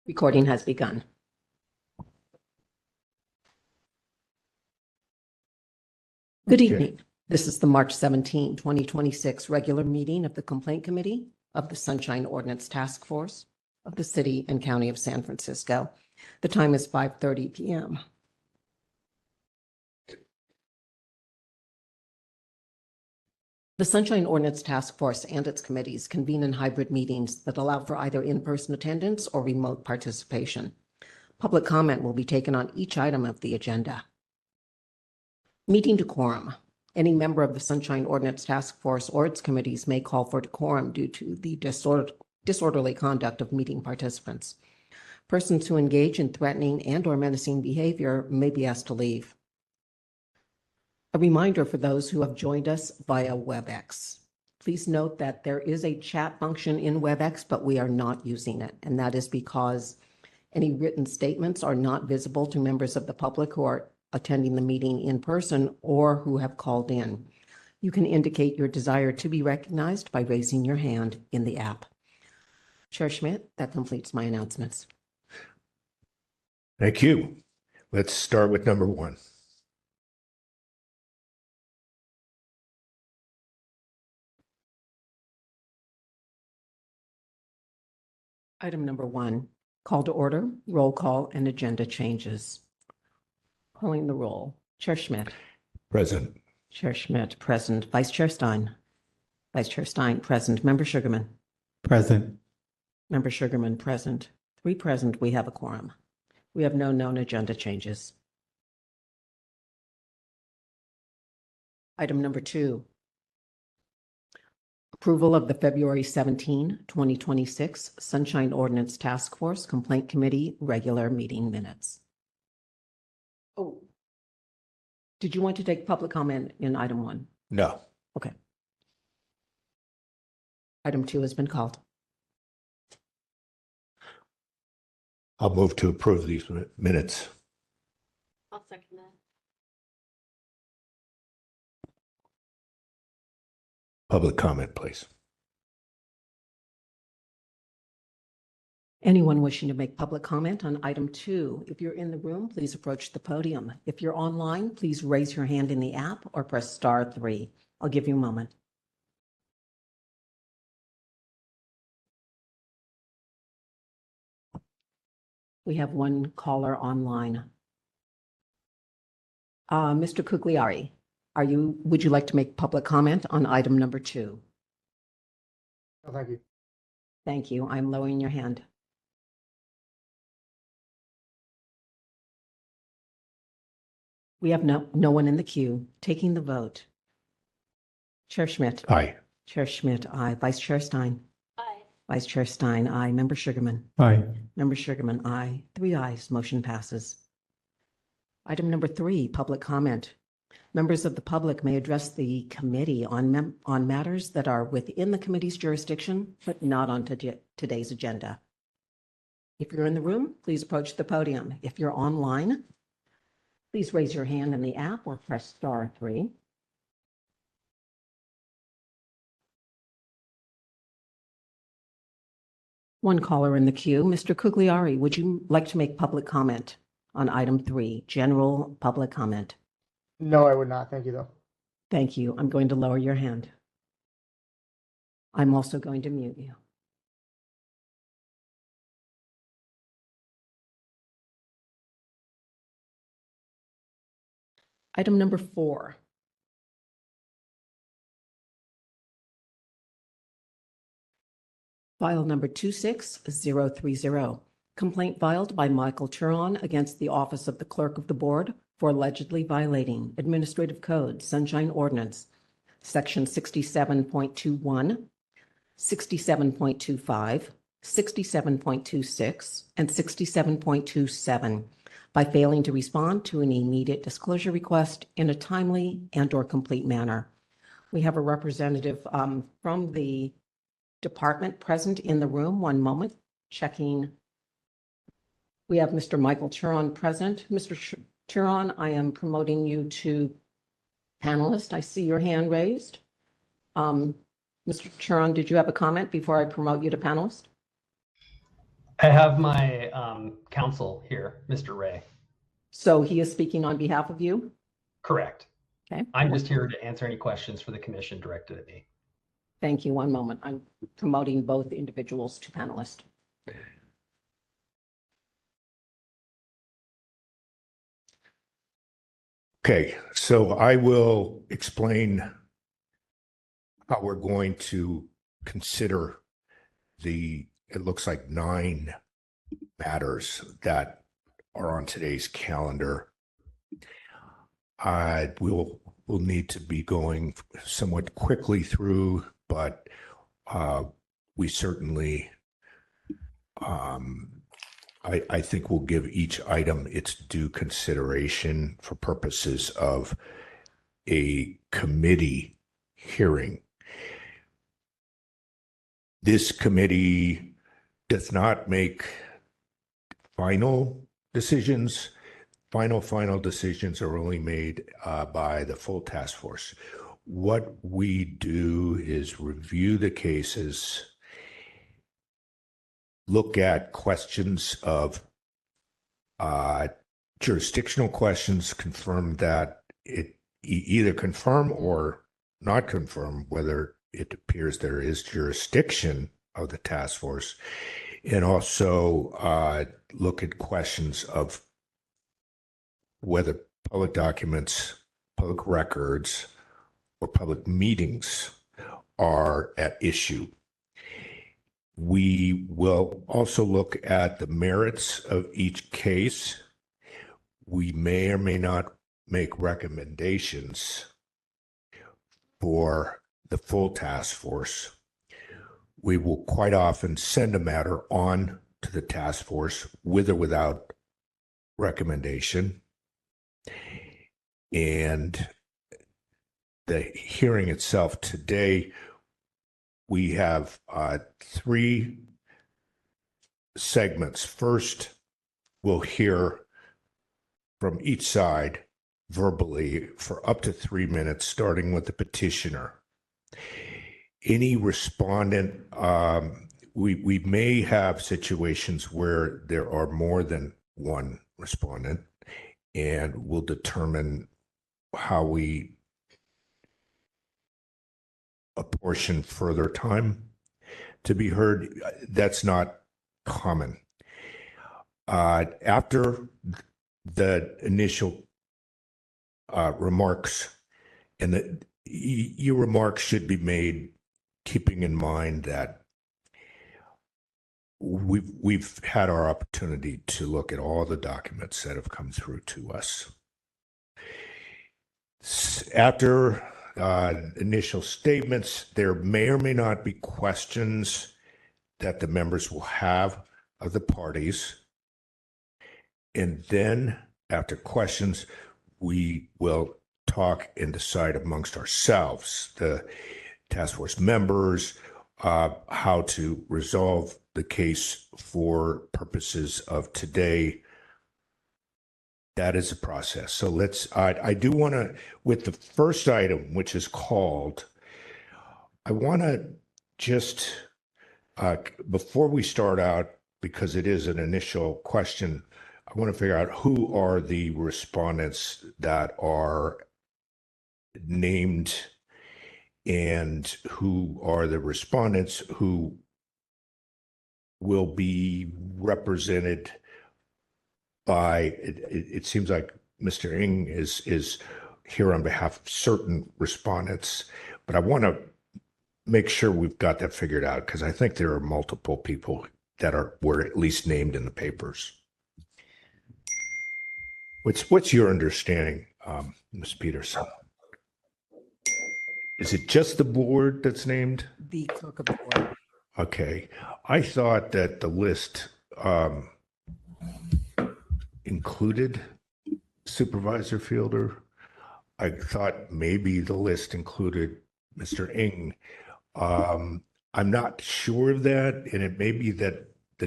Recording has begun. Good evening. This is the March 17, 2026 regular meeting of the Complaint Committee of the Sunshine Ordinance Task Force of the City and County of San Francisco. The time is 5:30 p.m. The Sunshine Ordinance Task Force and its committees convene in hybrid meetings that allow for either in-person attendance or remote participation. Public comment will be taken on each item of the agenda. Meeting decorum. Any member of the Sunshine Ordinance Task Force or its committees may call for decorum due to the disorderly conduct of meeting participants. Persons who engage in threatening and/or menacing behavior may be asked to leave. A reminder for those who have joined us via WebEx. Please note that there is a chat function in WebEx, but we are not using it. And that is because any written statements are not visible to members of the public who are attending the meeting in person or who have called in. You can indicate your desire to be recognized by raising your hand in the app. Chair Schmidt, that completes my announcements. Thank you. Let's start with number one. Item number one, call to order, roll call, and agenda changes. Calling the roll. Chair Schmidt. Present. Chair Schmidt, present. Vice Chair Stein. Vice Chair Stein, present. Member Sugarman. Present. Member Sugarman, present. 3 present. We have a quorum. We have no known agenda changes. Item number 2. Approval of the February 17, 2026 Sunshine Ordinance Task Force Complaint Committee regular meeting minutes. Oh, did you want to take public comment in item 1? No. Okay. Item 2 has been called. I'll move to approve these minutes. I'll second that. Public comment, please. Anyone wishing to make public comment on item 2, if you're in the room, please approach the podium. If you're online, please raise your hand in the app or press star 3. I'll give you a moment. We have one caller online. Mr. Cugliari, would you like to make public comment on item number 2? Oh, thank you. Thank you. I'm lowering your hand. We have no one in the queue. Taking the vote. Chair Schmidt. Aye. Chair Schmidt, aye. Vice Chair Stein. Aye. Vice Chair Stein, aye. Member Sugarman. Aye. Member Sugarman, aye. 3 ayes. Motion passes. Item number 3, public comment. Members of the public may address the committee on matters that are within the committee's jurisdiction, but not on today's agenda. If you're in the room, please approach the podium. If you're online, please raise your hand in the app or press star 3. One caller in the queue. Mr. Cugliari, would you like to make public comment on item 3, general public comment? No, I would not. Thank you, though. Thank you. I'm going to lower your hand. I'm also going to mute you. Item number 4. File number 26030. Complaint filed by Michael Turon against the Office of the Clerk of the Board for allegedly violating Administrative Code, Sunshine Ordinance, Section 67.21, 67.25, 67.26, and 67.27 by failing to respond to an immediate disclosure request in a timely and/or complete manner. We have a representative from the department present in the room. One moment, checking. We have Mr. Michael Turon present. Mr. Turon, I am promoting you to panelist. I see your hand raised. Mr. Turon, did you have a comment before I promote you to panelist? I have my counsel here, Mr. Ray. So he is speaking on behalf of you? Correct. Okay. I'm just here to answer any questions for the commission directed at me. Thank you. One moment. I'm promoting both individuals to panelist. Okay, so I will explain how we're going to consider it looks like 9 matters that are on today's calendar. We'll need to be going somewhat quickly through, but we certainly, I think we'll give each item its due consideration for purposes of a committee hearing. This committee does not make final decisions. Final decisions are only made by the full task force. What we do is review the cases, look at questions of jurisdictional questions, confirm that it either confirm or not confirm whether it appears there is jurisdiction of the task force, and also look at questions of whether public documents, public records, or public meetings are at issue. We will also look at the merits of each case. We may or may not make recommendations for the full task force. We will quite often send a matter on to the task force with or without recommendation. And the hearing itself today, we have 3 segments. First, we'll hear from each side verbally for up to 3 minutes, starting with the petitioner. Any respondent, we may have situations where there are more than one respondent, and we'll determine how we apportion further time to be heard. That's not common. After the initial remarks, and your remarks should be made keeping in mind that we've had our opportunity to look at all the documents that have come through to us. After initial statements, there may or may not be questions that the members will have of the parties. And then after questions, we will talk and decide amongst ourselves, the task force members, how to resolve the case for purposes of today. That is a process. So I do want to, with the first item, which is called, I want to just, before we start out, because it is an initial question, I want to figure out who are the respondents that are named and who are the respondents who will be represented by, it seems like Mr. Ng is here on behalf of certain respondents, but I want to make sure we've got that figured out, because I think there are multiple people that were at least named in the papers. What's your understanding, Ms. Peterson? Is it just the board that's named? The clerk of the board. Okay. I thought that the list included Supervisor Fielder. I thought maybe the list included Mr. Ng. I'm not sure of that, and it may be that the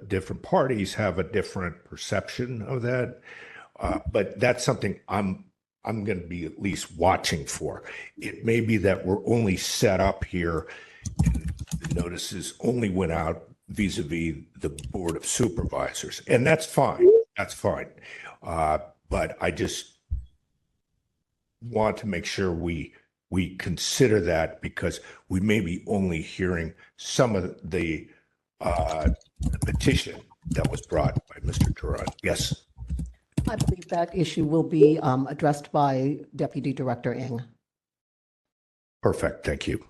different parties have a different perception of that. But that's something I'm going to be at least watching for. It may be that we're only set up here, and the notices only went out vis-a-vis the Board of Supervisors. And that's fine. That's fine. But I just want to make sure we consider that, because we may be only hearing some of the petition that was brought by Mr. Turan. Yes. I believe that issue will be addressed by Deputy Director Ng Perfect. Thank you.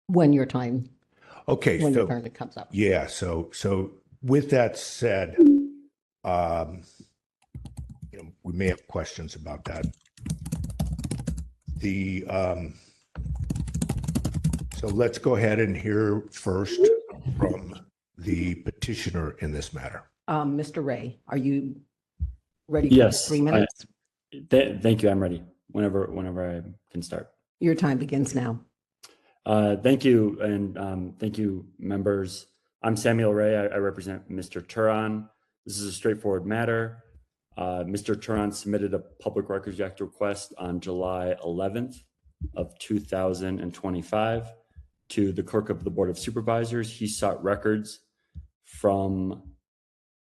when your time, Okay. when your So, turn comes up. yeah. So with that said, we may have questions about that. So let's go ahead and hear first from the petitioner in this matter. Mr. Ray, are you ready for Yes, 3 minutes? Thank you. I'm ready whenever I can start. Your time begins now. Thank you. And thank you, members. I'm Samuel Ray. I represent Mr. Turan. This is a straightforward matter. Mr. Turan submitted a Public Records Act request on July 11th of 2025 to the clerk of the Board of Supervisors. He sought records from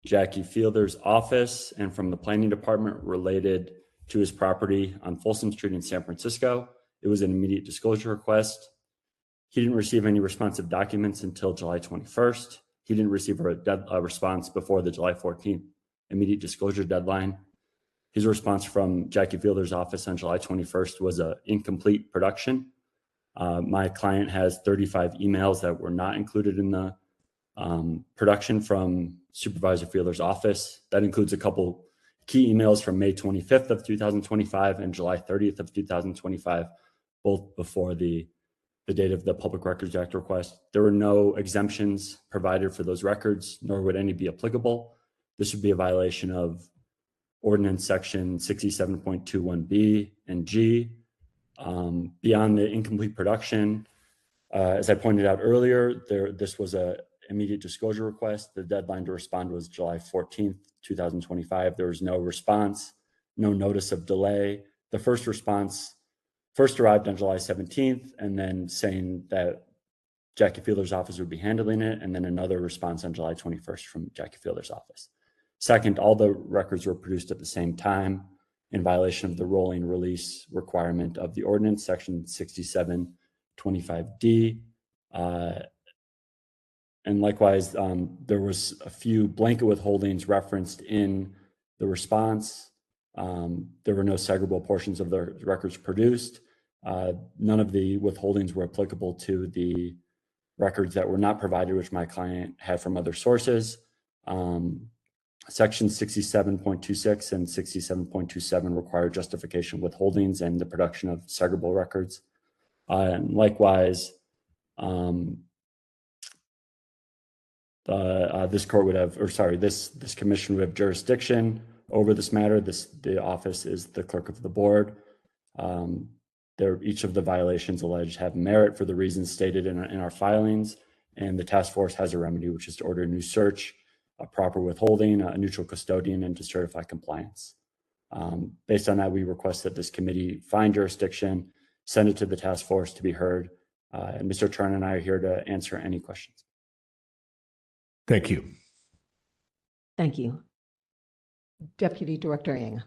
Jackie Fielder's office and from the planning department related to his property on Folsom Street in San Francisco. It was an immediate disclosure request. He didn't receive any responsive documents until July 21st. He didn't receive a response before the July 14th immediate disclosure deadline. His response from Jackie Fielder's office on July 21st was an incomplete production. My client has 35 emails that were not included in the production from Supervisor Fielder's office. That includes a couple key emails from May 25th of 2025 and July 30th of 2025, both before the date of the Public Records Act request. There were no exemptions provided for those records, nor would any be applicable. This would be a violation of Ordinance Section 67.21B and G. Beyond the incomplete production, as I pointed out earlier, this was an immediate disclosure request. The deadline to respond was July 14th, 2025. There was no response, no notice of delay. The first response first arrived on July 17th, and then saying that Jackie Fielder's office would be handling it, and then another response on July 21st from Jackie Fielder's office. Second, all the records were produced at the same time in violation of the rolling release requirement of the ordinance, section 6725D. And likewise, there was a few blanket withholdings referenced in the response. There were no segregable portions of the records produced. None of the withholdings were applicable to the records that were not provided, which my client had from other sources. Section 67.26 and 67.27 require justification of withholdings and the production of segregable records. And likewise, this commission would have jurisdiction over this matter. The office is the clerk of the board. Each of the violations alleged have merit for the reasons stated in our filings, and the task force has a remedy, which is to order a new search, a proper withholding, a neutral custodian, and to certify compliance. Based on that, we request that this committee find jurisdiction, send it to the task force to be heard, and Mr. Turan and I are here to answer any questions. Thank you. Thank you. Deputy Director Ng.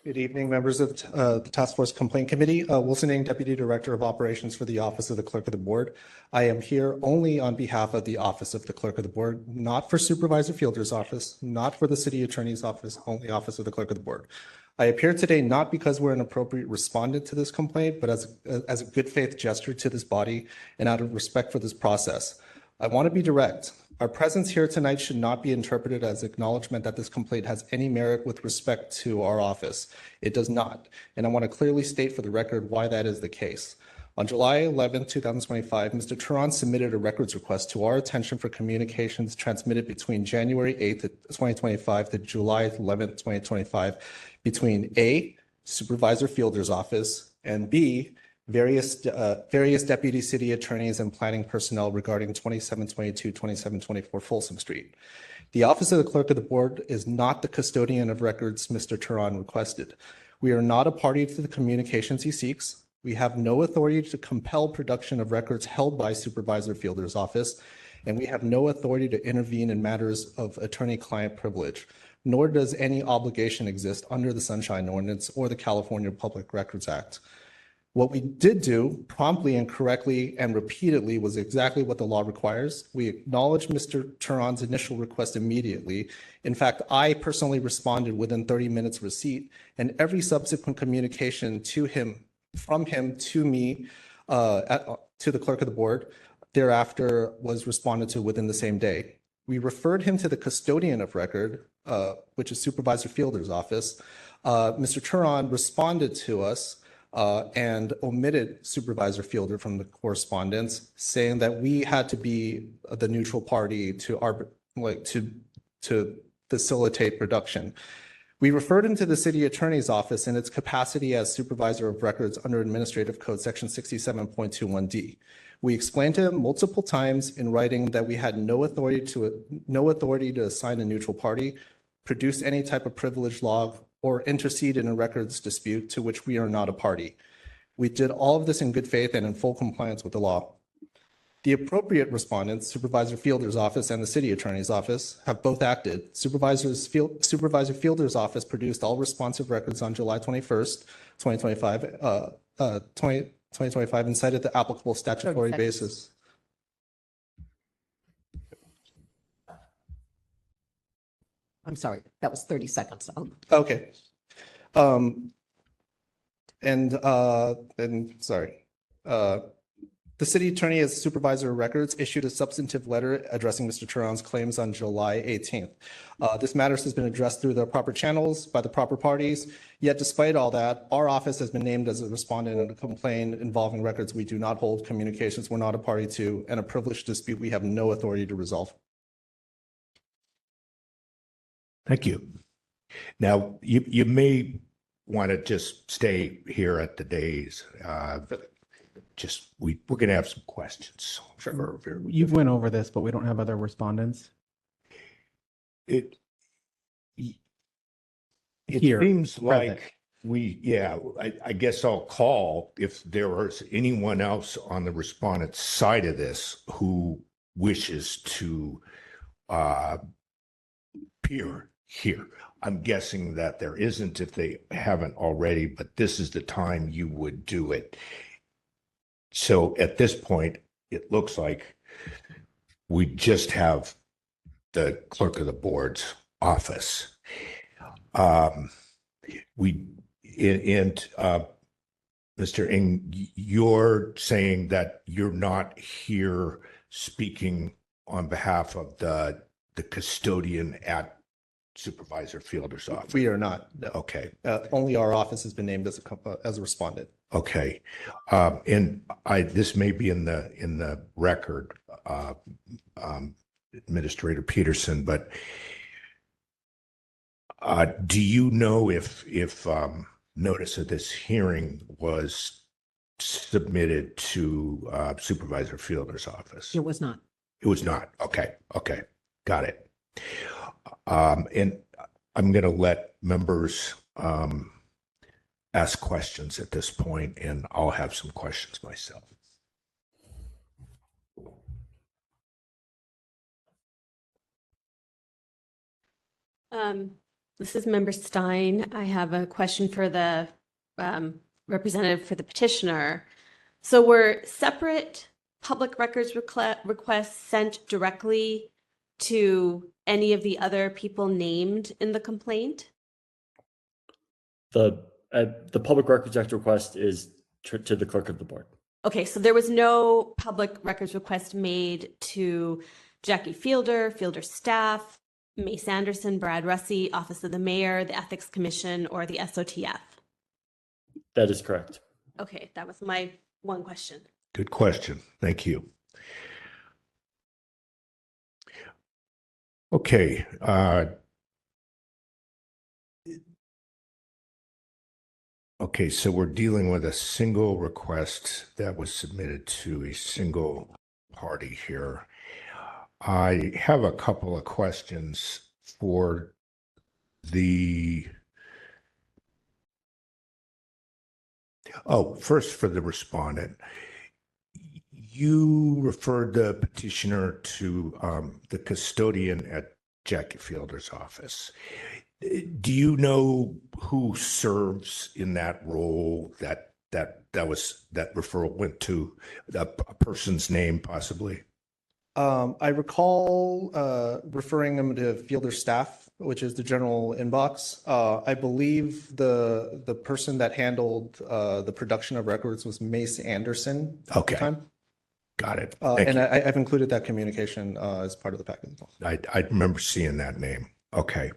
Good evening, members of the Task Force Complaint Committee. Wilson Ng, Deputy Director of Operations for the Office of the Clerk of the Board. I am here only on behalf of the Office of the Clerk of the Board, not for Supervisor Fielder's office, not for the City Attorney's office, only Office of the Clerk of the Board. I appear today not because we're an appropriate respondent to this complaint, but as a good faith gesture to this body and out of respect for this process. I want to be direct. Our presence here tonight should not be interpreted as acknowledgement that this complaint has any merit with respect to our office. It does not. And I want to clearly state for the record why that is the case. On July 11, 2025, Mr. Turan submitted a records request to our attention for communications transmitted between January 8th, 2025 to July 11th, 2025 between A, Supervisor Fielder's office, and B, various deputy city attorneys and planning personnel regarding 2722, 2724 Folsom Street. The Office of the Clerk of the Board is not the custodian of records Mr. Turan requested. We are not a party to the communications he seeks. We have no authority to compel production of records held by Supervisor Fielder's office, and we have no authority to intervene in matters of attorney-client privilege, nor does any obligation exist under the Sunshine Ordinance or the California Public Records Act. What we did do promptly and correctly and repeatedly was exactly what the law requires. We acknowledged Mr. Turan's initial request immediately. In fact, I personally responded within 30 minutes of receipt, and every subsequent communication to him, from him to me, to the clerk of the board, thereafter was responded to within the same day. We referred him to the custodian of record, which is Supervisor Fielder's office. Mr. Turan responded to us and omitted Supervisor Fielder from the correspondence, saying that we had to be the neutral party to facilitate production. We referred him to the city attorney's office in its capacity as supervisor of records under Administrative Code Section 67.21D. We explained to him multiple times in writing that we had no authority to assign a neutral party, produce any type of privilege log, or intercede in a records dispute to which we are not a party. We did all of this in good faith and in full compliance with the law. The appropriate respondents, Supervisor Fielder's office and the city attorney's office, have both acted. Supervisor Fielder's office produced all responsive records on July 21st, 2025, and cited the applicable statutory basis. I'm sorry, that was 30 seconds. Okay. Sorry. The city attorney as supervisor of records issued a substantive letter addressing Mr. Turan's claims on July 18th. This matter has been addressed through the proper channels by the proper parties. Yet despite all that, our office has been named as a respondent in a complaint involving records we do not hold, communications we're not a party to, and a privileged dispute we have no authority to resolve. Thank you. Now, you may want to just stay here at the days. We're going to have some questions. Sure. You've went over this, but we don't have other respondents. It Here, seems present. like I guess I'll call if there is anyone else on the respondent side of this who wishes to appear here. I'm guessing that there isn't if they haven't already, but this is the time you would do it. So at this point, it looks like we just have the clerk of the board's office. Mr. Ng, you're saying that you're not here speaking on behalf of the custodian at Supervisor Fielder's office. We are not. No. Okay. Only our office has been named as a respondent. Okay. This may be in the record, Administrator Peterson, but do you know if notice of this hearing was submitted to Supervisor Fielder's office? It was not. It was not. Okay. Got it. And I'm going to let members ask questions at this point, and I'll have some questions myself. This is Member Stein. I have a question for the representative for the petitioner. So were separate public records requests sent directly to any of the other people named in the complaint? The Public Records Act request is to the clerk of the board. Okay, so there was no public records request made to Jackie Fielder, Fielder staff, Mace Anderson, Brad Russey, Office of the Mayor, the Ethics Commission, or the SOTF? That is correct. Okay, that was my one question. Good question. Thank you. Okay. Okay, so we're dealing with a single request that was submitted to a single party here. I have a couple of questions for the Oh, first for the respondent. You referred the petitioner to the custodian at Jackie Fielder's office. Do you know who serves in that role? That referral went to a person's name, possibly. I recall referring him to Fielder staff, which is the general inbox. I believe the person that handled the production of records was Mace Anderson at Okay. the time. Got it. And you. I've included that communication as part of the package as well. I remember seeing that name. Okay.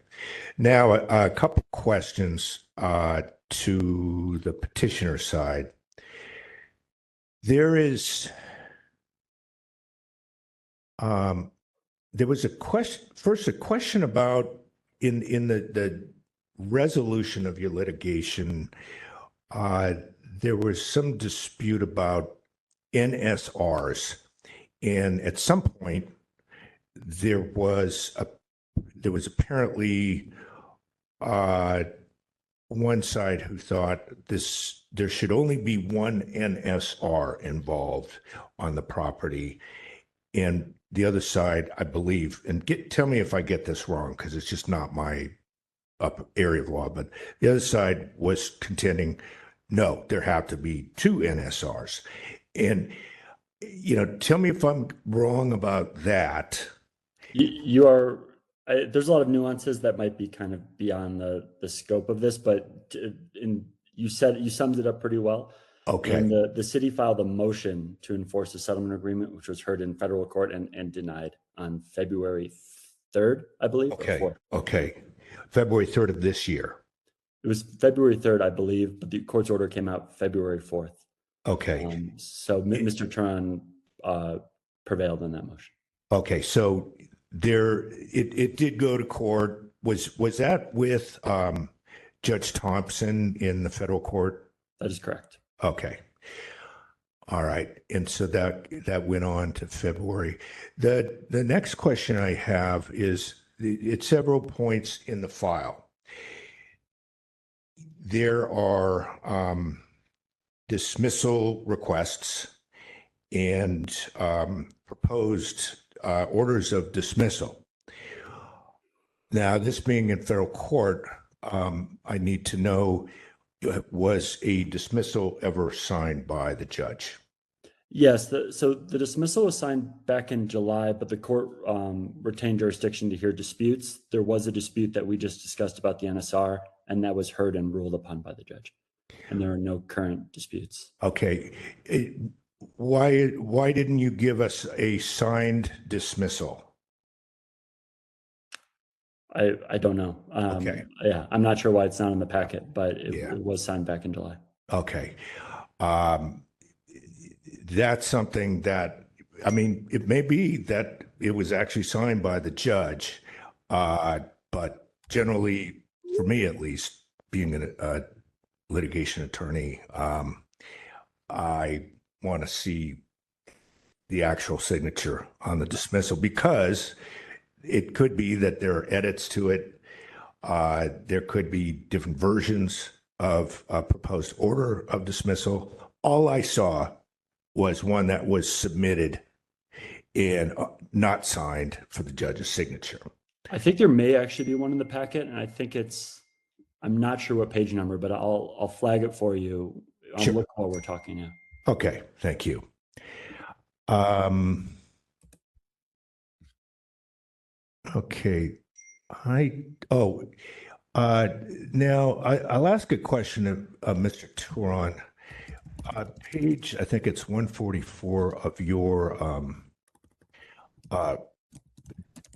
Now, a couple questions to the petitioner side. There was a question about in the resolution of your litigation, there was some dispute about NSRs, and at some point there was apparently one side who thought there should only be one NSR involved on the property, and the other side, I believe, and tell me if I get this wrong because it's just not my area of law, but the other side was contending, no, there have to be two NSRs. And, tell me if I'm wrong about that. You are, there's a lot of nuances that might be kind of beyond the scope of this, but you summed it up pretty well. Okay. And the city filed a motion to enforce a settlement agreement, which was heard in federal court and denied on February 3rd, I believe. Okay. 4th. Okay. February 3rd of this year. It was February 3rd, I believe, but the court's order came out February 4th. Okay. So Mr. Turan prevailed on that motion. Okay. So it did go to court. Was that with Judge Thompson in the federal court? That is correct. Okay. All right. And so that went on to February. The next question I have is at several points in the file, there are dismissal requests and proposed orders of dismissal. Now, this being in federal court, I need to know, was a dismissal ever signed by the judge? Yes. So the dismissal was signed back in July, but the court retained jurisdiction to hear disputes. There was a dispute that we just discussed about the NSR, and that was heard and ruled upon by the judge. And there are no current disputes. Okay. Why didn't you give us a signed dismissal? I don't know. Okay. Yeah, I'm not sure why it's not in the packet, but it was signed back in July. Okay. That's something that, I mean, it may be that it was actually signed by the judge, but generally, for me at least, being a litigation attorney, I want to see the actual signature on the dismissal because it could be that there are edits to it. There could be different versions of a proposed order of dismissal. All I saw was one that was submitted and not signed for the judge's signature. I think there may actually be one in the packet, and I think I'm not sure what page number, but I'll flag it for you. I'll Sure. look while we're talking now. Okay, thank you. Okay, now I'll ask a question of Mr. Turan. Page, I think it's 144 of your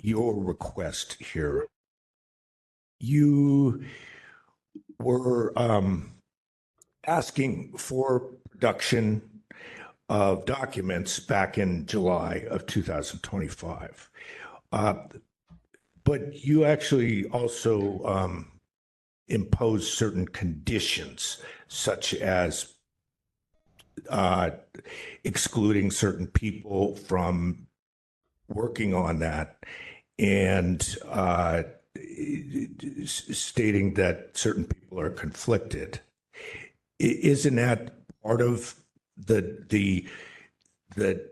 request here. You were asking for production of documents back in July of 2025. But you actually also imposed certain conditions, such as excluding certain people from working on that and stating that certain people are conflicted. Isn't that part of the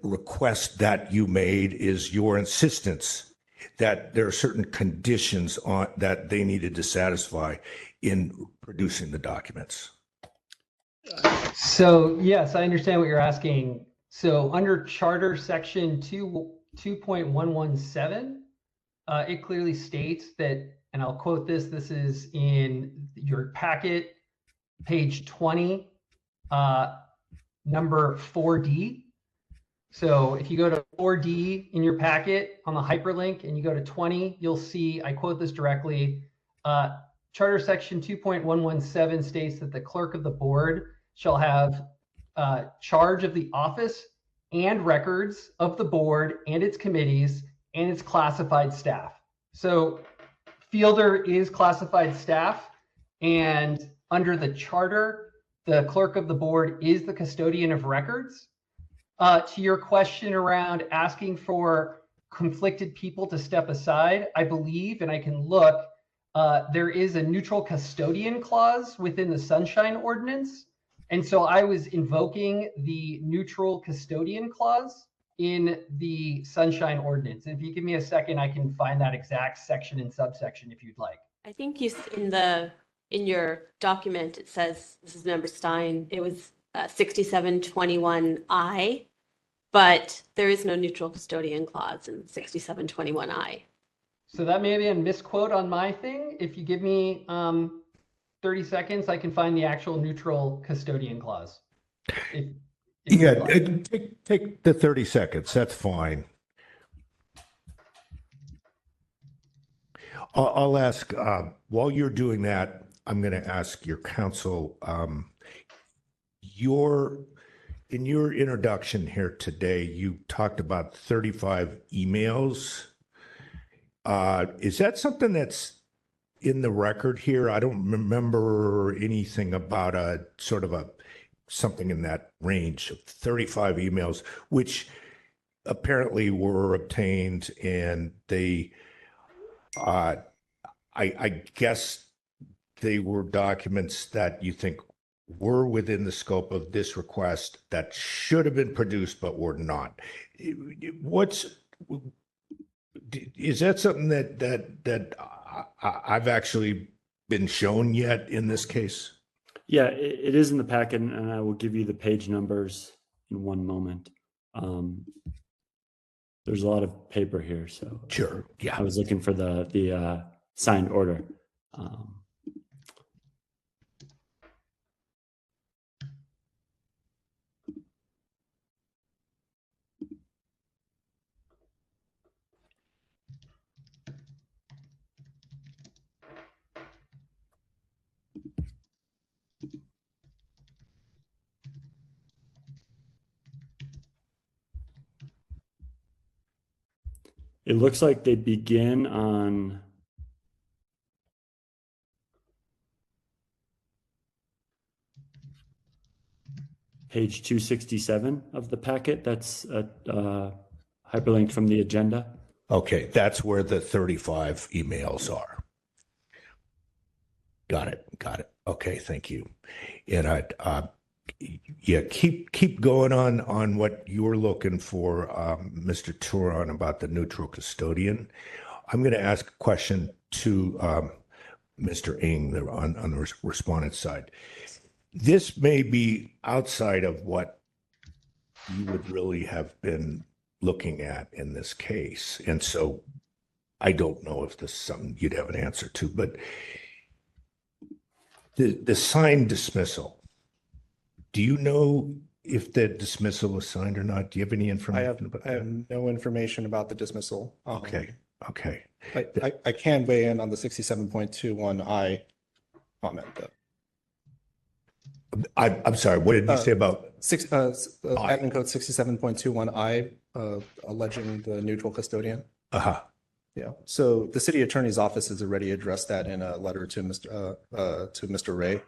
request that you made, is your insistence that there are certain conditions on that they needed to satisfy in producing the documents? So yes, I understand what you're asking. So under Charter Section 2.117, it clearly states that, and I'll quote this, this is in your packet, page 20, number 4D. So if you go to 4D in your packet on the hyperlink and you go to 20, you'll see, I quote this directly, Charter Section 2.117 states that the clerk of the board shall have charge of the office and records of the board and its committees and its classified staff. So Fielder is classified staff, and under the charter, the clerk of the board is the custodian of records. To your question around asking for conflicted people to step aside, I believe, and I can look, there is a neutral custodian clause within the Sunshine Ordinance. And so I was invoking the neutral custodian clause in the Sunshine Ordinance. If you give me a second, I can find that exact section and subsection if you'd like. I think in your document, it says, this is Member Stein, it was 6721I, but there is no neutral custodian clause in 6721I. So that may be a misquote on my thing. If you give me 30 seconds, I can find the actual neutral custodian clause. If Yeah, you'd like. take the 30 seconds. That's fine. I'll ask, while you're doing that, I'm going to ask your counsel, in your introduction here today, you talked about 35 emails. Is that something that's in the record here? I don't remember anything about something in that range of 35 emails, which apparently were obtained, and they, I guess they were documents that you think were within the scope of this request that should have been produced but were not. Is that something that I've actually been shown yet in this case? Yeah, it is in the packet, and I will give you the page numbers in one moment. There's a lot of paper here, so Sure. Yeah. I was looking for the signed order. It looks like they begin on page 267 of the packet. That's hyperlinked from the agenda. Okay, that's where the 35 emails are. Got it. Okay, thank you. And keep going on what you're looking for, Mr. Turon, about the neutral custodian. I'm going to ask a question to Mr. Ng on the respondent side. This may be outside of what you would really have been looking at in this case, and so I don't know if this is something you'd have an answer to, but the signed dismissal, do you know if the dismissal was signed or not? Do you have any information about that? I have no information about the dismissal. Okay. I can weigh in on the 67.21I comment though. I'm sorry, what did you say about? Admin code 67.21I, alleging the neutral custodian. Yeah, so the city attorney's office has already addressed that in a letter to Mr. Ray.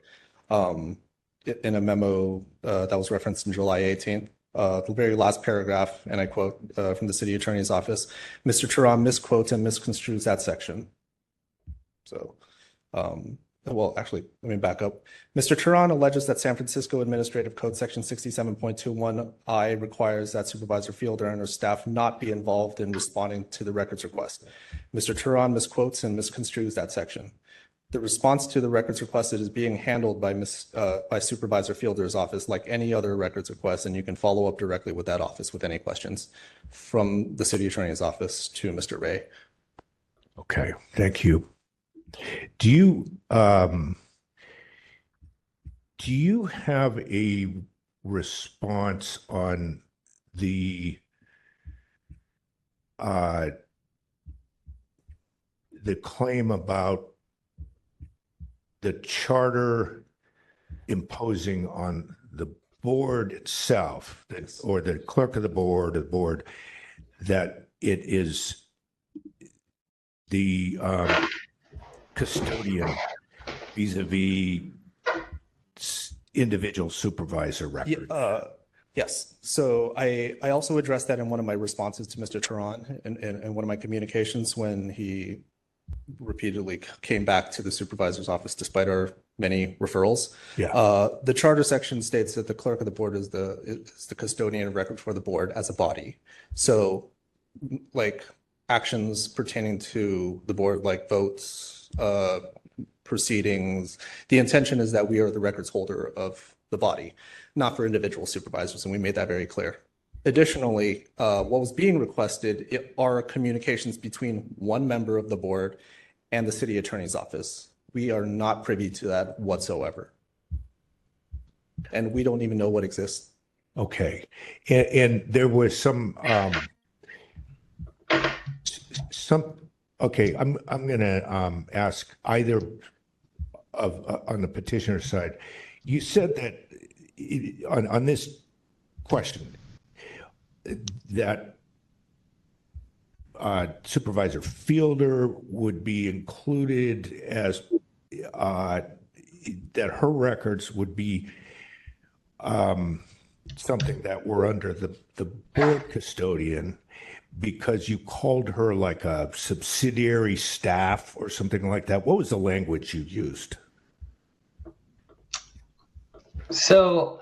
In a memo that was referenced in July 18th, the very last paragraph, and I quote from the city attorney's office, Mr. Turon misquotes and misconstrues that section. So well, actually, let me back up. Mr. Turan alleges that San Francisco Administrative Code Section 67.21I requires that Supervisor Fielder and her staff not be involved in responding to the records request. Mr. Turan misquotes and misconstrues that section. The response to the records requested is being handled by Supervisor Fielder's office like any other records request, and you can follow up directly with that office with any questions from the City Attorney's office to Mr. Ray. Okay, thank you. Do you have a response on the claim about the charter imposing on the board itself, or the clerk of the board, that it is the custodian vis-a-vis individual supervisor record? Yes. So I also addressed that in one of my responses to Mr. Turan in one of my communications when he repeatedly came back to the supervisor's office despite our many referrals. Yeah. The charter section states that the clerk of the board is the custodian of record for the board as a body. So like actions pertaining to the board, like votes, proceedings, the intention is that we are the records holder of the body, not for individual supervisors, and we made that very clear. Additionally, what was being requested are communications between one member of the board and the city attorney's office. We are not privy to that whatsoever. And we don't even know what exists. Okay. And there was some, okay, I'm going to ask either on the petitioner side. You said that on this question, that Supervisor Fielder would be included as that her records would be something that were under the board custodian, because you called her like a subsidiary staff or something like that. What was the language you used? So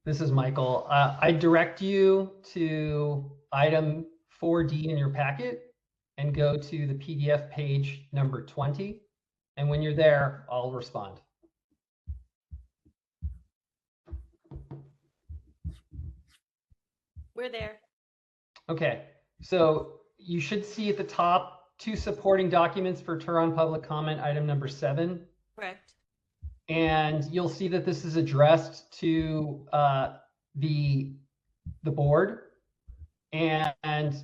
this is Michael. I direct you to item 4D in your packet and go to the PDF page number 20. And when you're there, I'll respond. We're there. Okay, so you should see at the top 2 supporting documents for Turan public comment, item number 7. Correct. And you'll see that this is addressed to the board. And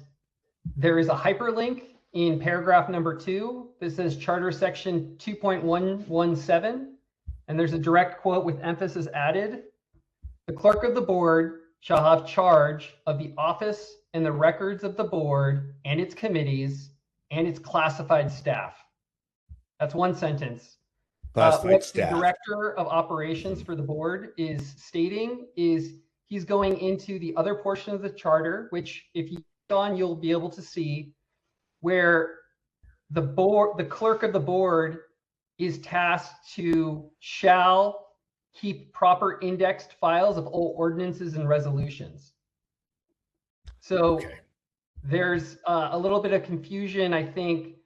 there is a hyperlink in paragraph number 2 that says Charter Section 2.117. And there's a direct quote with emphasis added. The clerk of the board shall have charge of the office and the records of the board and its committees and its classified staff. That's one sentence. Classified what staff. The director of operations for the board is stating is he's going into the other portion of the charter, which if you go on, you'll be able to see where the clerk of the board is tasked to shall keep proper indexed files of all ordinances and resolutions. So Okay. there's a little bit of confusion, I think,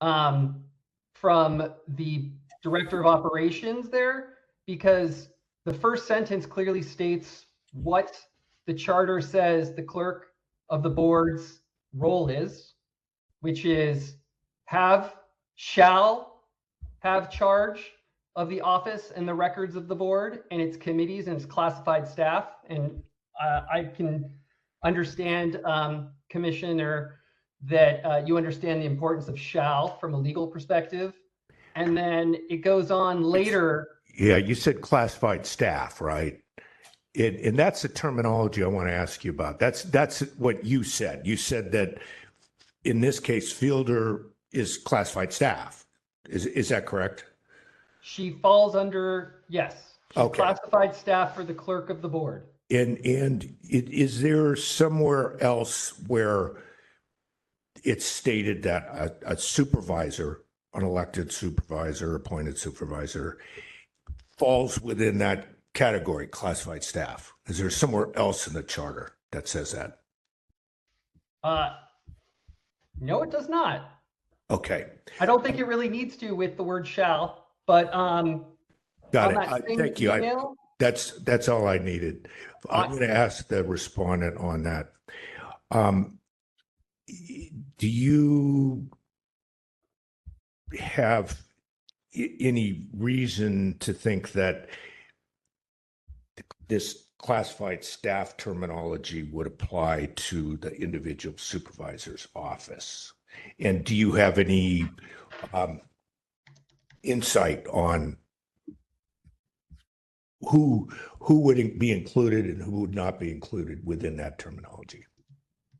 from the director of operations there, because the first sentence clearly states what the charter says the clerk of the board's role is, which is shall have charge of the office and the records of the board and its committees and its classified staff. And I can understand, Commissioner, that you understand the importance of shall from a legal perspective. And then it goes on later. Yeah, you said classified staff, right? And that's the terminology I want to ask you about. That's what you said. You said that in this case, Fielder is classified staff. Is that correct? She falls under, yes. She's Okay. classified staff for the clerk of the board. And is there somewhere else where it's stated that a supervisor an elected supervisor, appointed supervisor, falls within that category, classified staff? Is there somewhere else in the charter that says that? No, it does not. Okay, I don't think it really needs to with the word shall, but got on that it. same Thank you. email, That's all I needed. I'm going to ask the respondent on that. Do you have any reason to think that this classified staff terminology would apply to the individual supervisor's office? And do you have any insight on who would be included and who would not be included within that terminology?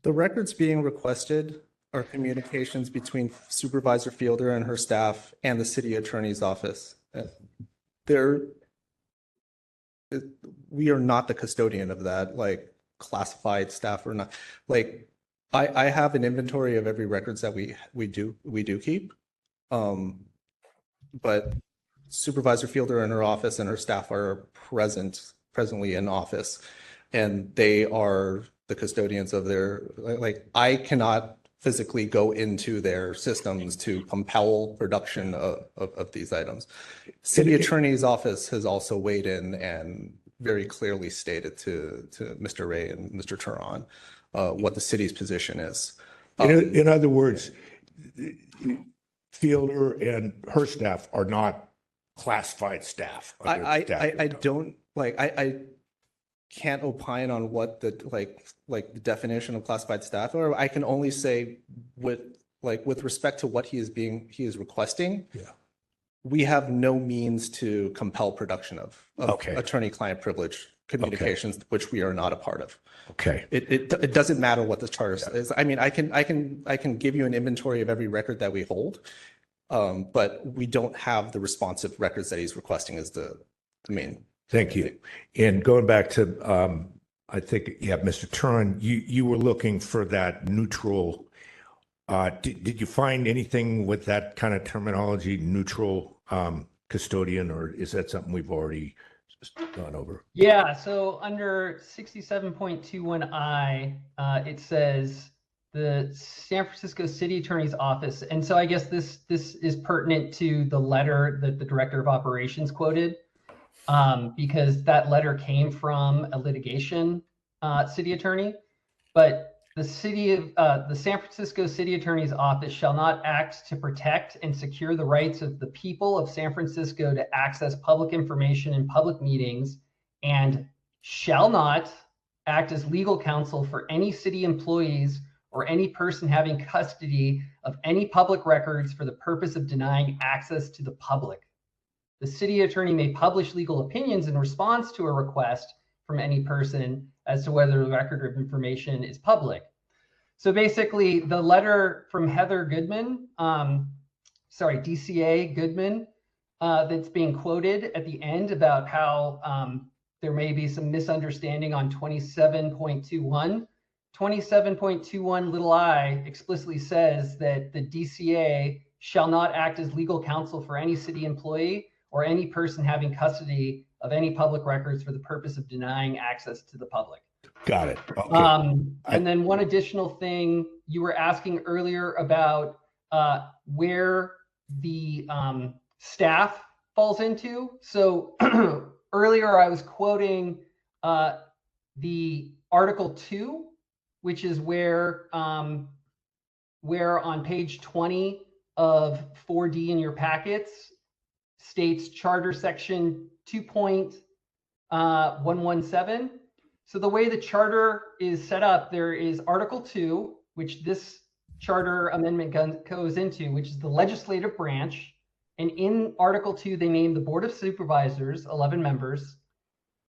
The records being requested are communications between Supervisor Fielder and her staff and the city attorney's office. We are not the custodian of that, like classified staff or not. Like, I have an inventory of every records that we do keep. But Supervisor Fielder and her office and her staff are presently in office, and they are the custodians of their, like, I cannot physically go into their systems to compel production of these items. City Attorney's Office has also weighed in and very clearly stated to Mr. Ray and Mr. Turan what the city's position is. In other words, Fielder and her staff are not classified staff. I don't like, I can't opine on what the like the definition of classified staff, or I can only say with respect to what he is requesting. Yeah. We have no means to compel production of Okay. attorney-client privilege communications, which we are not a part of. Okay. It doesn't matter what the charter says. I mean, I can give you an inventory of every record that we hold, but we don't have the responsive records that he's requesting as the main. Thank you. And going back to, I think, yeah, Mr. Turan, you were looking for that neutral. Did you find anything with that kind of terminology, neutral custodian, or is that something we've already gone over? yeah, so under 67.21I, it says the San Francisco City Attorney's Office. And so I guess this is pertinent to the letter that the Director of Operations quoted, because that letter came from a litigation city attorney. But the San Francisco City Attorney's Office shall not act to protect and secure the rights of the people of San Francisco to access public information in public meetings, and shall not act as legal counsel for any city employees or any person having custody of any public records for the purpose of denying access to the public. The city attorney may publish legal opinions in response to a request from any person as to whether the record of information is public. So basically, the letter from Heather Goodman, DCA Goodman, that's being quoted at the end about how there may be some misunderstanding on 27.21. 27.21 little I explicitly says that the DCA shall not act as legal counsel for any city employee or any person having custody of any public records for the purpose of denying access to the public. Got it. Okay. And then one additional thing, you were asking earlier about where the staff falls into. So earlier I was quoting the Article 2, which is where on page 20 of 4D in your packets states Charter Section 2.117. So the way the charter is set up, there is Article 2, which this charter amendment goes into, which is the legislative branch. And in Article 2, they name the Board of Supervisors, 11 members,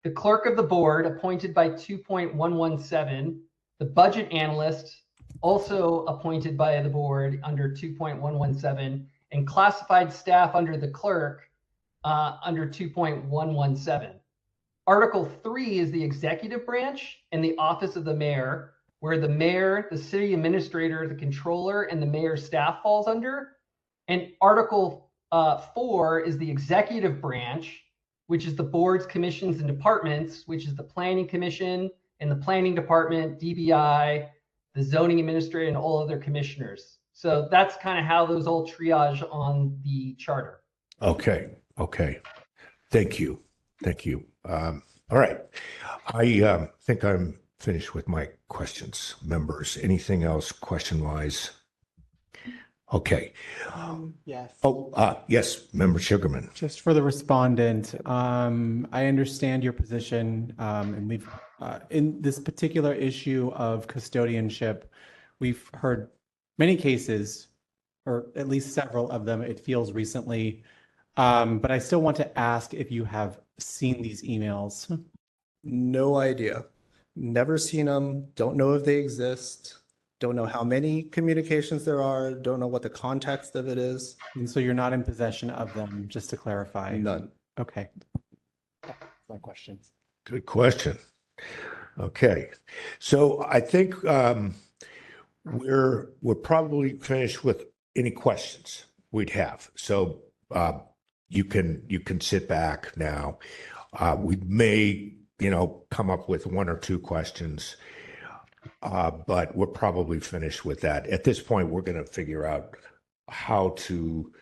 the clerk of the board appointed by 2.117, the budget analyst also appointed by the board under 2.117, and classified staff under the clerk under 2.117. Article 3 is the executive branch and the office of the mayor, where the mayor, the city administrator, the controller, and the mayor's staff falls under. And Article 4 is the executive branch, which is the boards, commissions, and departments, which is the planning commission and the planning department, DBI, the zoning administrator, and all other commissioners. So that's kind of how those all triage on the charter. Okay. Thank you. All right. I think I'm finished with my questions. Members, anything else question-wise? Okay. Yes. Yes, Member Sugarman. Just for the respondent, I understand your position, and we've, in this particular issue of custodianship, we've heard many cases, or at least several of them, it feels recently. But I still want to ask if you have seen these emails. No idea. Never seen them. Don't know if they exist. Don't know how many communications there are. Don't know what the context of it is. And so you're not in possession of them, just to clarify. None. Okay. That's my questions. Good question. Okay. So I think we're probably finished with any questions we'd have. So you can sit back now. We may, come up with one or two questions, but we're probably finished with that. At this point, we're going to figure out how to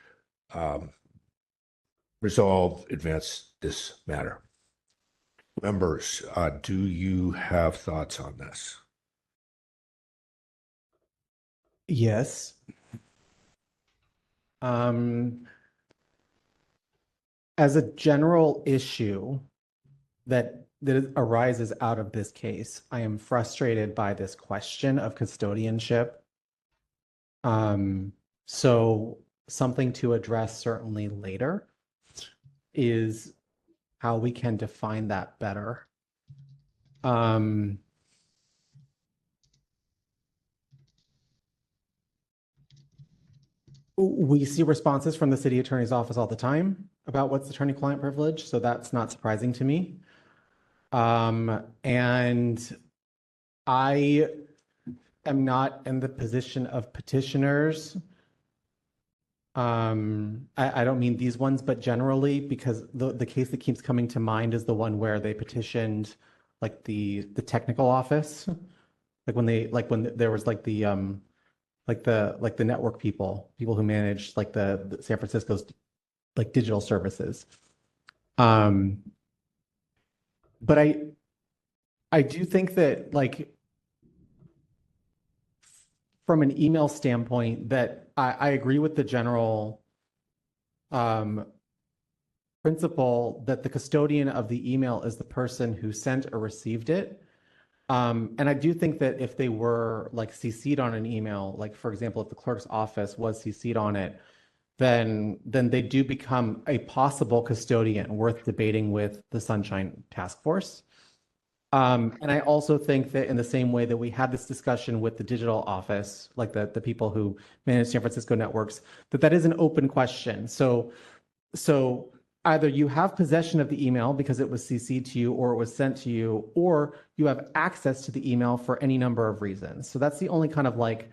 advance this matter. Members, do you have thoughts on this? Yes. As a general issue that arises out of this case, I am frustrated by this question of custodianship. So something to address certainly later is how we can define that better. We see responses from the city attorney's office all the time about what's attorney-client privilege, so that's not surprising to me. And I am not in the position of petitioners. I don't mean these ones, but generally, because the case that keeps coming to mind is the one where they petitioned like the technical office, when there was like the network people who manage like the San Francisco's like digital services. But I do think that, like, from an email standpoint, that I agree with the general principle that the custodian of the email is the person who sent or received it. And I do think that if they were like CC'd on an email, like for example, if the clerk's office was CC'd on it, then they do become a possible custodian worth debating with the Sunshine Task Force. And I also think that in the same way that we had this discussion with the digital office, like the people who manage San Francisco networks, that is an open question. So either you have possession of the email because it was CC'd to you or it was sent to you, or you have access to the email for any number of reasons. So that's the only kind of like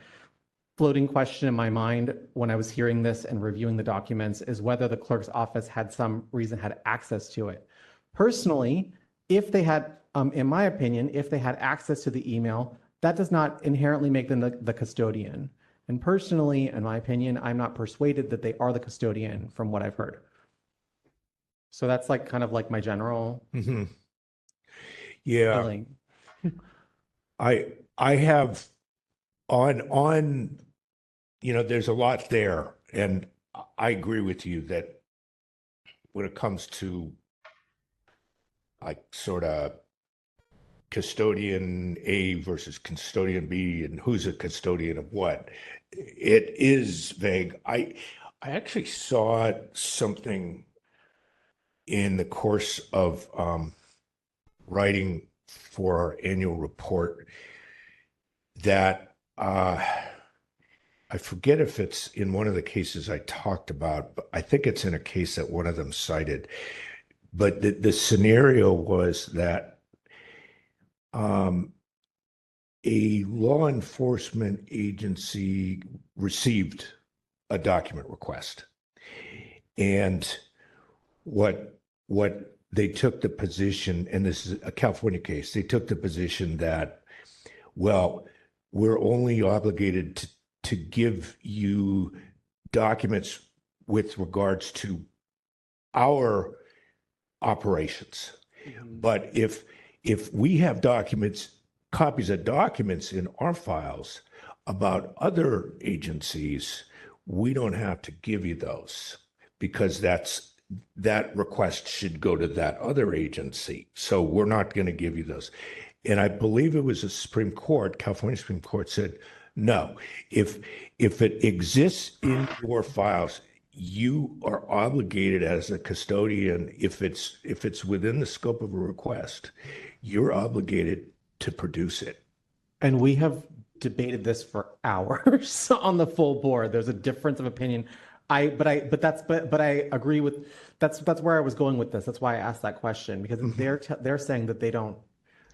floating question in my mind when I was hearing this and reviewing the documents, is whether the clerk's office had access to it. Personally, if they had, in my opinion, if they had access to the email, that does not inherently make them the custodian. And personally, in my opinion, I'm not persuaded that they are the custodian from what I've heard. So that's like kind of like my general Yeah, feeling. I have on there's a lot there, and I agree with you that when it comes to like sort of custodian A versus custodian B and who's a custodian of what, it is vague. I actually saw something in the course of writing for our annual report that I forget if it's in one of the cases I talked about, but I think it's in a case that one of them cited. But the scenario was that a law enforcement agency received a document request. And what they took the position, and this is a California case, they took the position that, well, we're only obligated to give you documents with regards to our operations. But if we have copies of documents in our files about other agencies, we don't have to give you those, because that request should go to that other agency. So we're not going to give you those. And I believe it was the Supreme Court, California Supreme Court said, no, if it exists in your files, you are obligated as a custodian, if it's within the scope of a request, you're obligated to produce it. And we have debated this for hours on the full board. There's a difference of opinion. But I agree with, that's where I was going with this. That's why I asked that question, because they're saying that they don't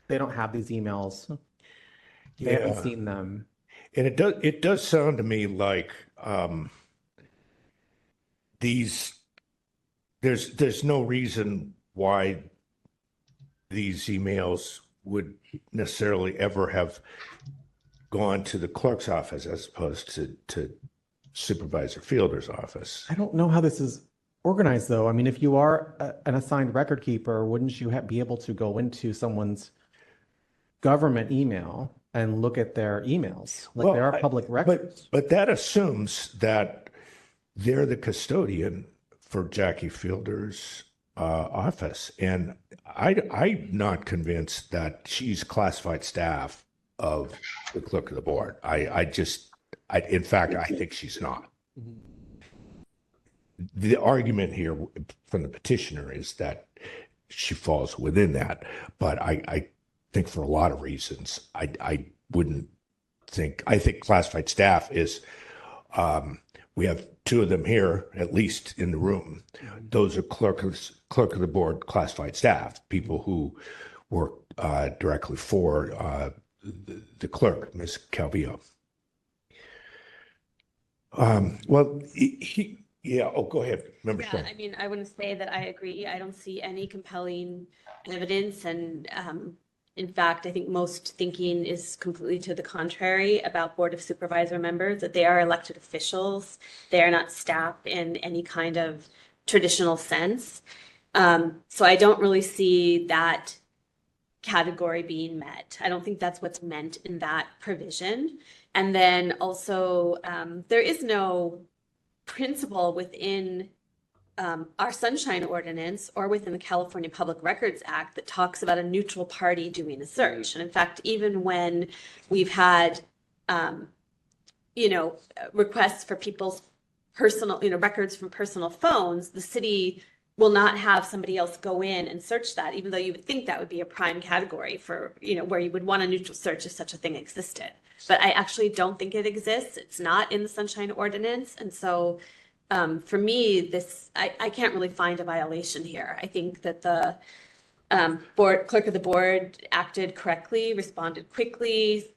have these emails. They haven't seen them. And it does sound to me like there's no reason why these emails would necessarily ever have gone to the clerk's office as opposed to Supervisor Fielder's office. I don't know how this is organized, though. I mean, if you are an assigned record keeper, wouldn't you be able to go into someone's government email and look at their emails? Like, Well, there are public records. But that assumes that they're the custodian for Jackie Fielder's office. And I'm not convinced that she's classified staff of the clerk of the board. In fact, I think she's not. The argument here from the petitioner is that she falls within that, but I think for a lot of reasons, I think classified staff is, we have two of them here, at least in the room. Those are clerk of the board classified staff, people who work directly for the clerk, Ms. Calvillo. Well, go ahead. Member Strong. I mean, I wouldn't say that I agree. I don't see any compelling evidence. And in fact, I think most thinking is completely to the contrary about Board of Supervisor members, that they are elected officials. They are not staff in any kind of traditional sense. So I don't really see that category being met. I don't think that's what's meant in that provision. And then also, there is no principle within our Sunshine Ordinance or within the California Public Records Act that talks about a neutral party doing a search. And in fact, even when we've had, requests for people's personal, records from personal phones, the city will not have somebody else go in and search that, even though you would think that would be a prime category for, where you would want a neutral search if such a thing existed. But I actually don't think it exists. It's not in the Sunshine Ordinance. And so for me, I can't really find a violation here. I think that the clerk of the board acted correctly, responded quickly,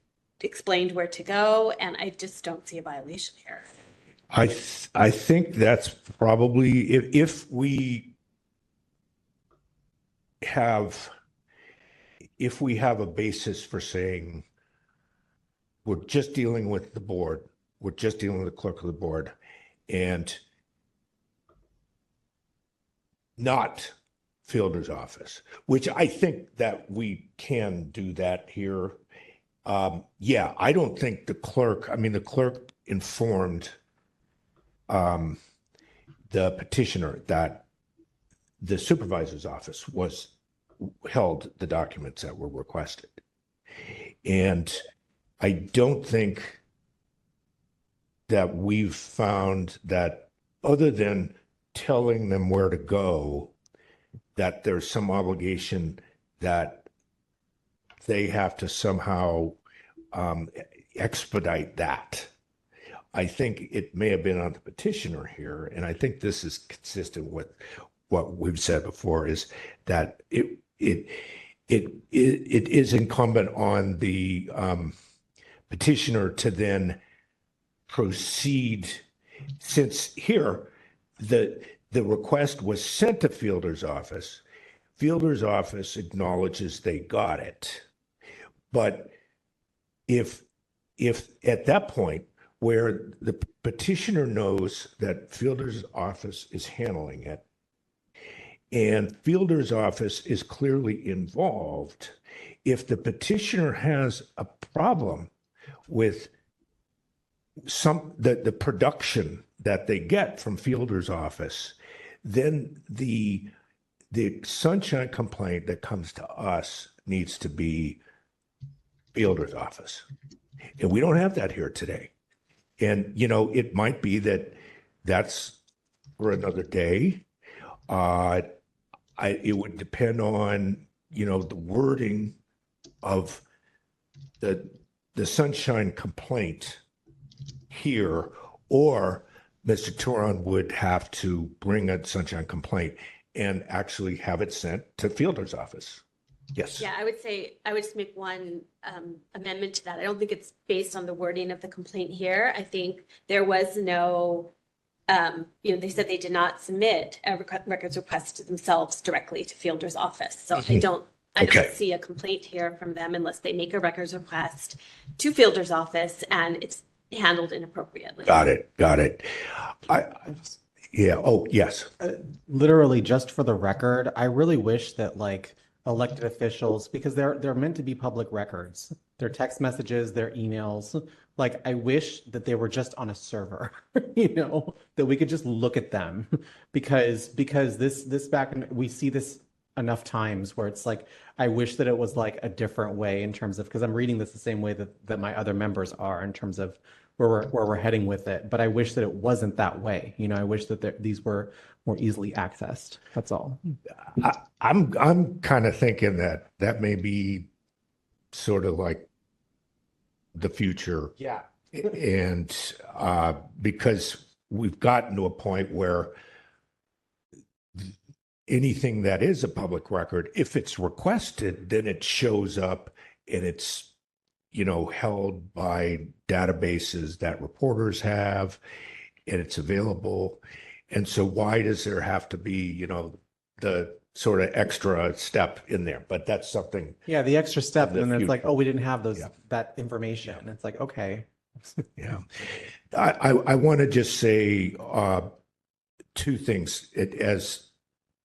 explained where to go, and I just don't see a violation here. I think that's probably, if we have a basis for saying we're just dealing with the board, we're just dealing with the clerk of the board, and not Fielder's office, which I think that we can do that here. I don't think the clerk informed the petitioner that the supervisor's office held the documents that were requested. And I don't think that we've found that, other than telling them where to go, that there's some obligation that they have to somehow expedite that. I think it may have been on the petitioner here, and I think this is consistent with what we've said before, is that it is incumbent on the petitioner to then proceed Since here, the request was sent to Fielder's office. Fielder's office acknowledges they got it. But if at that point where the petitioner knows that Fielder's office is handling it, and Fielder's office is clearly involved, if the petitioner has a problem with the production that they get from Fielder's office, then the sunshine complaint that comes to us needs to be Fielder's office. And we don't have that here today. And, you know, it might be that that's for another day. It would depend on, you know, the wording of the sunshine complaint here, or Mr. Turon would have to bring a sunshine complaint and actually have it sent to Fielder's office. Yes. Yeah, I would say, I would just make one amendment to that. I don't think it's based on the wording of the complaint here. I think there was no, they said they did not submit a records request themselves directly to Fielder's office. So I don't see a complaint here from them unless they make a records request to Fielder's office and it's handled inappropriately. Got it. Yeah. Oh, yes. Literally, just for the record, I really wish that like elected officials, because they're meant to be public records, their text messages, their emails, like I wish that they were just on a server, that we could just look at them, because this back, we see this enough times where it's like, I wish that it was like a different way in terms of, because I'm reading this the same way that my other members are in terms of where we're heading with it. But I wish that it wasn't that way. I wish that these were more easily accessed. That's all. I'm kind of thinking that may be sort of like the future. Yeah. And because we've gotten to a point where anything that is a public record, if it's requested, then it shows up and it's, held by databases that reporters have, and it's available. And so why does there have to be, the sort of extra step in there? But that's something. Yeah, the extra step, and then it's like, future. oh, we didn't have that information. And it's like, okay. Yeah. I want to just say two things. As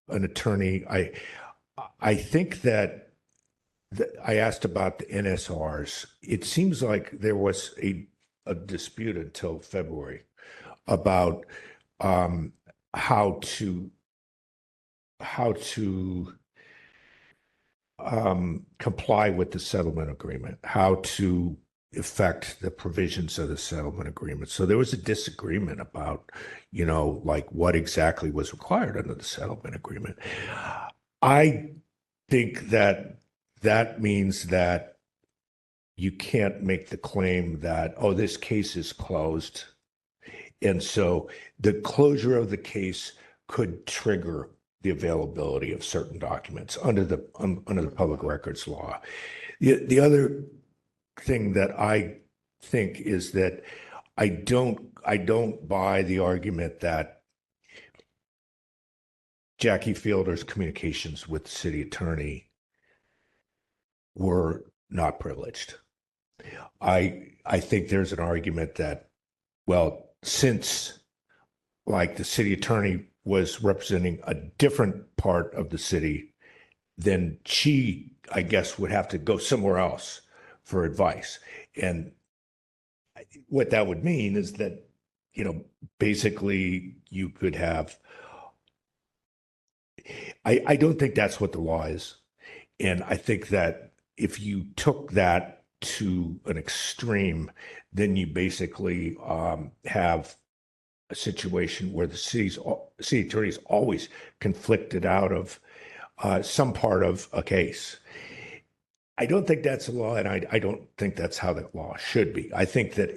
an attorney, I think that I asked about the NSRs. It seems like there was a dispute until February about how to comply with the settlement agreement, how to affect the provisions of the settlement agreement. So there was a disagreement about, like what exactly was required under the settlement agreement. I think that means that you can't make the claim that, oh, this case is closed. And so the closure of the case could trigger the availability of certain documents under the public records law. The other thing that I think is that I don't buy the argument that Jackie Fielder's communications with the city attorney were not privileged. I think there's an argument that, well, since like the city attorney was representing a different part of the city, then she, I guess, would have to go somewhere else for advice. And what that would mean is that, basically you could have, I don't think that's what the law is. And I think that if you took that to an extreme, then you basically have a situation where the city attorney is always conflicted out of some part of a case. I don't think that's the law, and I don't think that's how the law should be. I think that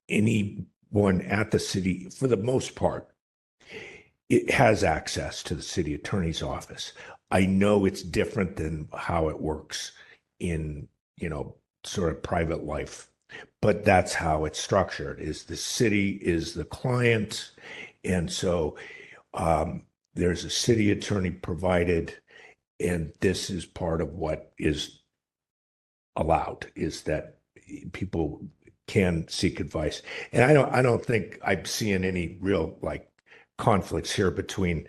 anyone at the city, for the most part, it has access to the city attorney's office. I know it's different than how it works in, sort of private life. But that's how it's structured, is the city is the client. And so there's a city attorney provided, and this is part of what is allowed, is that people can seek advice. And I don't think I'm seeing any real like conflicts here between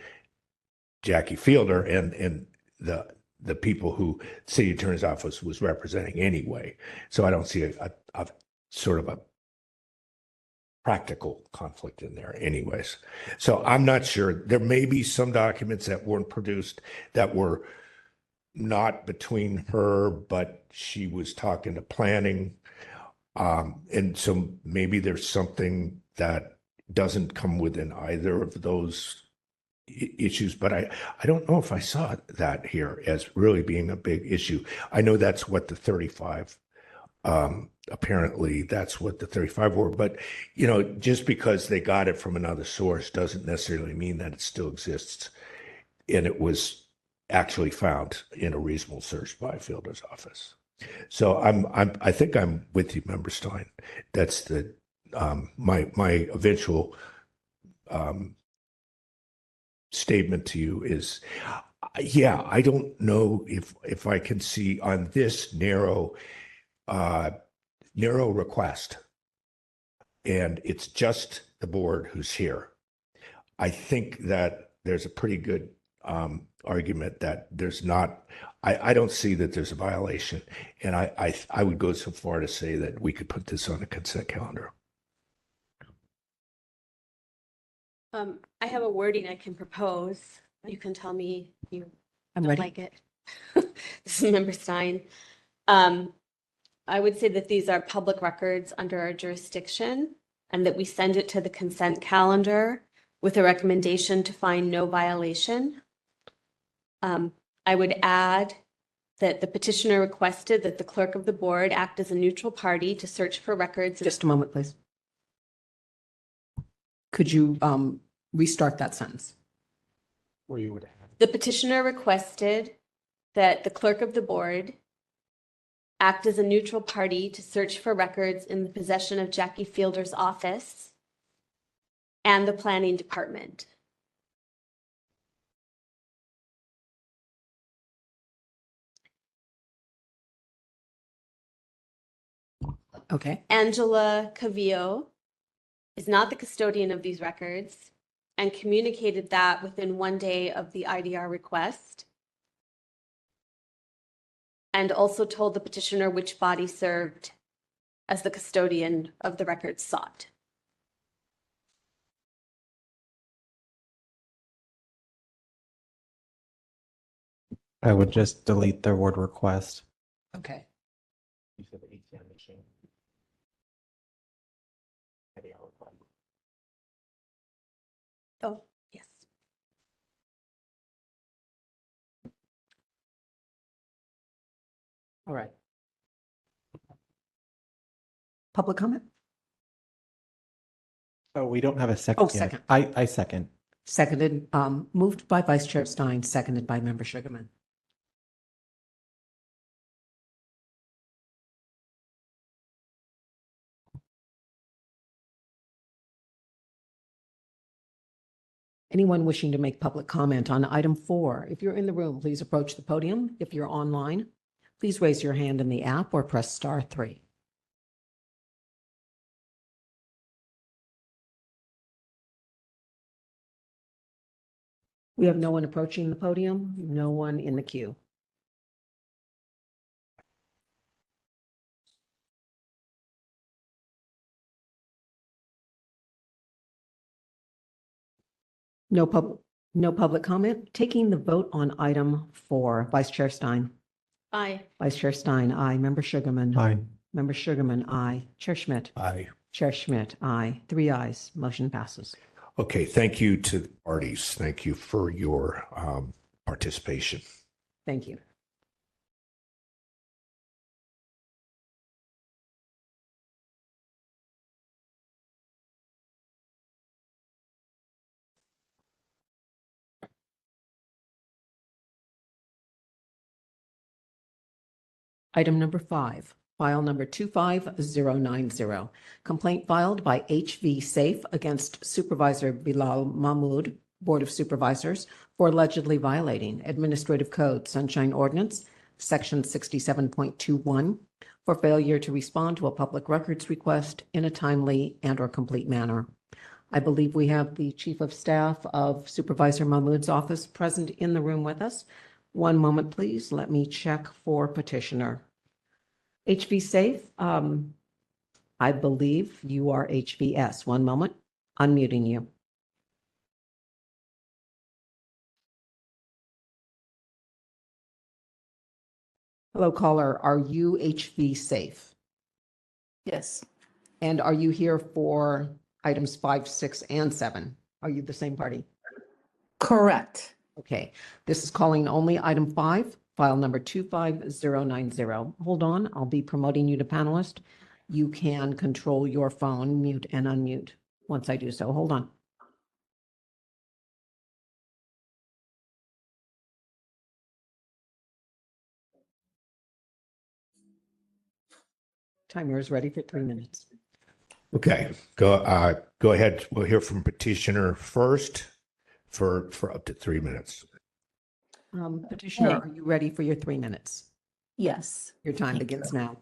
Jackie Fielder and the people who city attorney's office was representing anyway. So I don't see a sort of a practical conflict in there anyways. So I'm not sure. There may be some documents that weren't produced that were not between her, but she was talking to planning. And so maybe there's something that doesn't come within either of those issues, but I don't know if I saw that here as really being a big issue. I know that's what the 35, apparently that's what the 35 were, but you know, just because they got it from another source doesn't necessarily mean that it still exists. And it was actually found in a reasonable search by Fielder's office. So I think I'm with you, Member Stein. That's the my eventual statement to you is, yeah, I don't know if I can see on this narrow request, and it's just the board who's here. I think that there's a pretty good argument that there's not. I don't see that there's a violation, and I would go so far to say that we could put this on a consent calendar. I have a wording I can propose. You can tell me you I'm don't ready. like it. This is Member Stein. I would say that these are public records under our jurisdiction and that we send it to the consent calendar with a recommendation to find no violation. I would add that the petitioner requested that the clerk of the board act as a neutral party to search for records. Just a moment, please. Could you restart that sentence? Where you would The petitioner requested that the clerk of the board act as a neutral party to search for records in the possession of Jackie Fielder's office and the planning department. Okay. Angela Cavillo is not the custodian of these records and communicated that within 1 day of the IDR request, and also told the petitioner which body served as the custodian of the records sought. I would just delete the word request. Okay. Oh, yes. All right. Public comment? Oh, we don't have a second Oh, yet. second. I second. Seconded, moved by Vice Chair Stein, seconded by Member Sugarman. Anyone wishing to make public comment on item 4, if you're in the room, please approach the podium. If you're online, please raise your hand in the app or press *3. We have no one approaching the podium, no one in the queue. No public comment. Taking the vote on item 4, Vice Chair Stein. Aye. Vice Chair Stein, aye. Member Sugarman. Aye. Member Sugarman, aye. Chair Schmidt. Aye. Chair Schmidt, aye. 3 ayes. Motion passes. Okay, thank you to the parties. Thank you for your participation. Thank you. Item number 5, file number 25090. Complaint filed by HV Safe against Supervisor Bilal Mahmood, Board of Supervisors, for allegedly violating Administrative Code Sunshine Ordinance, Section 67.21, for failure to respond to a public records request in a timely and/or complete manner. I believe we have the Chief of Staff of Supervisor Mahmood's office present in the room with us. One moment, please. Let me check for petitioner. HV Safe, I believe you are HVS. One moment. Unmuting you. Hello, caller. Are you HV Safe? Yes, And are you here for items 5, 6, and 7? Are you the same party? correct. Okay, this is calling only item 5, file number 25090. Hold on, I'll be promoting you to panelist. You can control your phone, mute and unmute once I do so. Hold on. Timer is ready for 3 minutes. Okay, go ahead. We'll hear from petitioner first for up to 3 minutes. Petitioner, Okay. are you ready for your 3 minutes? Yes. Your time Thank begins you. now.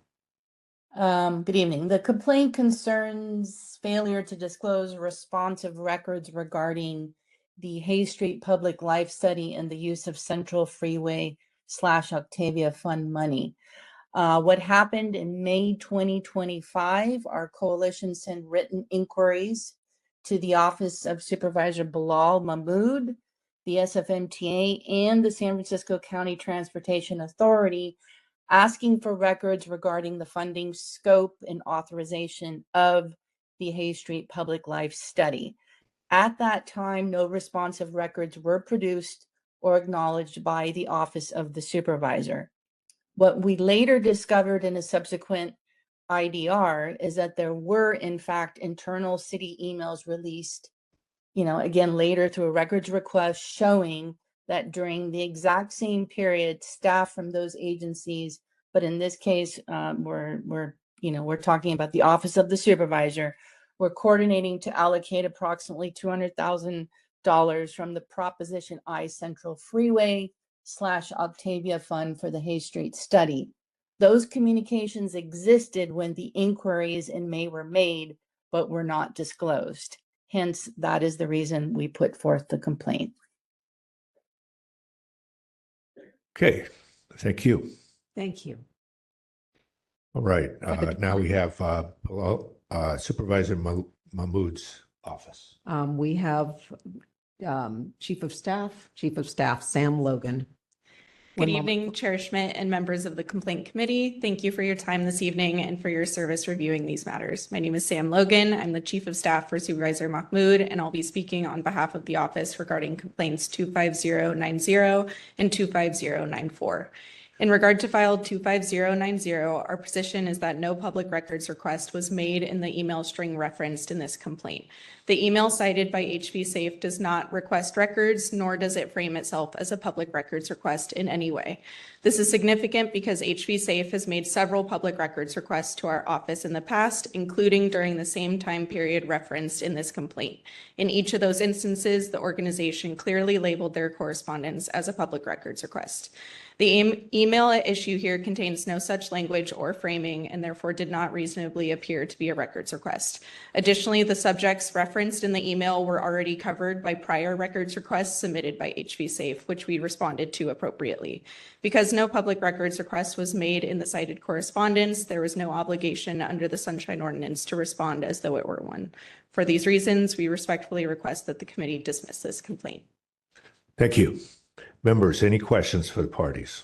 Good evening. The complaint concerns failure to disclose responsive records regarding the Hay Street Public Life Study and the use of Central Freeway / Octavia Fund money. What happened in May 2025, our coalition sent written inquiries to the Office of Supervisor Bilal Mahmood, the SFMTA, and the San Francisco County Transportation Authority, asking for records regarding the funding scope and authorization of the Hay Street Public Life Study. At that time, no responsive records were produced or acknowledged by the Office of the Supervisor. What we later discovered in a subsequent IDR is that there were, in fact, internal city emails released, again, later through a records request showing that during the exact same period, staff from those agencies, but in this case, we're talking about the Office of the Supervisor, we're coordinating to allocate approximately $200,000 from the Proposition I Central Freeway / Octavia Fund for the Hay Street study. Those communications existed when the inquiries in May were made, but were not disclosed. Hence, that is the reason we put forth the complaint. Okay, thank you. Thank you. All right, now we have Supervisor Mahmood's office. We have Chief of Staff Sam Logan. Good One moment. evening, Chair Schmidt and members of the Complaint Committee. Thank you for your time this evening and for your service reviewing these matters. My name is Sam Logan. I'm the Chief of Staff for Supervisor Mahmood, and I'll be speaking on behalf of the office regarding complaints 25090 and 25094. In regard to file 25090, our position is that no public records request was made in the email string referenced in this complaint. The email cited by HV Safe does not request records, nor does it frame itself as a public records request in any way. This is significant because HV Safe has made several public records requests to our office in the past, including during the same time period referenced in this complaint. In each of those instances, the organization clearly labeled their correspondence as a public records request. The email at issue here contains no such language or framing and therefore did not reasonably appear to be a records request. Additionally, the subjects referenced in the email were already covered by prior records requests submitted by HV Safe, which we responded to appropriately. Because no public records request was made in the cited correspondence, there was no obligation under the Sunshine Ordinance to respond as though it were one. For these reasons, we respectfully request that the committee dismiss this complaint. Thank you. Members, any questions for the parties?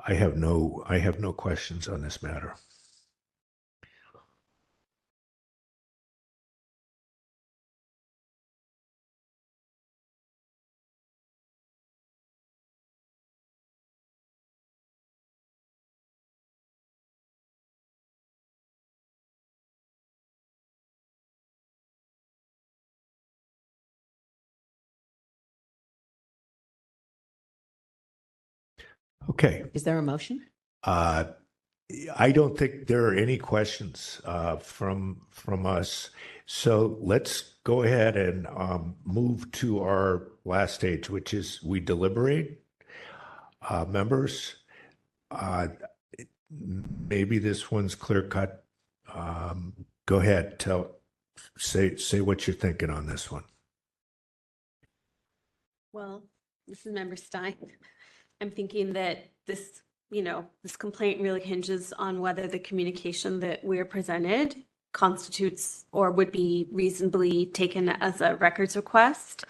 I have no questions on this matter. Okay. Is there a motion? I don't think there are any questions from us. So let's go ahead and move to our last stage, which is we deliberate. Members, maybe this one's clear cut. Go ahead, say what you're thinking on this one. Well, this is Member Stein. I'm thinking that this, this complaint really hinges on whether the communication that we're presented constitutes or would be reasonably taken as a records request.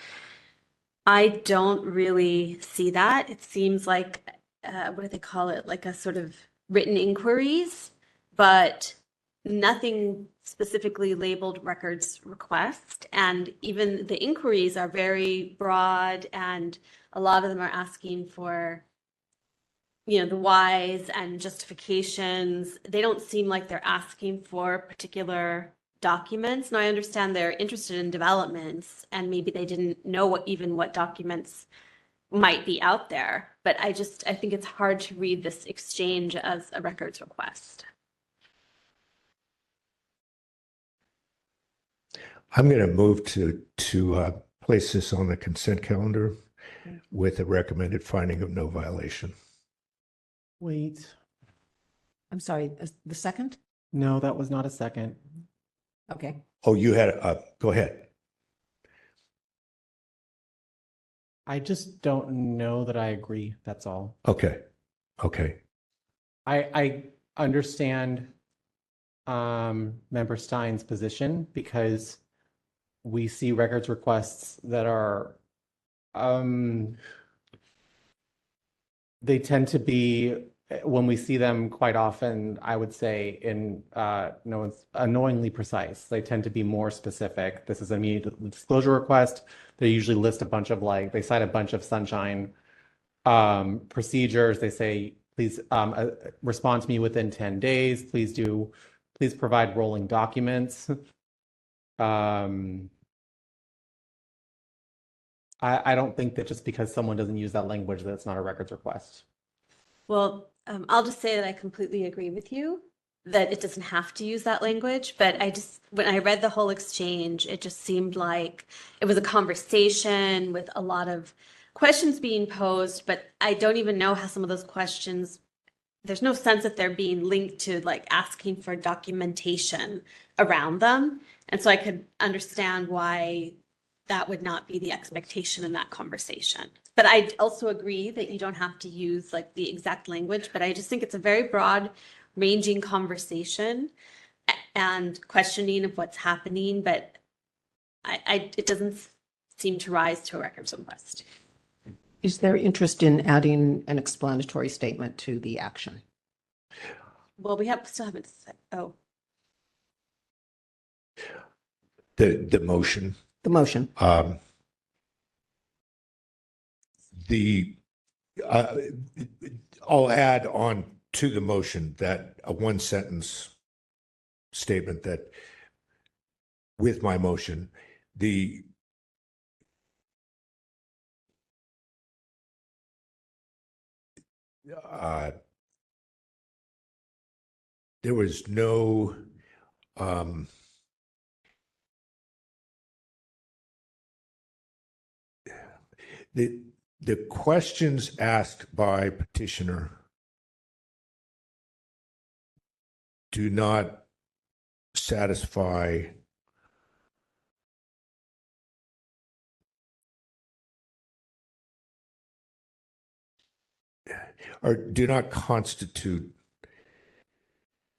I don't really see that. It seems like, what do they call it? Like a sort of written inquiries, but nothing specifically labeled records request. And even the inquiries are very broad, and a lot of them are asking for, the whys and justifications. They don't seem like they're asking for particular documents. Now, I understand they're interested in developments, and maybe they didn't know what documents might be out there. But I think it's hard to read this exchange as a records request. I'm going to move to place this on the consent calendar with a recommended finding of no violation. Wait, I'm sorry, the second? no, that was not a second. Okay. Oh, you had go ahead. I just don't know that I agree. That's all. Okay. I understand Member Stein's position, because we see records requests that are they tend to be, when we see them quite often, I would say in no one's annoyingly precise. They tend to be more specific. This is an immediate disclosure request. They usually list a bunch of they cite a bunch of sunshine procedures. They say, please respond to me within 10 days. Please provide rolling documents. I don't think that just because someone doesn't use that language, that it's not a records request. Well, I'll just say that I completely agree with you that it doesn't have to use that language. But when I read the whole exchange, it just seemed like it was a conversation with a lot of questions being posed, but I don't even know how some of those questions, there's no sense that they're being linked to asking for documentation around them. And so I could understand why that would not be the expectation in that conversation. But I also agree that you don't have to use the exact language, but I just think it's a very broad ranging conversation and questioning of what's happening, but it doesn't seem to rise to a records request. Is there interest in adding an explanatory statement to the action? Well, still haven't said, The motion. The motion. I'll add on to the motion that a one sentence statement that with my motion, there was no the questions asked by petitioner do not satisfy or do not constitute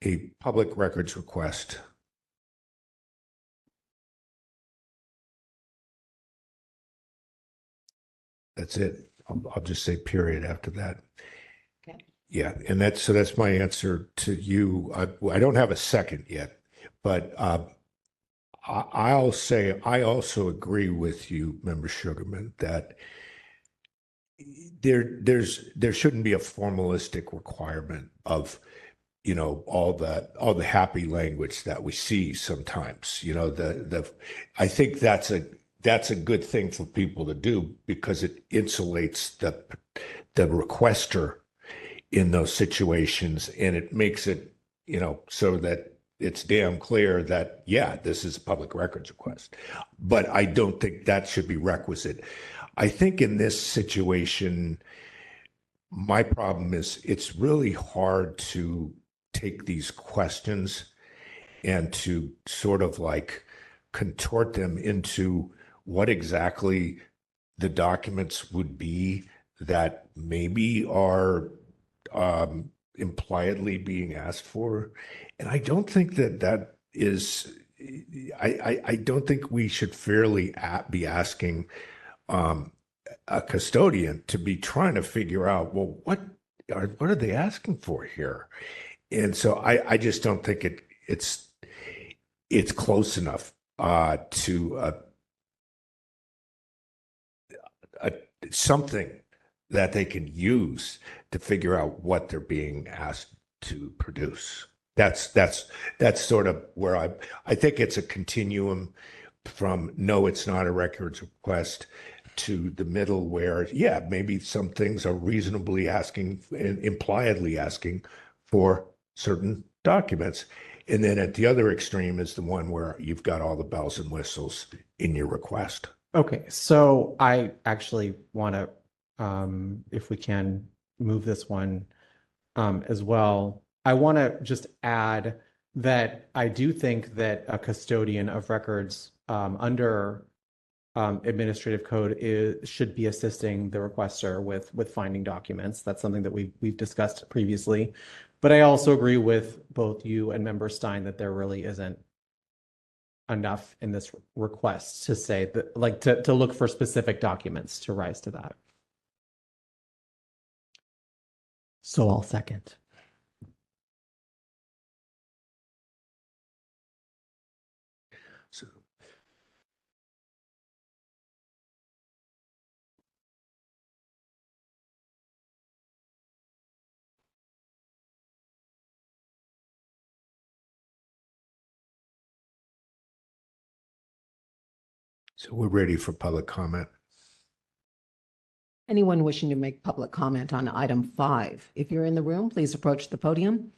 a public records request. That's it. I'll just say period after that. Okay. Yeah, and that's my answer to you. I don't have a second yet, but I'll say I also agree with you, Member Sugarman, that there shouldn't be a formalistic requirement of all the happy language that we see sometimes. I think that's a good thing for people to do because it insulates the requester in those situations, and it makes it, so that it's damn clear that, yeah, this is a public records request. But I don't think that should be requisite. I think in this situation, my problem is it's really hard to take these questions and to sort of like contort them into what exactly the documents would be that maybe are impliedly being asked for. And I don't think that is, I don't think we should fairly be asking a custodian to be trying to figure out, well, what are they asking for here? And so I just don't think it's close enough to something that they can use to figure out what they're being asked to produce. That's sort of where I think it's a continuum from no, it's not a records request, to the middle where, yeah, maybe some things are reasonably asking and impliedly asking for certain documents. And then at the other extreme is the one where you've got all the bells and whistles in your request. Okay, so I actually want to, if we can move this one as well, I want to just add that I do think that a custodian of records under administrative code should be assisting the requester with finding documents. That's something that we've discussed previously. But I also agree with both you and Member Stein that there really isn't enough in this request to say that, like, to look for specific documents to rise to that. So I'll second. So we're ready for public comment. Anyone wishing to make public comment on item 5, if you're in the room, please approach the podium.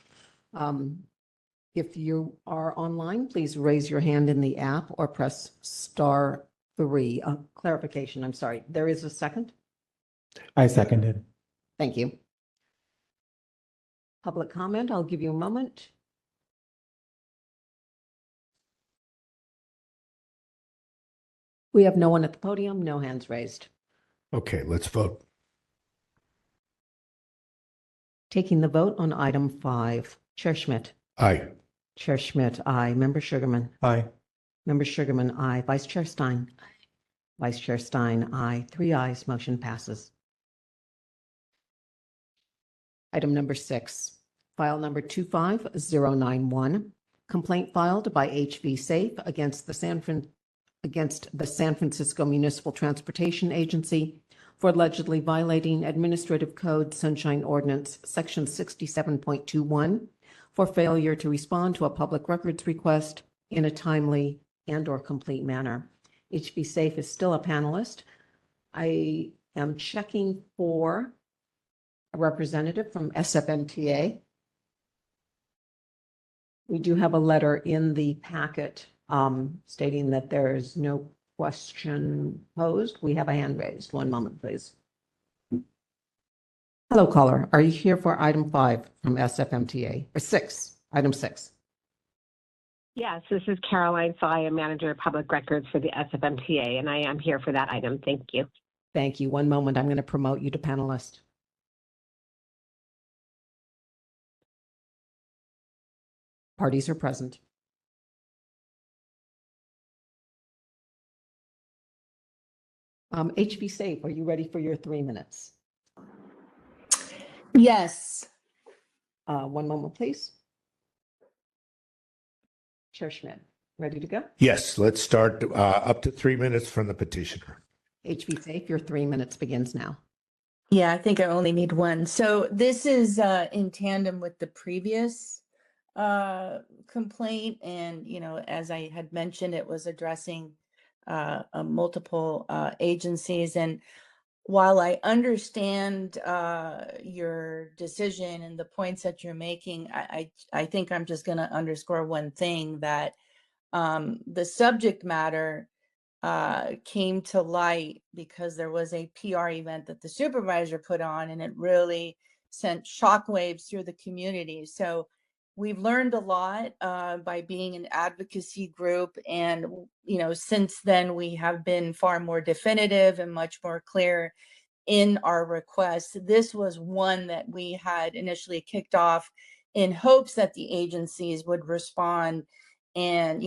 If you are online, please raise your hand in the app or press *3. Clarification, I'm sorry. There is a second? I seconded. Thank you. Public comment, I'll give you a moment. We have no one at the podium, no hands raised. Okay, let's vote. Taking the vote on item 5, Chair Schmidt. Aye. Chair Schmidt, aye. Member Sugarman. Aye. Member Sugarman, aye. Vice Chair Stein. Vice Chair Stein, aye. 3 ayes, motion passes. Item number 6, file number 25091, complaint filed by HV Safe against the San Francisco Municipal Transportation Agency for allegedly violating Administrative Code Sunshine Ordinance Section 67.21 for failure to respond to a public records request in a timely and/or complete manner. HV Safe is still a panelist. I am checking for a representative from SFMTA. We do have a letter in the packet stating that there is no question posed. We have a hand raised. One moment, please. Hello, caller. Are you here for item 5 from SFMTA, or 6, item 6? Yes, this is Caroline Fry, Manager of Public Records for the SFMTA, and I am here for that item. Thank you. Thank you. One moment. I'm going to promote you to panelist. Parties are present. HV Safe, are you ready for your 3 minutes? Yes. One moment, please. Chair Schmidt, ready to go? Yes, let's start up to 3 minutes from the petitioner. HV Safe, your 3 minutes begins now. Yeah, I think I only need one. So this is in tandem with the previous complaint. And, you know, as I had mentioned, it was addressing multiple agencies. And while I understand your decision and the points that you're making, I think I'm just going to underscore one thing, that the subject matter came to light because there was a PR event that the supervisor put on, and it really sent shockwaves through the community. So we've learned a lot by being an advocacy group, and since then we have been far more definitive and much more clear in our requests. This was one that we had initially kicked off in hopes that the agencies would respond and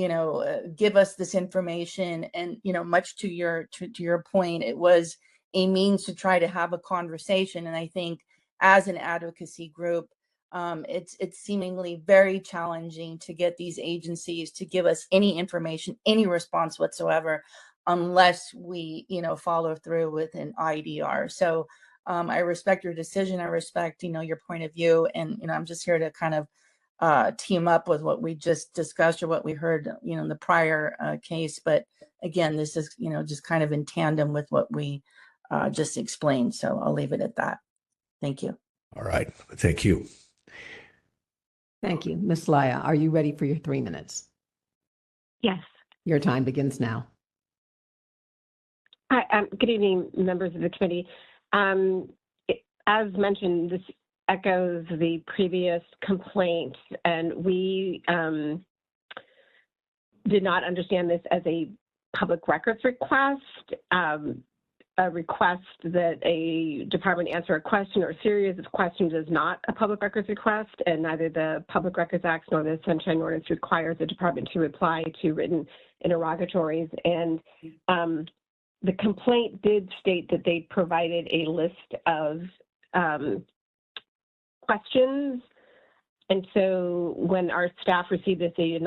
give us this information. And much to your point, it was a means to try to have a conversation. And I think as an advocacy group, it's seemingly very challenging to get these agencies to give us any information, any response whatsoever, unless we follow through with an IDR. So I respect your decision. I respect your point of view, and I'm just here to kind of team up with what we just discussed or what we heard in the prior case. But again, this is just kind of in tandem with what we just explained. So I'll leave it at that. Thank you. All right. Thank you. Thank you. Ms. Laya, are you ready for your 3 minutes? Yes. Your time begins now. Hi, good evening, members of the committee. As mentioned, this echoes the previous complaint, and we did not understand this as a public records request. A request that a department answer a question or series of questions is not a public records request, and neither the Public Records Act nor the Sunshine Ordinance requires the department to reply to written interrogatories. And the complaint did state that they provided a list of questions, and so when our staff received this, they did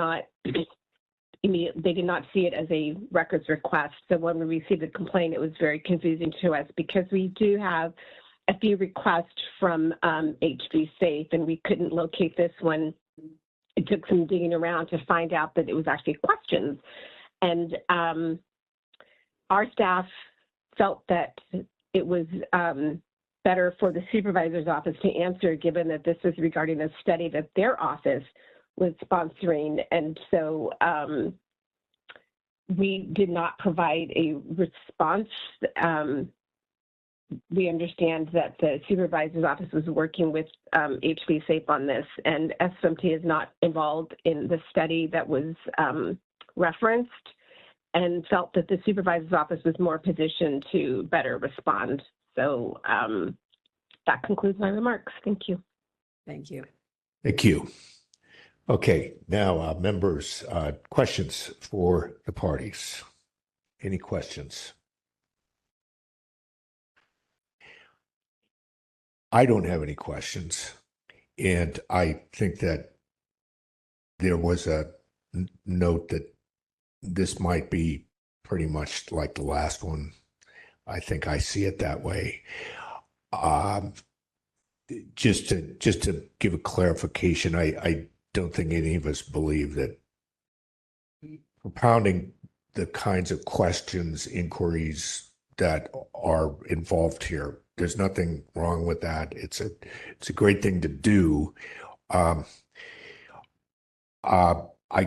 not see it as a records request. So when we received the complaint, it was very confusing to us because we do have a few requests from HB Safe, and we couldn't locate this one. It took some digging around to find out that it was actually questions. And our staff felt that it was better for the supervisor's office to answer, given that this is regarding a study that their office was sponsoring. And so we did not provide a response. We understand that the supervisor's office was working with HB Safe on this, and SFMT is not involved in the study that was referenced, and felt that the supervisor's office was more positioned to better respond. So that concludes my remarks. Thank you. Thank you. Thank you. Okay, now members, questions for the parties. Any questions? I don't have any questions, and I think that there was a note that this might be pretty much like the last one. I think I see it that way. Just to give a clarification, I don't think any of us believe that propounding the kinds of questions, inquiries that are involved here, there's nothing wrong with that. It's a great thing to do. I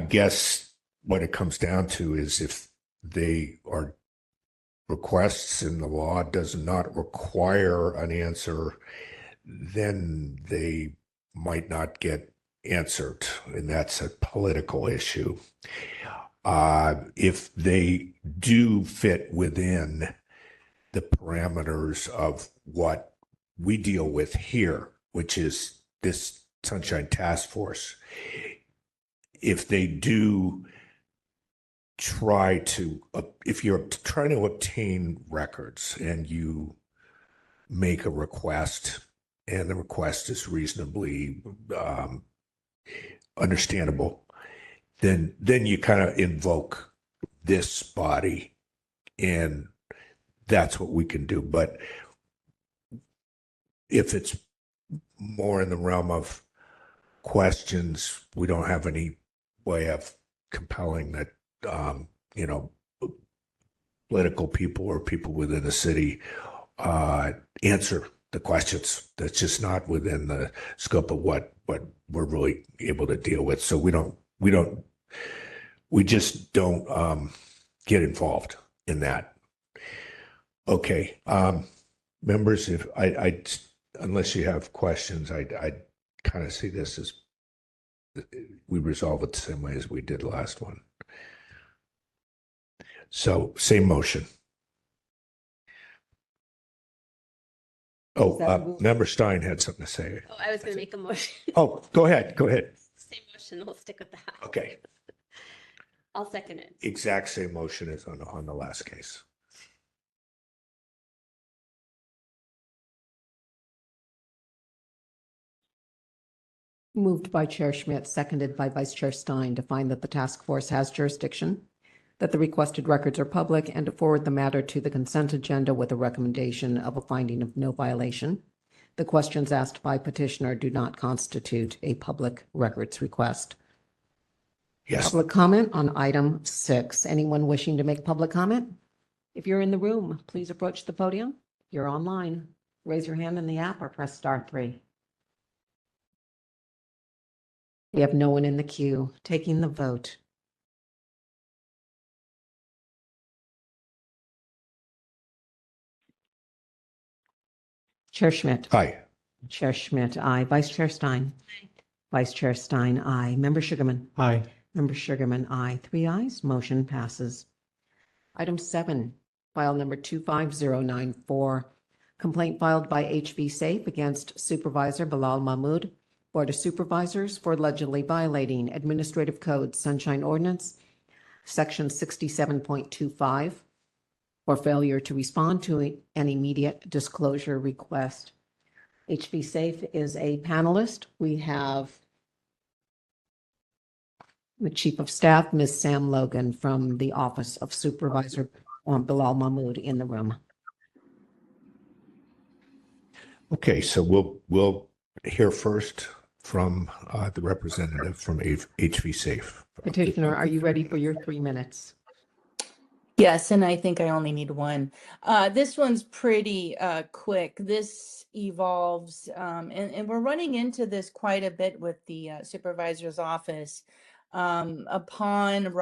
guess what it comes down to is if they are requests and the law does not require an answer, then they might not get answered, and that's a political issue. If they do fit within the parameters of what we deal with here, which is this Sunshine Task Force, if they do try to, if you're trying to obtain records and you make a request and the request is reasonably understandable, then you kind of invoke this body, and that's what we can do. But if it's more in the realm of questions, we don't have any way of compelling that political people or people within the city answer the questions. That's just not within the scope of what we're really able to deal with. So we just don't get involved in that. Okay, members, if unless you have questions, I kind of see this as we resolve it the same way as we did the last one. So same motion. Oh, Member Stein had something to say. Oh, I was going to make a motion. Oh, go ahead. Go ahead. Same motion. We'll stick with that. Okay. I'll second it. Exact same motion as on the last case. Moved by Chair Schmidt, seconded by Vice Chair Stein to find that the task force has jurisdiction, that the requested records are public, and to forward the matter to the consent agenda with a recommendation of a finding of no violation. The questions asked by petitioner do not constitute a public records request. Yes. Public comment on item 6. Anyone wishing to make public comment? If you're in the room, please approach the podium. If you're online, raise your hand in the app or press *3. We have no one in the queue. Taking the vote. Chair Schmidt. Aye. Chair Schmidt, aye. Vice Chair Stein. Aye. Vice Chair Stein, aye. Member Sugarman. Aye. Member Sugarman, aye. 3 ayes. Motion passes. Item 7, file number 25094. Complaint filed by HV Safe against Supervisor Bilal Mahmood, Board of Supervisors, for allegedly violating Administrative Code Sunshine Ordinance, Section 67.25, for failure to respond to an immediate disclosure request. HV Safe is a panelist. We have the Chief of Staff, Ms. Sam Logan, from the Office of Supervisor Bilal Mahmood in the room. Okay, so we'll hear first from the representative from HV Safe. Petitioner, are you ready for your 3 minutes? Yes, and I think I only need one. This one's pretty quick. This evolves, and we're running into this quite a bit with the supervisor's office. Upon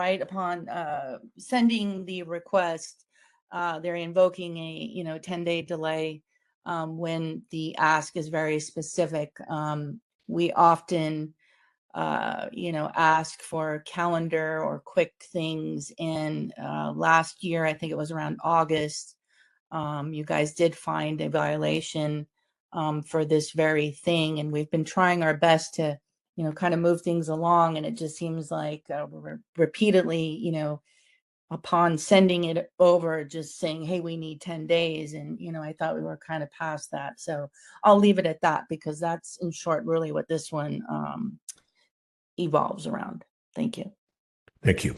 sending the request, they're invoking a 10-day delay when the ask is very specific. We often ask for calendar or quick things. And last year, I think it was around August, you guys did find a violation for this very thing. And we've been trying our best to, kind of move things along. And it just seems like we're repeatedly, upon sending it over, just saying, hey, we need 10 days. And, I thought we were kind of past that. So I'll leave it at that, because that's in short really what this one evolves around. Thank you. Thank you.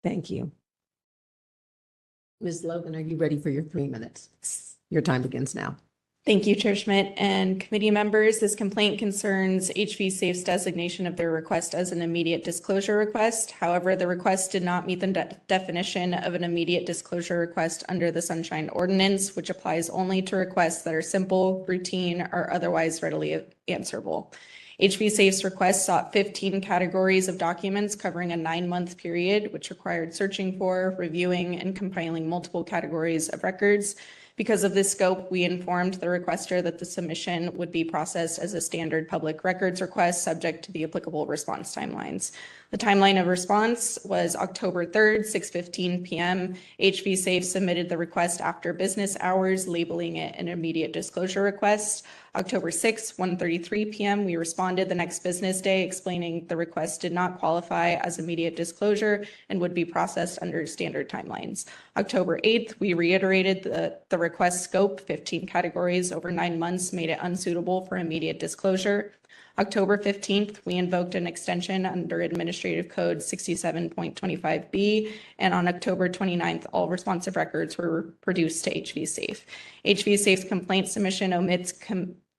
Thank you. Ms. Logan, are you ready for your 3 minutes? Your time begins now. Thank you, Chair Schmidt and committee members. This complaint concerns HV Safe's designation of their request as an immediate disclosure request. However, the request did not meet the definition of an immediate disclosure request under the Sunshine Ordinance, which applies only to requests that are simple, routine, or otherwise readily answerable. HV Safe's request sought 15 categories of documents covering a 9-month period, which required searching for, reviewing, and compiling multiple categories of records. Because of this scope, we informed the requester that the submission would be processed as a standard public records request subject to the applicable response timelines. The timeline of response was October 3rd, 6:15 p.m. HV Safe submitted the request after business hours, labeling it an immediate disclosure request. October 6th, 1:33 p.m., we responded the next business day explaining the request did not qualify as immediate disclosure and would be processed under standard timelines. October 8th, we reiterated the request scope, 15 categories over 9 months made it unsuitable for immediate disclosure. October 15th, we invoked an extension under Administrative Code 67.25B, and on October 29th, all responsive records were produced to HV Safe. HV Safe's complaint submission omits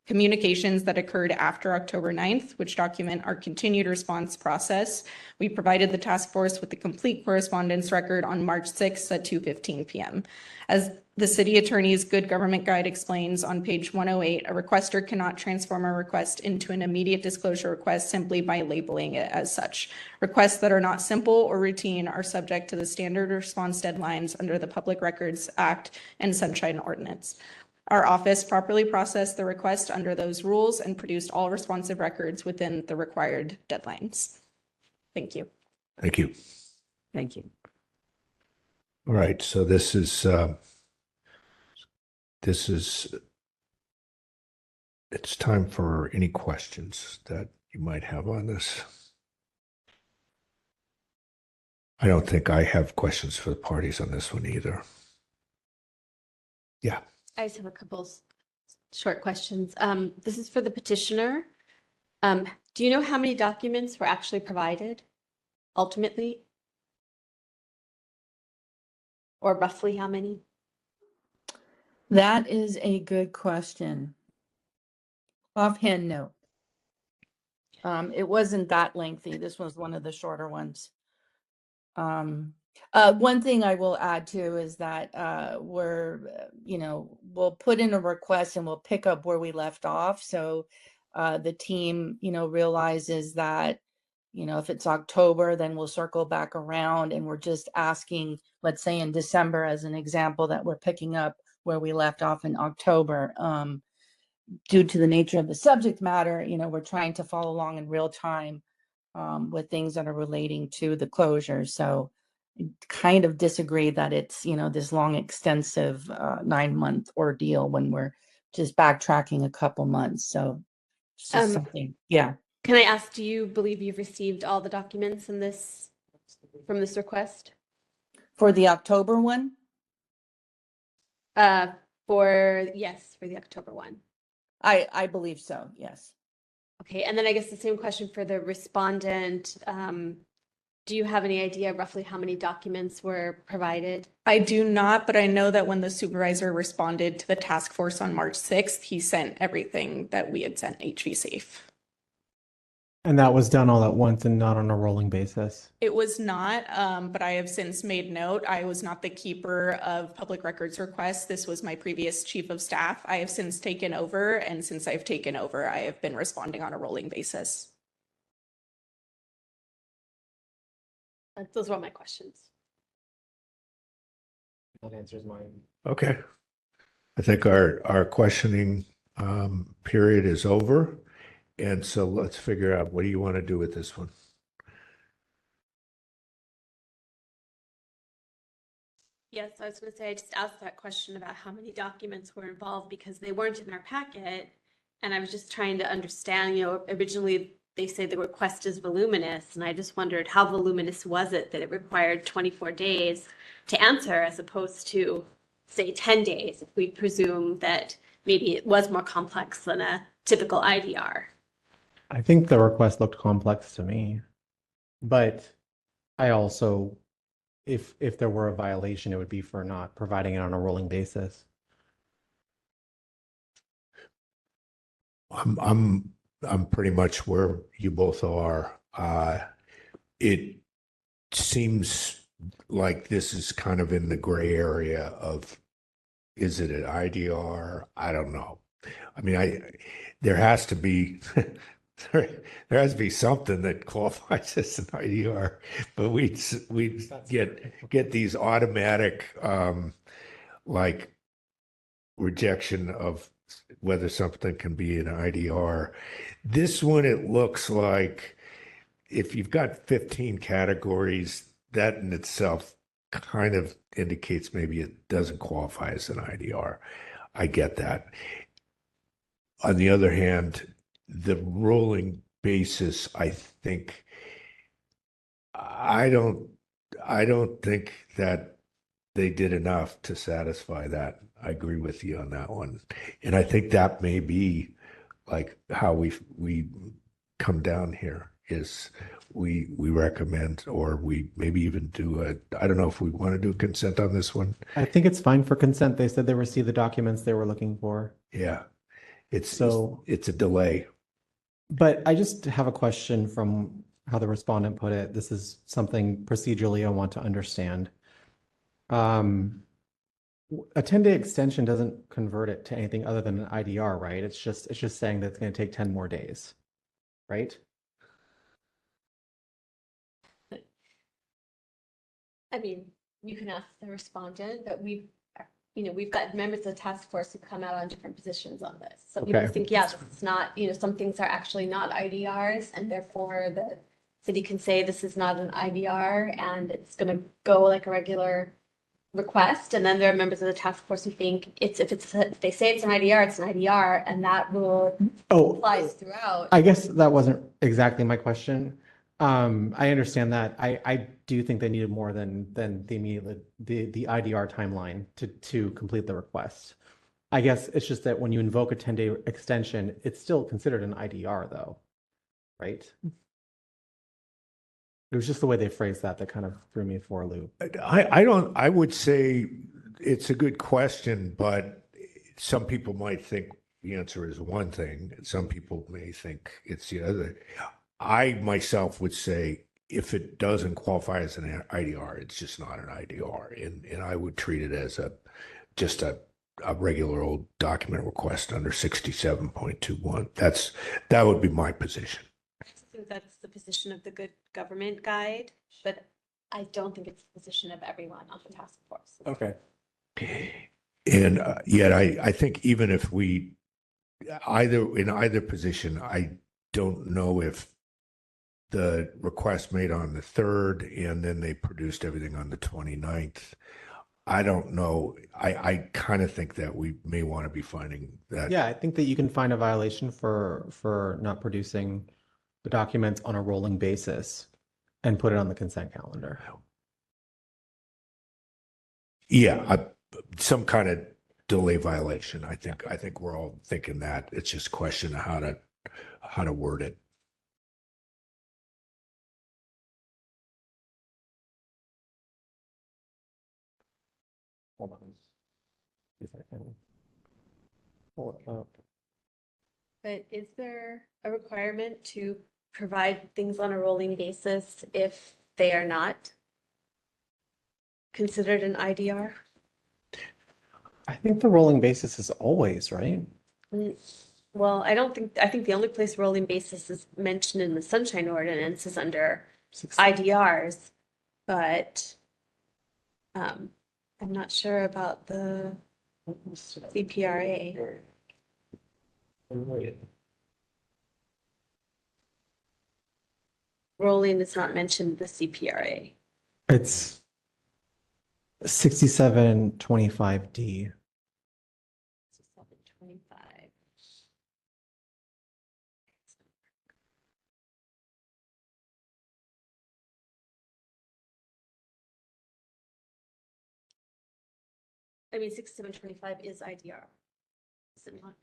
communications that occurred after October 9th, which document our continued response process. We provided the task force with the complete correspondence record on March 6th at 2:15 p.m. As The city attorney's good government guide explains on page 108, a requester cannot transform a request into an immediate disclosure request simply by labeling it as such. Requests that are not simple or routine are subject to the standard response deadlines under the Public Records Act and Sunshine Ordinance. Our office properly processed the request under those rules and produced all responsive records within the required deadlines. Thank you. Thank you. Thank you. All right, so this is it's time for any questions that you might have on this. I don't think I have questions for the parties on this one either. Yeah. I just have a couple short questions. This is for the petitioner. Do you know how many documents were actually provided ultimately? Or roughly how many? That is a good question. Offhand, no. It wasn't that lengthy. This was one of the shorter ones. One thing I will add too is that we'll put in a request and we'll pick up where we left off. So the team, realizes that, if it's October, then we'll circle back around and we're just asking, let's say in December as an example, that we're picking up where we left off in October. Due to the nature of the subject matter, we're trying to follow along in real time with things that are relating to the closure. So I kind of disagree that it's, this long, extensive 9-month ordeal when we're just backtracking a couple months. So it's just something, yeah. Can I ask, do you believe you've received all the documents from this request? For the October one? For the October one. I believe so, yes. Okay, and then I guess the same question for the respondent. Do you have any idea roughly how many documents were provided? I do not, but I know that when the supervisor responded to the task force on March 6th, he sent everything that we had sent HV Safe. And that was done all at once and not on a rolling basis. It was not, but I have since made note. I was not the keeper of public records requests. This was my previous chief of staff. I have since taken over, and since I've taken over, I have been responding on a rolling basis. Those were all my questions. That answers mine. Okay. I think our questioning period is over. And so let's figure out, what do you want to do with this one? Yes, I was going to say, I just asked that question about how many documents were involved because they weren't in our packet. And I was just trying to understand, originally they say the request is voluminous. And I just wondered how voluminous was it that it required 24 days to answer as opposed to, say, 10 days, if we presume that maybe it was more complex than a typical IDR. I think the request looked complex to me, but I also, if there were a violation, it would be for not providing it on a rolling basis. I'm pretty much where you both are. It seems like this is kind of in the gray area of, is it an IDR? I don't know. I mean, there has to be there has to be something that qualifies as an IDR, but we get these automatic like rejection of whether something can be an IDR. This one, it looks like if you've got 15 categories, that in itself kind of indicates maybe it doesn't qualify as an IDR. I get that. On the other hand, the rolling basis, I think, I don't think that they did enough to satisfy that. I agree with you on that one. And I think that may be like how we come down here is we recommend, or we maybe even do I don't know if we want to do consent on this one. I think it's fine for consent. They said they received the documents they were looking for. Yeah. It's a delay. But I just have a question from how the respondent put it. This is something procedurally I want to understand. A 10-day extension doesn't convert it to anything other than an IDR, right? It's just saying that it's going to take 10 more days, right? I mean, you can ask the respondent, but we've got members of the task force who come out on different positions on this. Some people Okay. think, yes, it's not, some things are actually not IDRs, and therefore the city can say this is not an IDR and it's going to go like a regular request. And then there are members of the task force who think if they say it's an IDR, and that rule applies throughout. I guess that wasn't exactly my question. I understand that. I do think they needed more than the IDR timeline to complete the request. I guess it's just that when you invoke a 10-day extension, it's still considered an IDR though, right? It was just the way they phrased that kind of threw me for a loop. I would say it's a good question, but some people might think the answer is one thing. And some people may think it's the other. I myself would say if it doesn't qualify as an IDR, it's just not an IDR. And I would treat it as just a regular old document request under 67.21. That would be my position. I think that's the position of the Good Government Guide, but I don't think it's the position of everyone on the task force. Okay. And yet I think even if we in either position, I don't know if the request made on the 3rd and then they produced everything on the 29th. I don't know. I kind of think that we may want to be finding that. Yeah, I think that you can find a violation for not producing the documents on a rolling basis and put it on the consent calendar. Yeah, some kind of delay violation. I think we're all thinking that. It's just a question of how to word it. Hold on. See if I can pull it up. But is there a requirement to provide things on a rolling basis if they are not considered an IDR? I think the rolling basis is always, right? Well, I think the only place rolling basis is mentioned in the Sunshine Ordinance is under IDRs, but I'm not sure about the CPRA. Rolling is not mentioned in the CPRA. It's 6725D. 725. I mean, 6725 is IDR. Is it not?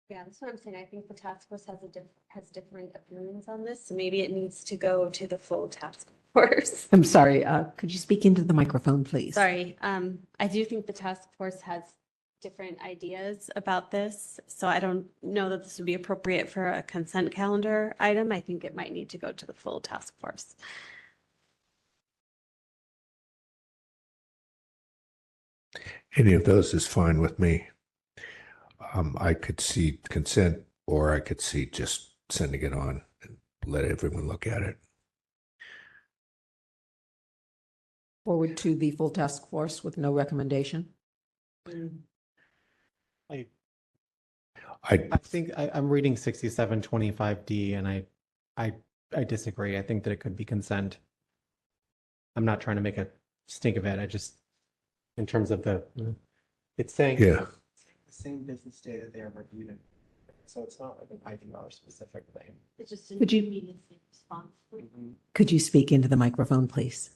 Yeah, that's what I'm saying. I think the task force has different opinions on this, so maybe it needs to go to the full task force. I'm sorry, could you speak into the microphone, please? Sorry, I do think the task force has different ideas about this, so I don't know that this would be appropriate for a consent calendar item. I think it might need to go to the full task force. Any of those is fine with me. I could see consent, or I could see just sending it on and let everyone look at it. Forward to the full task force with no recommendation? I I think I'm reading 6725D and I disagree. I think that it could be consent. I'm not trying to make a stink of it. I just, in terms of it's saying Yeah. the same business day that they are reviewed it. So it's not like an IDR specific thing. It's just an Would you- immediacy response. Could you speak into the microphone, please?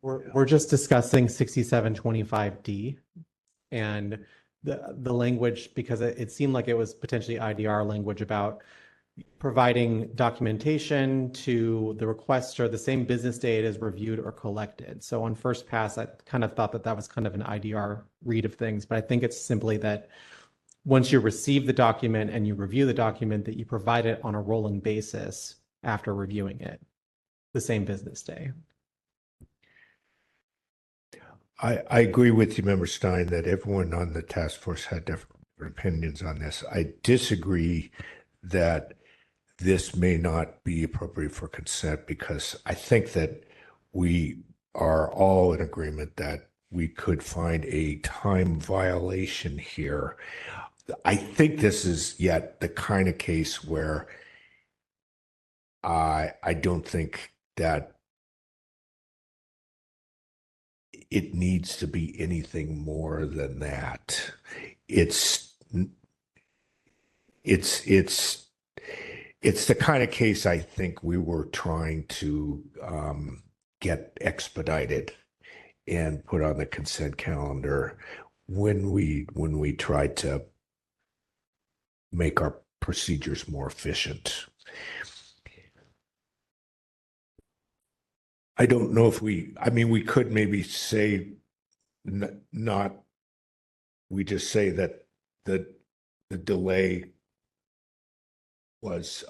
We're just discussing 6725D and the language, because it seemed like it was potentially IDR language about providing documentation to the requester the same business day it is reviewed or collected. So on first pass, I kind of thought that that was kind of an IDR read of things, but I think it's simply that once you receive the document and you review the document, that you provide it on a rolling basis after reviewing it the same business day. I agree with you, Member Stein, that everyone on the task force had different opinions on this. I disagree that this may not be appropriate for consent because I think that we are all in agreement that we could find a time violation here. I think this is yet the kind of case where I don't think that it needs to be anything more than that. It's the kind of case I think we were trying to get expedited and put on the consent calendar when we tried to make our procedures more efficient. I don't know if we could maybe say not, we just say that the delay was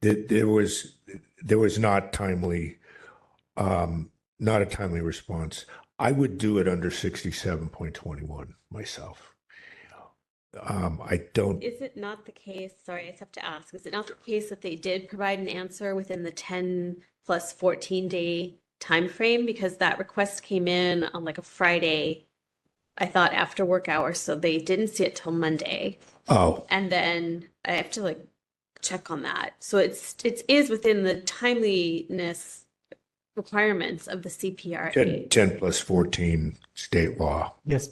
that there was not timely, not a timely response. I would do it under 67.21 myself. I don't. Is it not the case, sorry, I just have to ask, is it not the case that they did provide an answer within the 10 plus 14 day time frame? Because that request came in on like a Friday, I thought after work hours, so they didn't see it till Monday. Oh, And then I have to like check on that. So it is within the timeliness requirements of the CPRA. 10 plus 14 state law. Yes.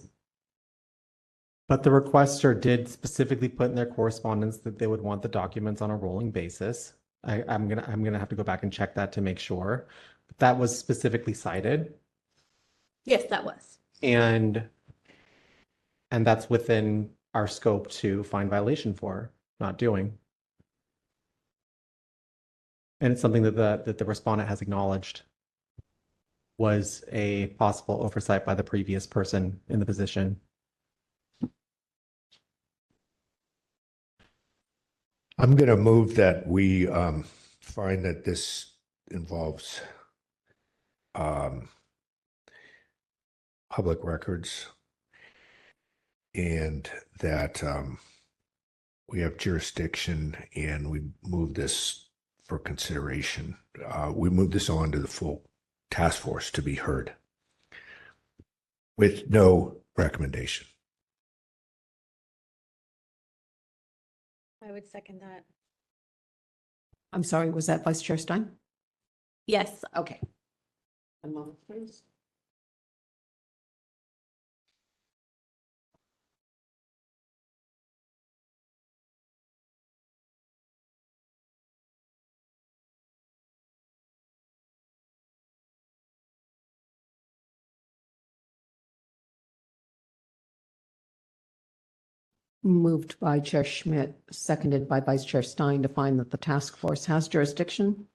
But the requester did specifically put in their correspondence that they would want the documents on a rolling basis. I'm gonna have to go back and check that to make sure. But that was specifically cited. Yes, that was. And that's within our scope to find violation for not doing. And it's something that the respondent has acknowledged was a possible oversight by the previous person in the position. I'm going to move that we find that this involves public records and that we have jurisdiction and we move this for consideration. We move this on to the full task force to be heard with no recommendation. I would second that. I'm sorry, was that Vice Chair Stein? Yes. Okay. One moment, please. Moved by Chair Schmidt, seconded by Vice Chair Stein to find that the task force has jurisdiction,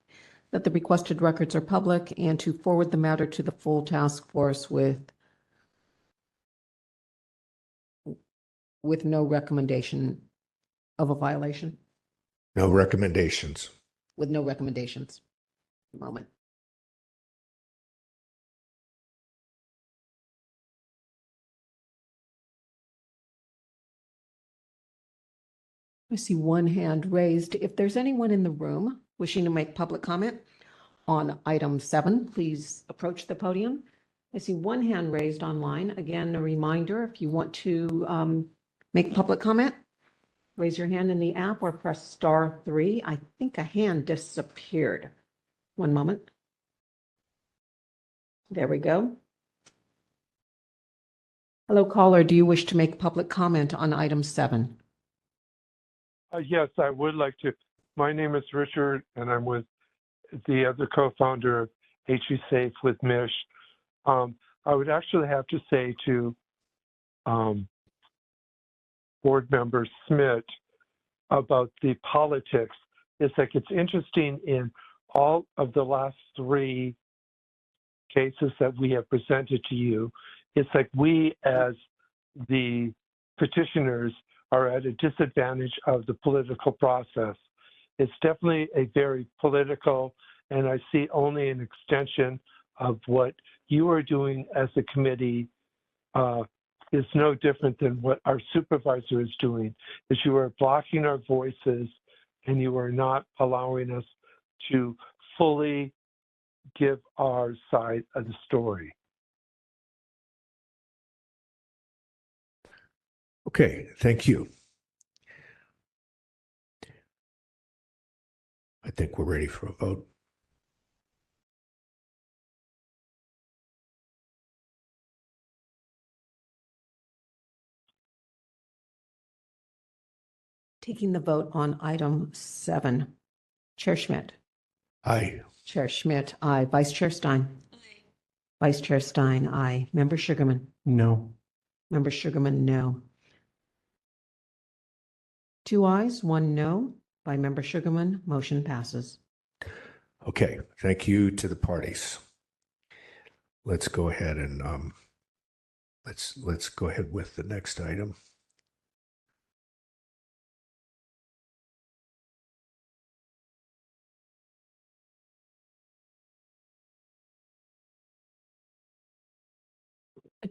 that the requested records are public, and to forward the matter to the full task force with no recommendation of a violation, No recommendations. with no recommendations. A moment. I see one hand raised. If there's anyone in the room wishing to make public comment on item 7, please approach the podium. I see one hand raised online. Again, a reminder, if you want to make public comment, raise your hand in the app or press *3. I think a hand disappeared. One moment. There we go. Hello, caller. Do you wish to make public comment on item 7? Yes, I would like to. My name is Richard, and I'm with the other co-founder of HE Safe with Mish. I would actually have to say to board member Smith about the politics. It's like it's interesting in all of the last 3 cases that we have presented to you. It's like we as the petitioners are at a disadvantage of the political process. It's definitely a very political, and I see only an extension of what you are doing as a committee is no different than what our supervisor is doing, is you are blocking our voices and you are not allowing us to fully give our side of the story. Okay, thank you. I think we're ready for a vote. Taking the vote on item 7. Chair Schmidt. Aye. Chair Schmidt, aye. Vice Chair Stein. Aye. Vice Chair Stein, aye. Member Sugarman. No. Member Sugarman, no. 2 ayes, 1 no. By Member Sugarman, motion passes. Okay, thank you to the parties. Let's go ahead and let's go ahead with the next item.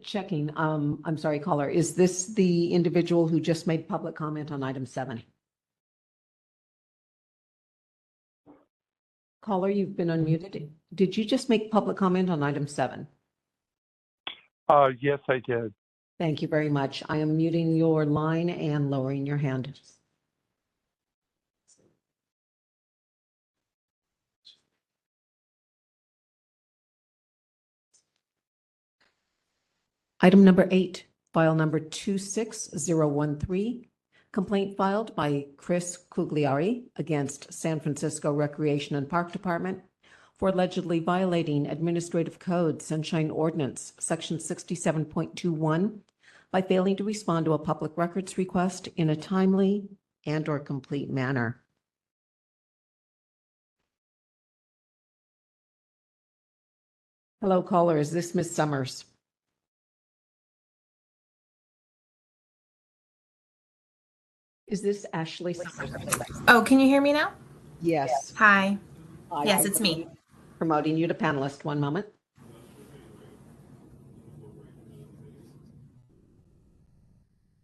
Checking, I'm sorry, caller, is this the individual who just made public comment on item 7? Caller, you've been unmuted. Did you just make public comment on item 7? Yes, I did. Thank you very much. I am muting your line and lowering your hand. Item number 8, file number 26013, complaint filed by Chris Cugliari against San Francisco Recreation and Park Department for allegedly violating Administrative Code Sunshine Ordinance, Section 67.21, by failing to respond to a public records request in a timely and/or complete manner. Hello, caller. Is this Ms. Summers? Is this Ashley Summers? Oh, can you hear me now? Yes. Hi. Hi, Yes, I'm it's me. promoting you to panelist. 1 moment.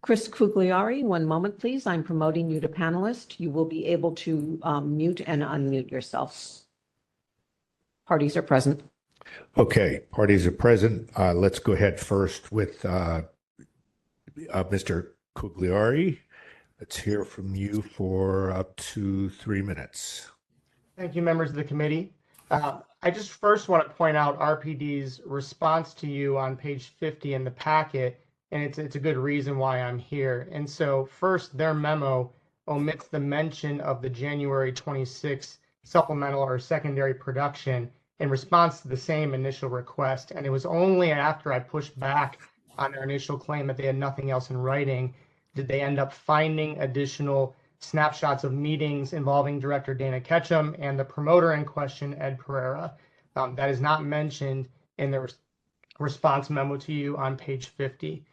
Chris Cugliari, 1 moment, please. I'm promoting you to panelist. You will be able to mute and unmute yourself. Parties are present. Okay, parties are present. Let's go ahead first with Mr. Cugliari. Let's hear from you for up to 3 minutes. Thank you, members of the committee. I just first want to point out RPD's response to you on page 50 in the packet, and it's a good reason why I'm here. And so first, their memo omits the mention of the January 26th supplemental or secondary production in response to the same initial request. And it was only after I pushed back on their initial claim that they had nothing else in writing did they end up finding additional snapshots of meetings involving Director Dana Ketchum and the promoter in question, Ed Pereira. That is not mentioned in the response memo to you on page 50.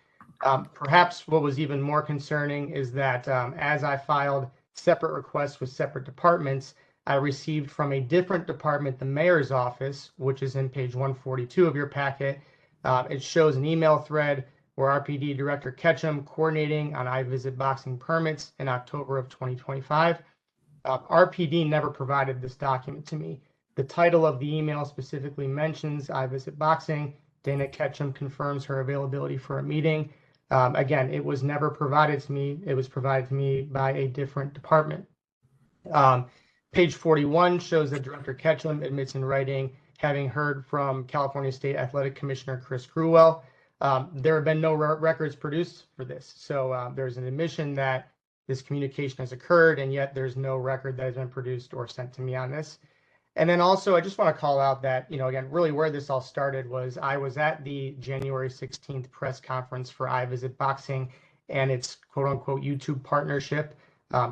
Perhaps what was even more concerning is that as I filed separate requests with separate departments, I received from a different department, the mayor's office, which is in page 142 of your packet. It shows an email thread where RPD Director Ketchum coordinating on iVisit boxing permits in October of 2025. RPD never provided this document to me. The title of the email specifically mentions iVisit boxing. Dana Ketchum confirms her availability for a meeting. Again, it was never provided to me. It was provided to me by a different department. Page 41 shows that Director Ketchum admits in writing having heard from California State Athletic Commissioner Chris Grewell. There have been no records produced for this. So there's an admission that this communication has occurred, and yet there's no record that has been produced or sent to me on this. And then also, I just want to call out that, again, really where this all started was I was at the January 16th press conference for iVisit Boxing and its quote unquote YouTube partnership.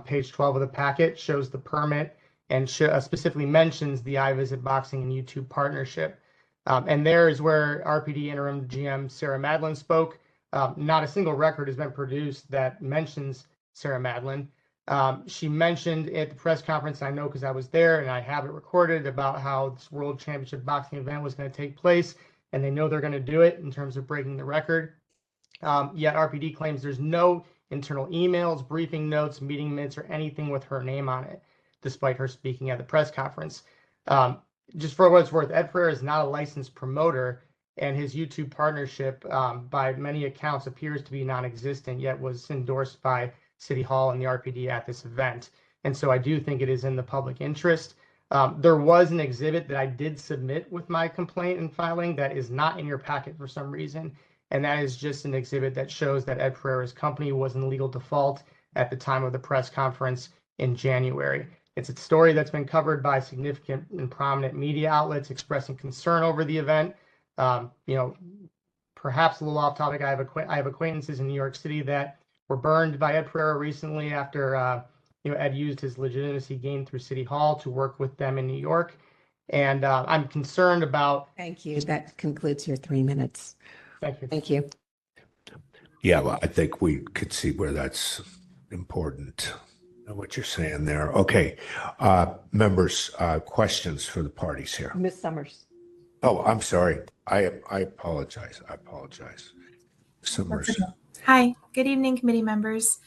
Page 12 of the packet shows the permit and specifically mentions the iVisit Boxing and YouTube partnership. And there is where RPD Interim GM Sarah Madlin spoke. Not a single record has been produced that mentions Sarah Madlin. She mentioned at the press conference, I know because I was there and I have it recorded, about how this World Championship Boxing event was going to take place, and they know they're going to do it in terms of breaking the record. Yet RPD claims there's no internal emails, briefing notes, meeting minutes, or anything with her name on it, despite her speaking at the press conference. Just for what it's worth, Ed Pereira is not a licensed promoter, and his YouTube partnership, by many accounts, appears to be non-existent, yet was endorsed by City Hall and the RPD at this event. And so I do think it is in the public interest. There was an exhibit that I did submit with my complaint and filing that is not in your packet for some reason. And that is just an exhibit that shows that Ed Pereira's company was in legal default at the time of the press conference in January. It's a story that's been covered by significant and prominent media outlets expressing concern over the event. Perhaps a little off topic, I have acquaintances in New York City that were burned by Ed Pereira recently after Ed used his legitimacy gained through City Hall to work with them in New York. And I'm concerned about. Thank you. That concludes your 3 minutes. Thank you. Thank you. Yeah, well, I think we could see where that's important, what you're saying there. Okay, members, questions for the parties here? Ms. Summers. Oh, I'm sorry. I apologize. Summers. Hi, good evening, committee members.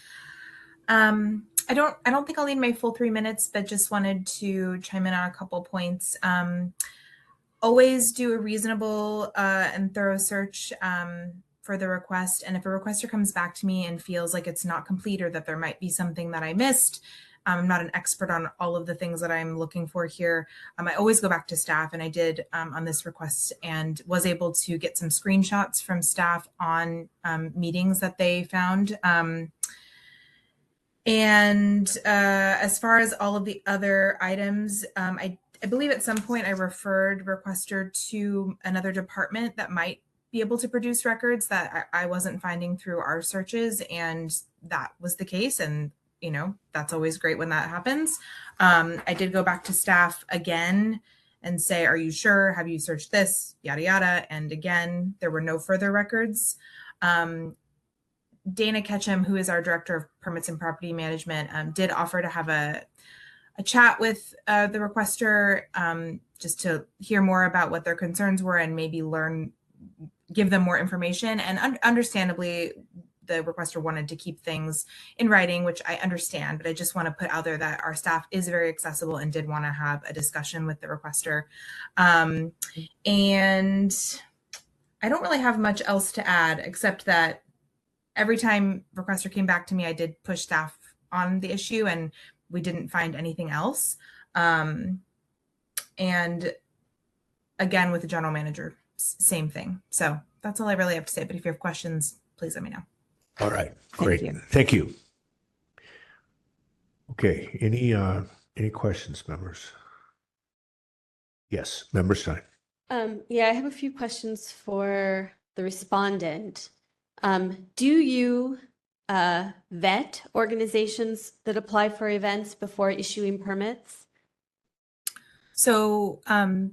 I don't think I'll need my full 3 minutes, but just wanted to chime in on a couple points. Always do a reasonable and thorough search for the request. And if a requester comes back to me and feels like it's not complete or that there might be something that I missed, I'm not an expert on all of the things that I'm looking for here. I always go back to staff, and I did on this request and was able to get some screenshots from staff on meetings that they found. As far as all of the other items, I believe at some point I referred requester to another department that might be able to produce records that I wasn't finding through our searches, and that was the case. And that's always great when that happens. I did go back to staff again and say, are you sure? Have you searched this? Yada, yada. And again, there were no further records. Dana Ketchum, who is our director of permits and property management, did offer to have a chat with the requester just to hear more about what their concerns were and maybe give them more information. And understandably, the requester wanted to keep things in writing, which I understand, but I just want to put out there that our staff is very accessible and did want to have a discussion with the requester. And I don't really have much else to add, except that every time requester came back to me, I did push staff on the issue and we didn't find anything else. And again, with the general manager, same thing. So that's all I really have to say. But if you have questions, please let me know. All right, great. Thank you. Okay, any questions, members? Yes, member Stein. Yeah, I have a few questions for the respondent. Do you vet organizations that apply for events before issuing permits? So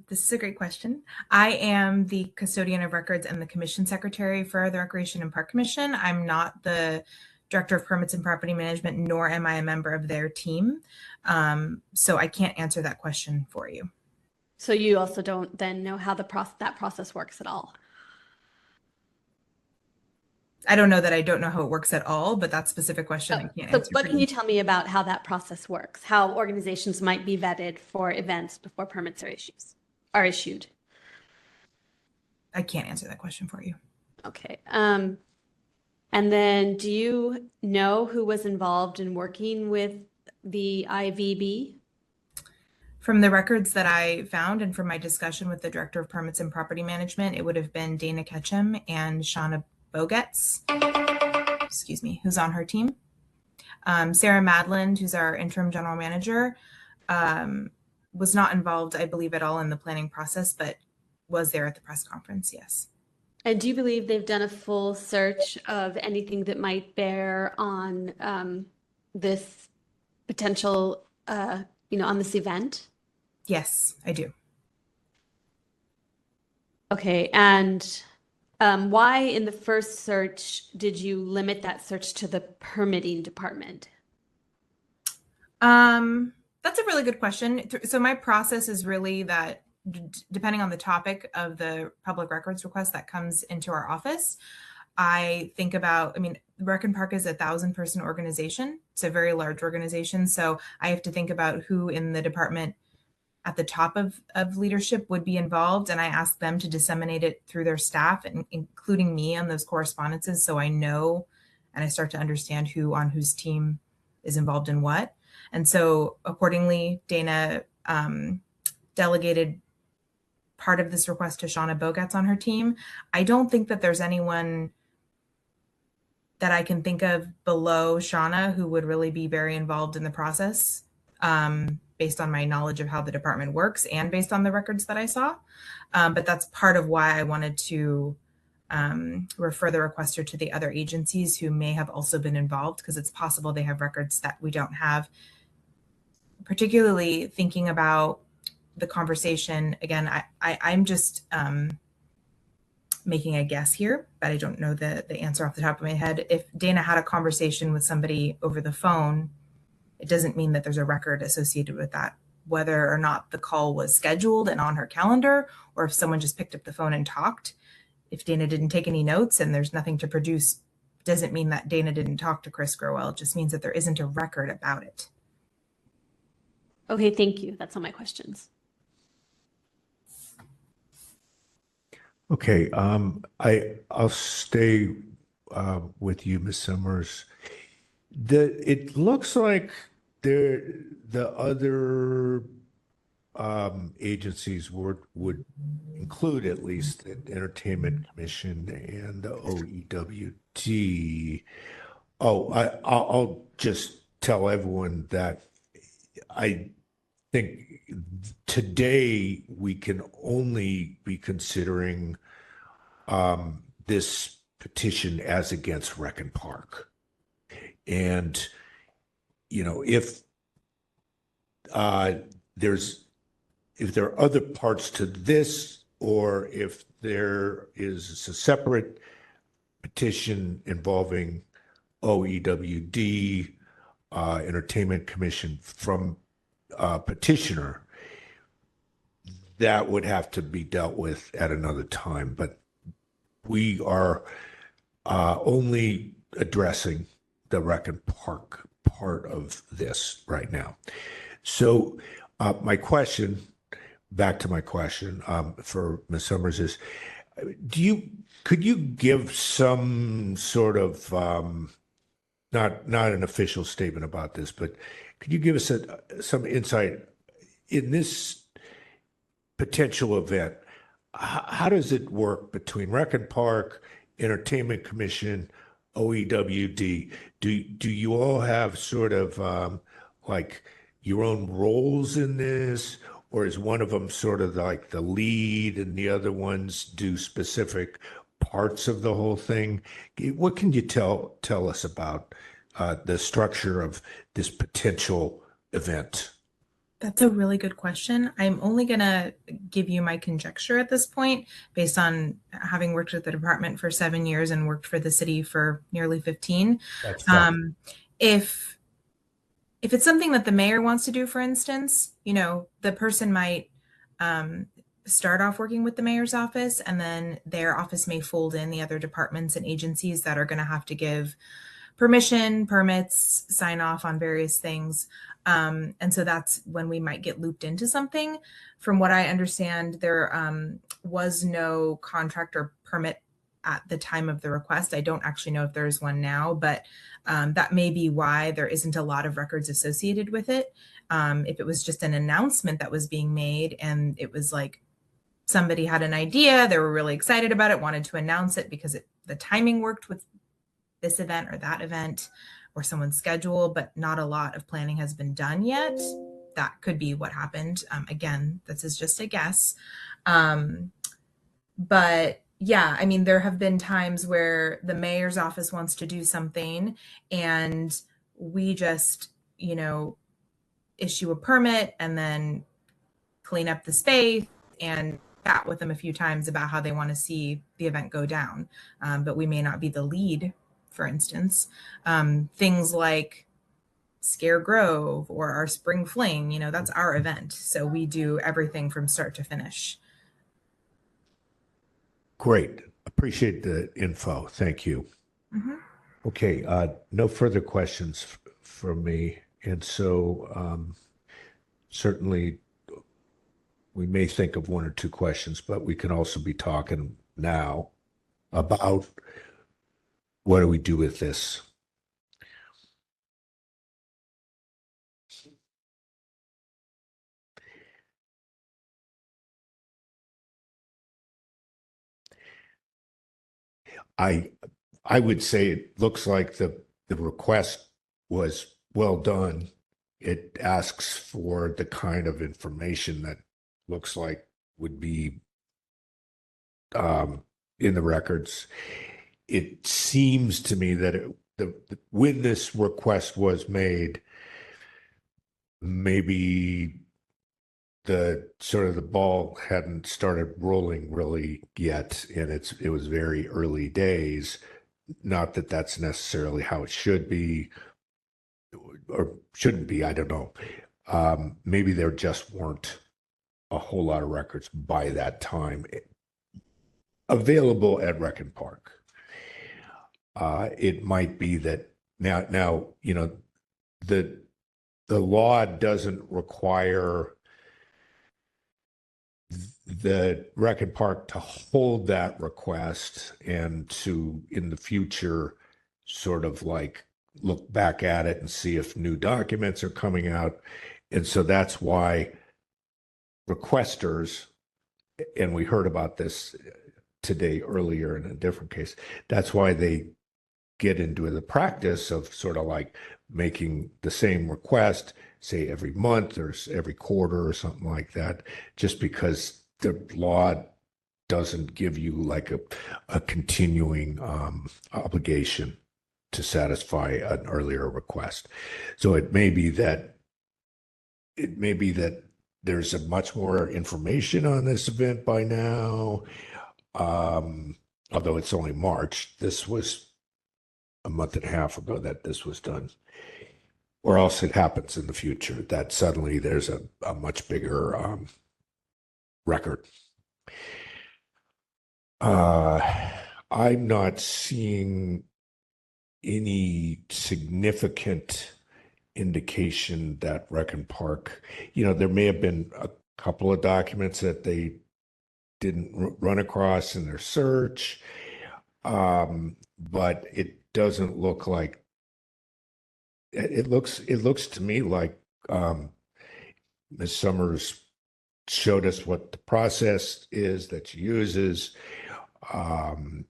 this is a great question. I am the custodian of records and the commission secretary for the Recreation and Park Commission. I'm not the director of permits and property management, nor am I a member of their team. So I can't answer that question for you. So you also don't then know how that process works at all? I don't know that I don't know how it works at all, but that specific question I can't answer. But can you tell me about how that process works? How organizations might be vetted for events before permits are issued? I can't answer that question for you. Okay. And then do you know who was involved in working with the IVB? From the records that I found and from my discussion with the director of permits and property management, it would have been Dana Ketchum and Shauna Bogetz, excuse me, who's on her team. Sarah Madland, who's our interim general manager, was not involved, I believe, at all in the planning process, but was there at the press conference, yes. And do you believe they've done a full search of anything that might bear on this potential, on this event? Yes, I do. Okay, and why in the first search did you limit that search to the permitting department? That's a really good question. So my process is really that depending on the topic of the public records request that comes into our office, I think about, Rec and Park is a 1,000-person organization. It's a very large organization. So I have to think about who in the department at the top of leadership would be involved. And I ask them to disseminate it through their staff, and including me on those correspondences. So I know, and I start to understand who on whose team is involved in what. And so accordingly, Dana delegated part of this request to Shauna Bogatz on her team. I don't think that there's anyone that I can think of below Shauna who would really be very involved in the process, based on my knowledge of how the department works and based on the records that I saw. But that's part of why I wanted to refer the requester to the other agencies who may have also been involved, because it's possible they have records that we don't have. Particularly thinking about the conversation, again, I'm just making a guess here, but I don't know the answer off the top of my head. If Dana had a conversation with somebody over the phone, it doesn't mean that there's a record associated with that. Whether or not the call was scheduled and on her calendar, or if someone just picked up the phone and talked, if Dana didn't take any notes and there's nothing to produce, doesn't mean that Dana didn't talk to Chris Growell. It just means that there isn't a record about it. Okay, thank you. That's all my questions. Okay, I'll stay with you, Ms. Summers. It looks like the other agencies would include at least the Entertainment Commission and the OEWT. I'll just tell everyone that I think today we can only be considering this petition as against Rec and Park. And, if there are other parts to this, or if there is a separate petition involving OEWD, Entertainment Commission from petitioner, that would have to be dealt with at another time. But we are only addressing the Rec and Park part of this right now. So back to my question for Ms. Summers is, could you give some sort of, not an official statement about this, but could you give us some insight in this potential event? How does it work between Rec and Park, Entertainment Commission, OEWD? Do you all have sort of like your own roles in this, or is one of them sort of like the lead and the other ones do specific parts of the whole thing? What can you tell us about the structure of this potential event? That's a really good question. I'm only going to give you my conjecture at this point, based on having worked at the department for 7 years and worked for the city for nearly 15. That's fine. If it's something that the mayor wants to do, for instance, the person might start off working with the mayor's office, and then their office may fold in the other departments and agencies that are going to have to give permission, permits, sign off on various things. And so that's when we might get looped into something. From what I understand, there was no contract or permit at the time of the request. I don't actually know if there's one now, but that may be why there isn't a lot of records associated with it. If it was just an announcement that was being made, and it was like somebody had an idea, they were really excited about it, wanted to announce it because the timing worked with this event or that event or someone's schedule, but not a lot of planning has been done yet. That could be what happened. Again, this is just a guess. But yeah, there have been times where the mayor's office wants to do something and we just you know, issue a permit and then clean up the space and chat with them a few times about how they want to see the event go down. But we may not be the lead, for instance. Things like Scare Grove or our Spring Fling, you know, that's our event. So we do everything from start to finish. Great. Appreciate the info. Thank you. Mm-hmm. Okay, no further questions from me. And so certainly we may think of one or two questions, but we can also be talking now about what do we do with this? I would say it looks like the request was well done. It asks for the kind of information that looks like would be in the records. It seems to me that when this request was made, maybe the sort of the ball hadn't started rolling really yet, and it was very early days. Not that that's necessarily how it should be or shouldn't be, I don't know. Maybe there just weren't a whole lot of records by that time available at Rec and Park. It might be that now, you know, the law doesn't require the Rec and Park to hold that request and to, in the future, sort of like look back at it and see if new documents are coming out. And so that's why requesters, and we heard about this today earlier in a different case, that's why they get into the practice of sort of like making the same request, say every month or every quarter or something like that, just because the law doesn't give you like a continuing obligation to satisfy an earlier request. So it may be that there's a much more information on this event by now. Although it's only March, this was a month and a half ago that this was done. Or else it happens in the future that suddenly there's a much bigger record. I'm not seeing any significant indication that Rec and Park, you know, there may have been a couple of documents that they didn't run across in their search, but it doesn't look like it looks to me like Ms. Summers showed us what the process is that she uses, and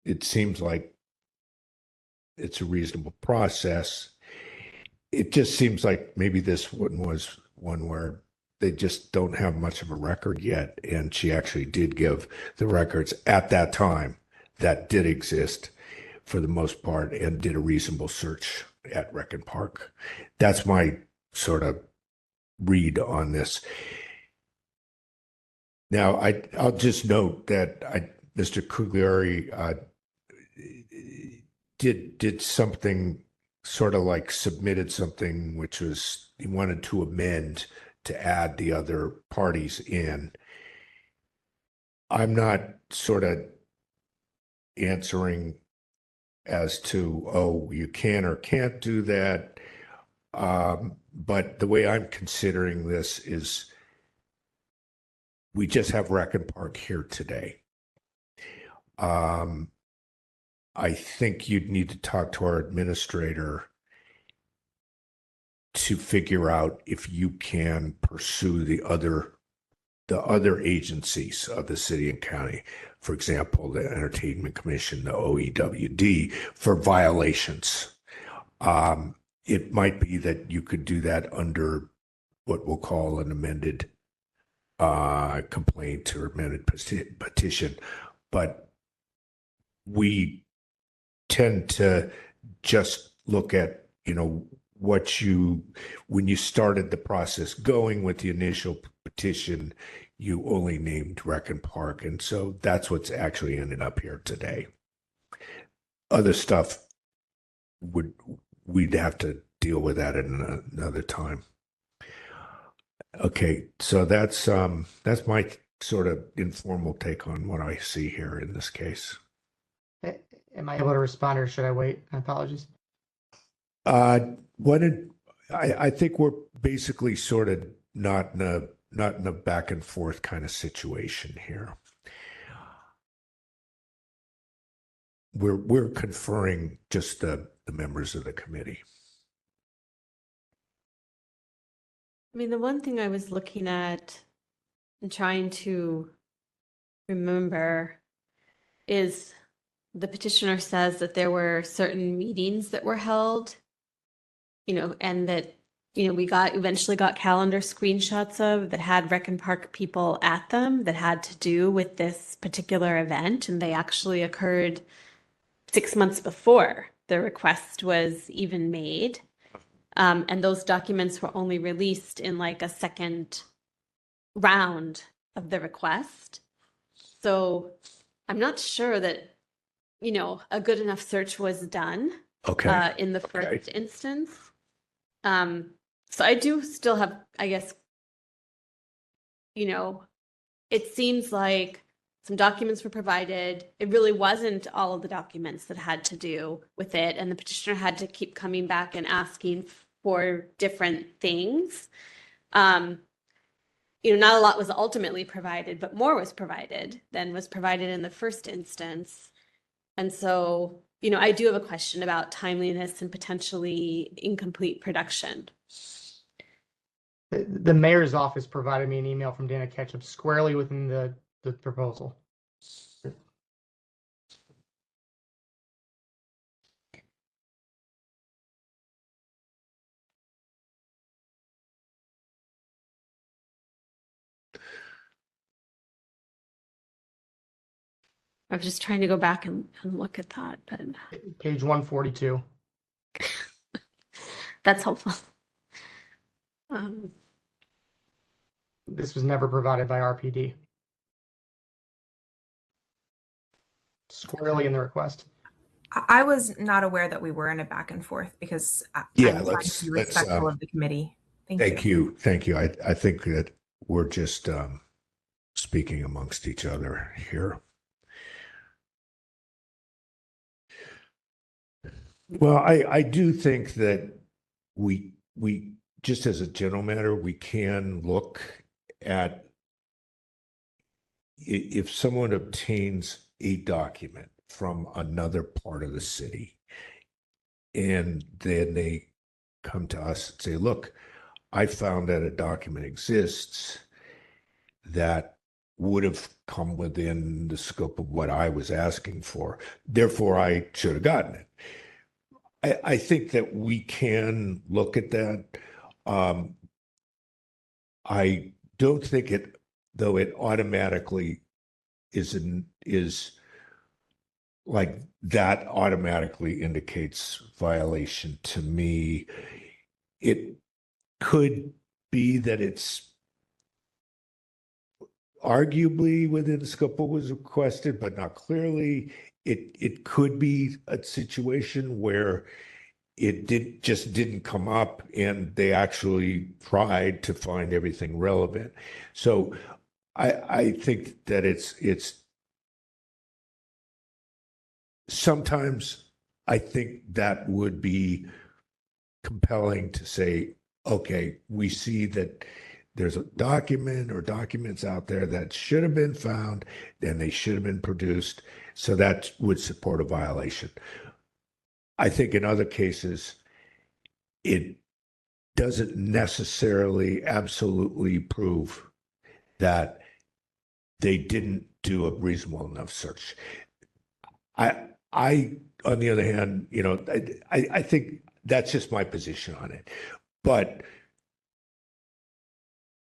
it seems like it's a reasonable process. It just seems like maybe this one was one where they just don't have much of a record yet, and she actually did give the records at that time that did exist for the most part and did a reasonable search at Rec and Park. That's my sort of read on this. Now, I'll just note that Mr. Cugliari did something sort of like submitted something which was he wanted to amend to add the other parties in. I'm not sort of answering as to, oh, you can or can't do that. But the way I'm considering this is we just have Rec and Park here today. I think you'd need to talk to our administrator to figure out if you can pursue the other agencies of the city and county, for example, the Entertainment Commission, the OEWD, for violations. It might be that you could do that under what we'll call an amended complaint or amended petition, but we tend to just look at, when you started the process going with the initial petition, you only named Rec and Park. And so that's what's actually ended up here today. Other stuff we'd have to deal with that at another time. Okay, so that's my sort of informal take on what I see here in this case. Am I able to respond or should I wait? Apologies. I think we're basically sort of not in a back and forth kind of situation here. We're conferring just the members of the committee. I mean, the one thing I was looking at and trying to remember is the petitioner says that there were certain meetings that were held, and that, we eventually got calendar screenshots of that had Rec and Park people at them that had to do with this particular event. And they actually occurred 6 months before the request was even made. And those documents were only released in like a second round of the request. So I'm not sure that, a good enough search was done in the first instance. So I do still have, I guess, it seems like some documents were provided. It really wasn't all of the documents that had to do with it. And the petitioner had to keep coming back and asking for different things. Not a lot was ultimately provided, but more was provided than was provided in the first instance. And so, I do have a question about timeliness and potentially incomplete production. The mayor's office provided me an email from Dana Ketchup squarely within the proposal. I was just trying to go back and look at that, but Page 142. that's helpful. This was never provided by RPD. Squarely in the request. I was not aware that we were in a back and forth because I'm trying to be respectful of the committee. Thank you. I think that we're just speaking amongst each other here. Well, I do think that we just as a general matter, we can look at if someone obtains a document from another part of the city and then they come to us and say, look, I found that a document exists that would have come within the scope of what I was asking for. Therefore, I should have gotten it. I think that we can look at that. I don't think it automatically is like that automatically indicates violation to me. It could be that it's arguably within the scope of what was requested, but not clearly. It could be a situation where it didn't come up and they actually tried to find everything relevant. So I think that it's sometimes I think that would be compelling to say, okay, we see that there's a document or documents out there that should have been found and they should have been produced. So that would support a violation. I think in other cases, it doesn't necessarily absolutely prove that they didn't do a reasonable enough search. I on the other hand, I think that's just my position on it. But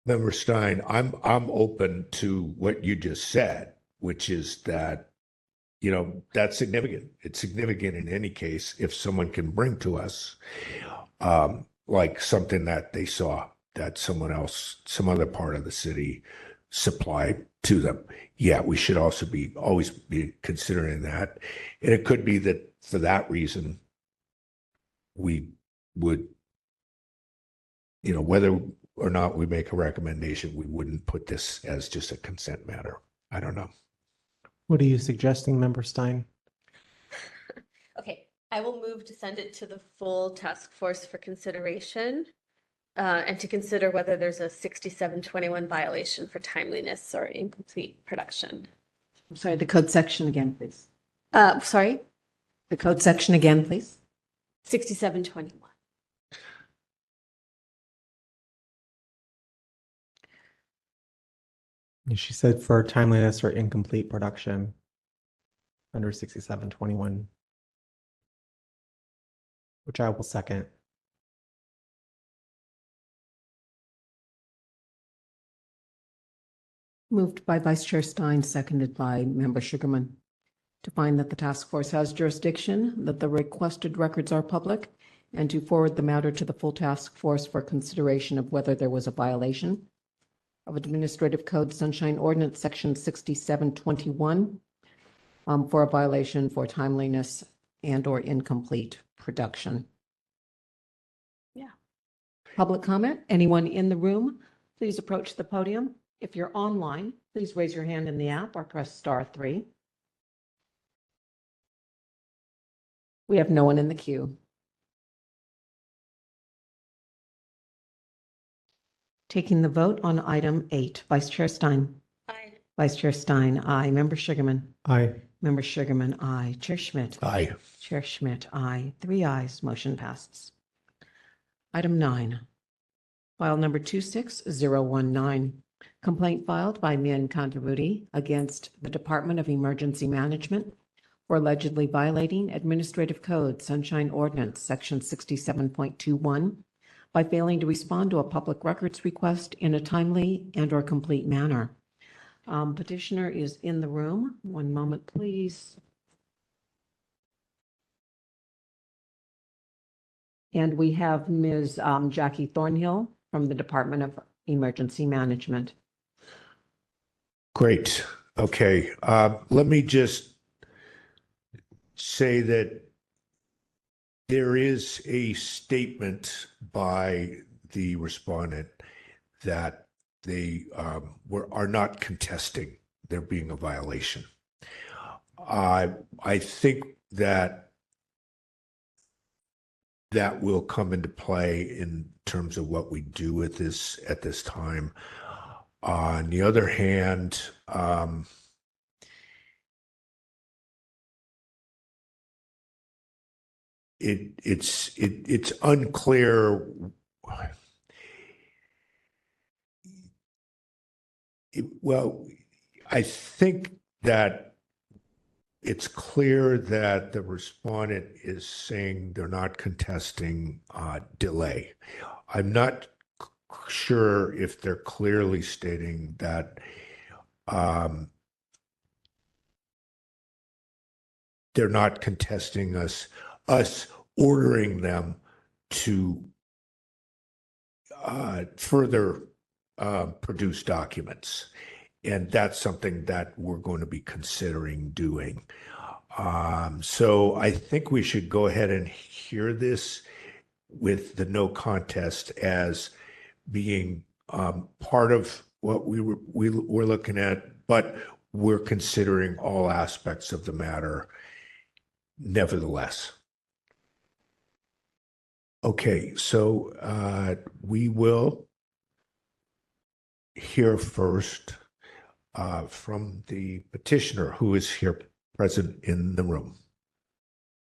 Member Stein, I'm open to what you just said, which is that that's significant. It's significant in any case if someone can bring to us like something that they saw that someone else, some other part of the city supplied to them. Yeah, we should also always be considering that. And it could be that for that reason, we would, whether or not we make a recommendation, we wouldn't put this as just a consent matter. I don't know. What are you suggesting, Member Stein? Okay, I will move to send it to the full task force for consideration and to consider whether there's a 6721 violation for timeliness or incomplete production. I'm sorry, the code section again, please. Sorry, The code section again, please. 6721. She said for timeliness or incomplete production under 6721, which I will second. Moved by Vice Chair Stein, seconded by Member Sugarman. To find that the task force has jurisdiction, that the requested records are public, and to forward the matter to the full task force for consideration of whether there was a violation of Administrative Code Sunshine Ordinance Section 6721 for a violation for timeliness and or incomplete production. Yeah. Public comment? Anyone in the room, please approach the podium. If you're online, please raise your hand in the app or press *3. We have no one in the queue. Taking the vote on item 8, Vice Chair Stein. Aye. Vice Chair Stein, aye. Member Sugarman. Aye. Member Sugarman, aye. Chair Schmidt. Aye. Chair Schmidt, aye. 3 ayes, motion passes. Item 9, file number 26019. Complaint filed by Min Contaruti against the Department of Emergency Management for allegedly violating Administrative Code Sunshine Ordinance Section 67.21 by failing to respond to a public records request in a timely and or complete manner. Petitioner is in the room. One moment, please. And we have Ms. Jackie Thornhill from the Department of Emergency Management. Great. Okay. Let me just say that there is a statement by the respondent that they are not contesting there being a violation. I think that will come into play in terms of what we do with this at this time. On the other hand, it's unclear. Well, I think that it's clear that the respondent is saying they're not contesting delay. I'm not sure if they're clearly stating that they're not contesting us ordering them to further produce documents. And that's something that we're going to be considering doing. So I think we should go ahead and hear this with the no contest as being part of what we're looking at, but we're considering all aspects of the matter nevertheless. Okay, so we will hear first from the petitioner who is here present in the room.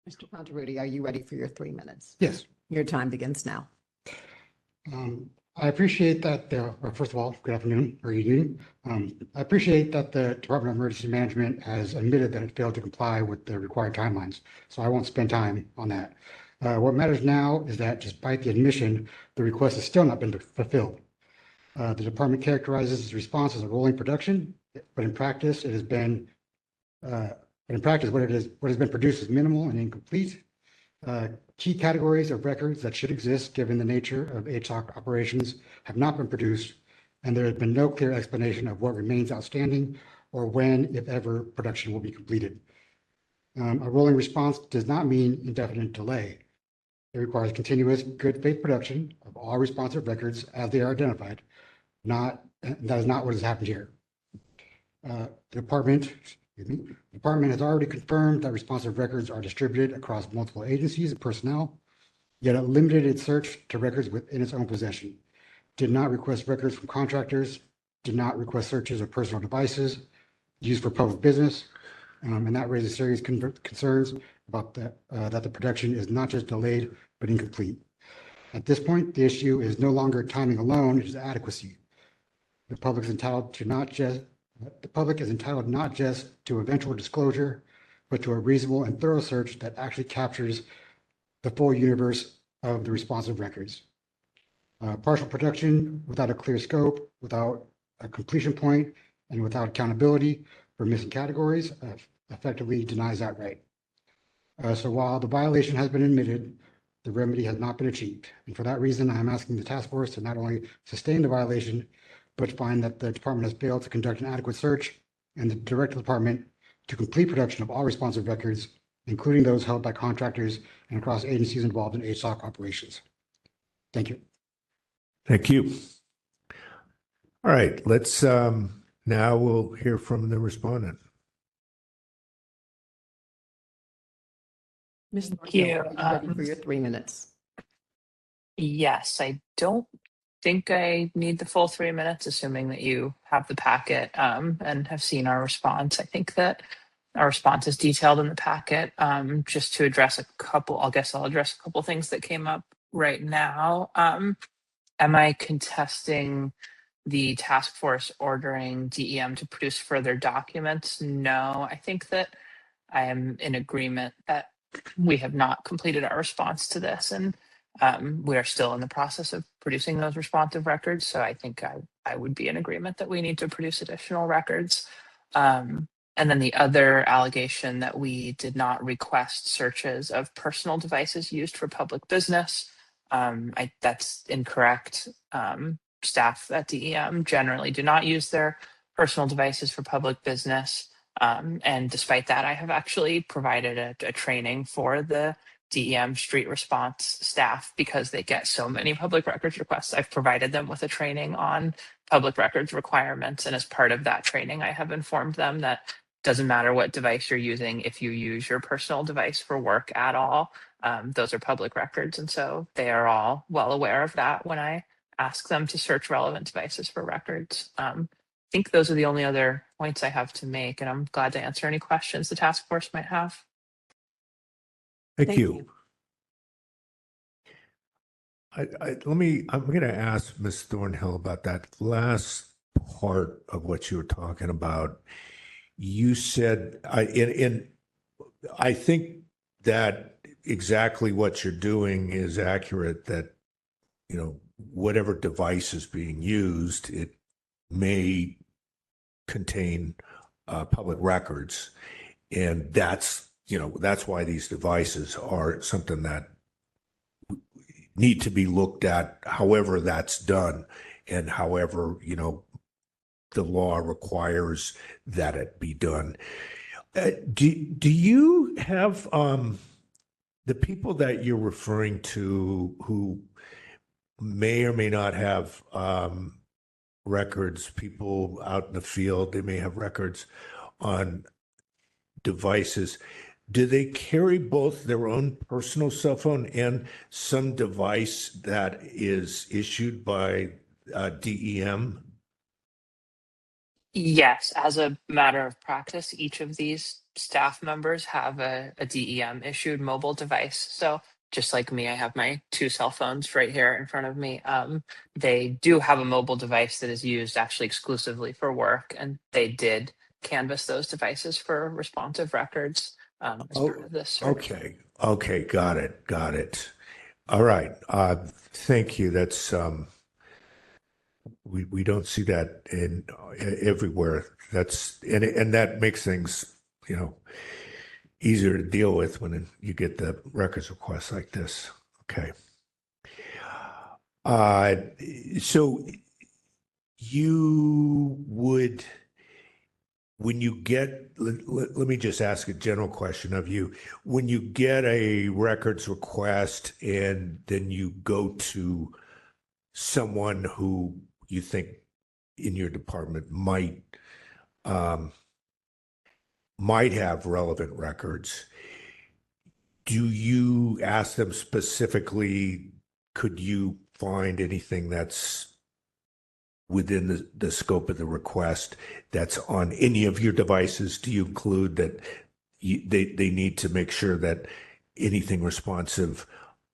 Mr. Contaruti, are you ready for your 3 minutes? Yes. Your time begins now. I appreciate that, first of all, good afternoon or evening. I appreciate that the Department of Emergency Management has admitted that it failed to comply with the required timelines, so I won't spend time on that. What matters now is that despite the admission, the request has still not been fulfilled. The department characterizes its response as a rolling production, but in practice, it has been But in practice, what has been produced is minimal and incomplete. Key categories of records that should exist, given the nature of HSOC operations, have not been produced, and there has been no clear explanation of what remains outstanding or when, if ever, production will be completed. A rolling response does not mean indefinite delay. It requires continuous good faith production of all responsive records as they are identified. That is not what has happened here. The department has already confirmed that responsive records are distributed across multiple agencies and personnel, yet it limited its search to records within its own possession. Did not request records from contractors, did not request searches of personal devices used for public business, and that raises serious concerns about that the production is not just delayed, but incomplete. At this point, the issue is no longer timing alone, it is adequacy. The public is entitled not just to eventual disclosure, but to a reasonable and thorough search that actually captures the full universe of the responsive records. Partial production without a clear scope, without a completion point, and without accountability for missing categories effectively denies that right. So while the violation has been admitted, the remedy has not been achieved. And for that reason, I am asking the task force to not only sustain the violation, but find that the department has failed to conduct an adequate search and direct the department to complete production of all responsive records, including those held by contractors and across agencies involved in HSOC operations. Thank you. Thank you. All right, let's now we'll hear from the respondent. Ms. Thank you. Thornhill, are you ready for your 3 minutes? Yes, I don't think I need the full 3 minutes, assuming that you have the packet and have seen our response. I think that our response is detailed in the packet. Just to address a couple, I'll address a couple things that came up right now. Am I contesting the task force ordering DEM to produce further documents? No, I think that I am in agreement that we have not completed our response to this, and we are still in the process of producing those responsive records. So I think I would be in agreement that we need to produce additional records. And then the other allegation that we did not request searches of personal devices used for public business, that's incorrect. Staff at DEM generally do not use their personal devices for public business. And despite that, I have actually provided a training for the DEM street response staff because they get so many public records requests. I've provided them with a training on public records requirements. And as part of that training, I have informed them that doesn't matter what device you're using, if you use your personal device for work at all, those are public records. And so they are all well aware of that when I ask them to search relevant devices for records. I think those are the only other points I have to make, and I'm glad to answer any questions the task force might have. Thank you. I'm going to ask Ms. Thornhill about that last part of what you were talking about. You said, I think that exactly what you're doing is accurate, that, you know, whatever device is being used, it may contain public records. And that's, you know, that's why these devices are something that need to be looked at, however that's done, and however, you know, the law requires that it be done. Do you have the people that you're referring to who may or may not have records, people out in the field, they may have records on devices. Do they carry both their own personal cell phone and some device that is issued by DEM? Yes, as a matter of practice, each of these staff members have a DEM issued mobile device. So just like me, I have my 2 cell phones right here in front of me. They do have a mobile device that is used actually exclusively for work, and they did canvass those devices for responsive records as part of this search. Okay, got it. All right, thank you. That's we don't see that in everywhere. That's and that makes things easier to deal with when you get the records requests like this. Okay. So you would, when you get, let me just ask a general question of you. When you get a records request and then you go to someone who you think in your department might have relevant records, do you ask them specifically, could you find anything that's within the scope of the request that's on any of your devices? Do you include that they need to make sure that anything responsive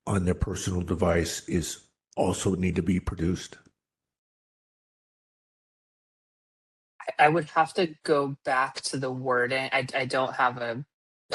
on their personal device is also need to be produced? I would have to go back to the wording. I don't have a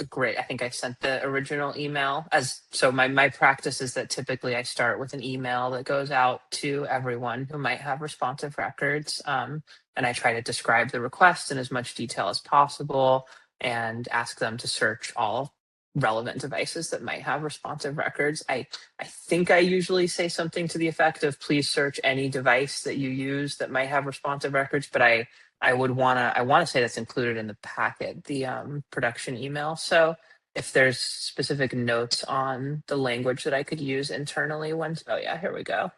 great, I think I sent the original email so my practice is that typically I start with an email that goes out to everyone who might have responsive records. And I try to describe the request in as much detail as possible and ask them to search all relevant devices that might have responsive records. I think I usually say something to the effect of, please search any device that you use that might have responsive records, but I want to say that's included in the packet, the production email. So if there's specific notes on the language that I could use internally, oh yeah, here we go.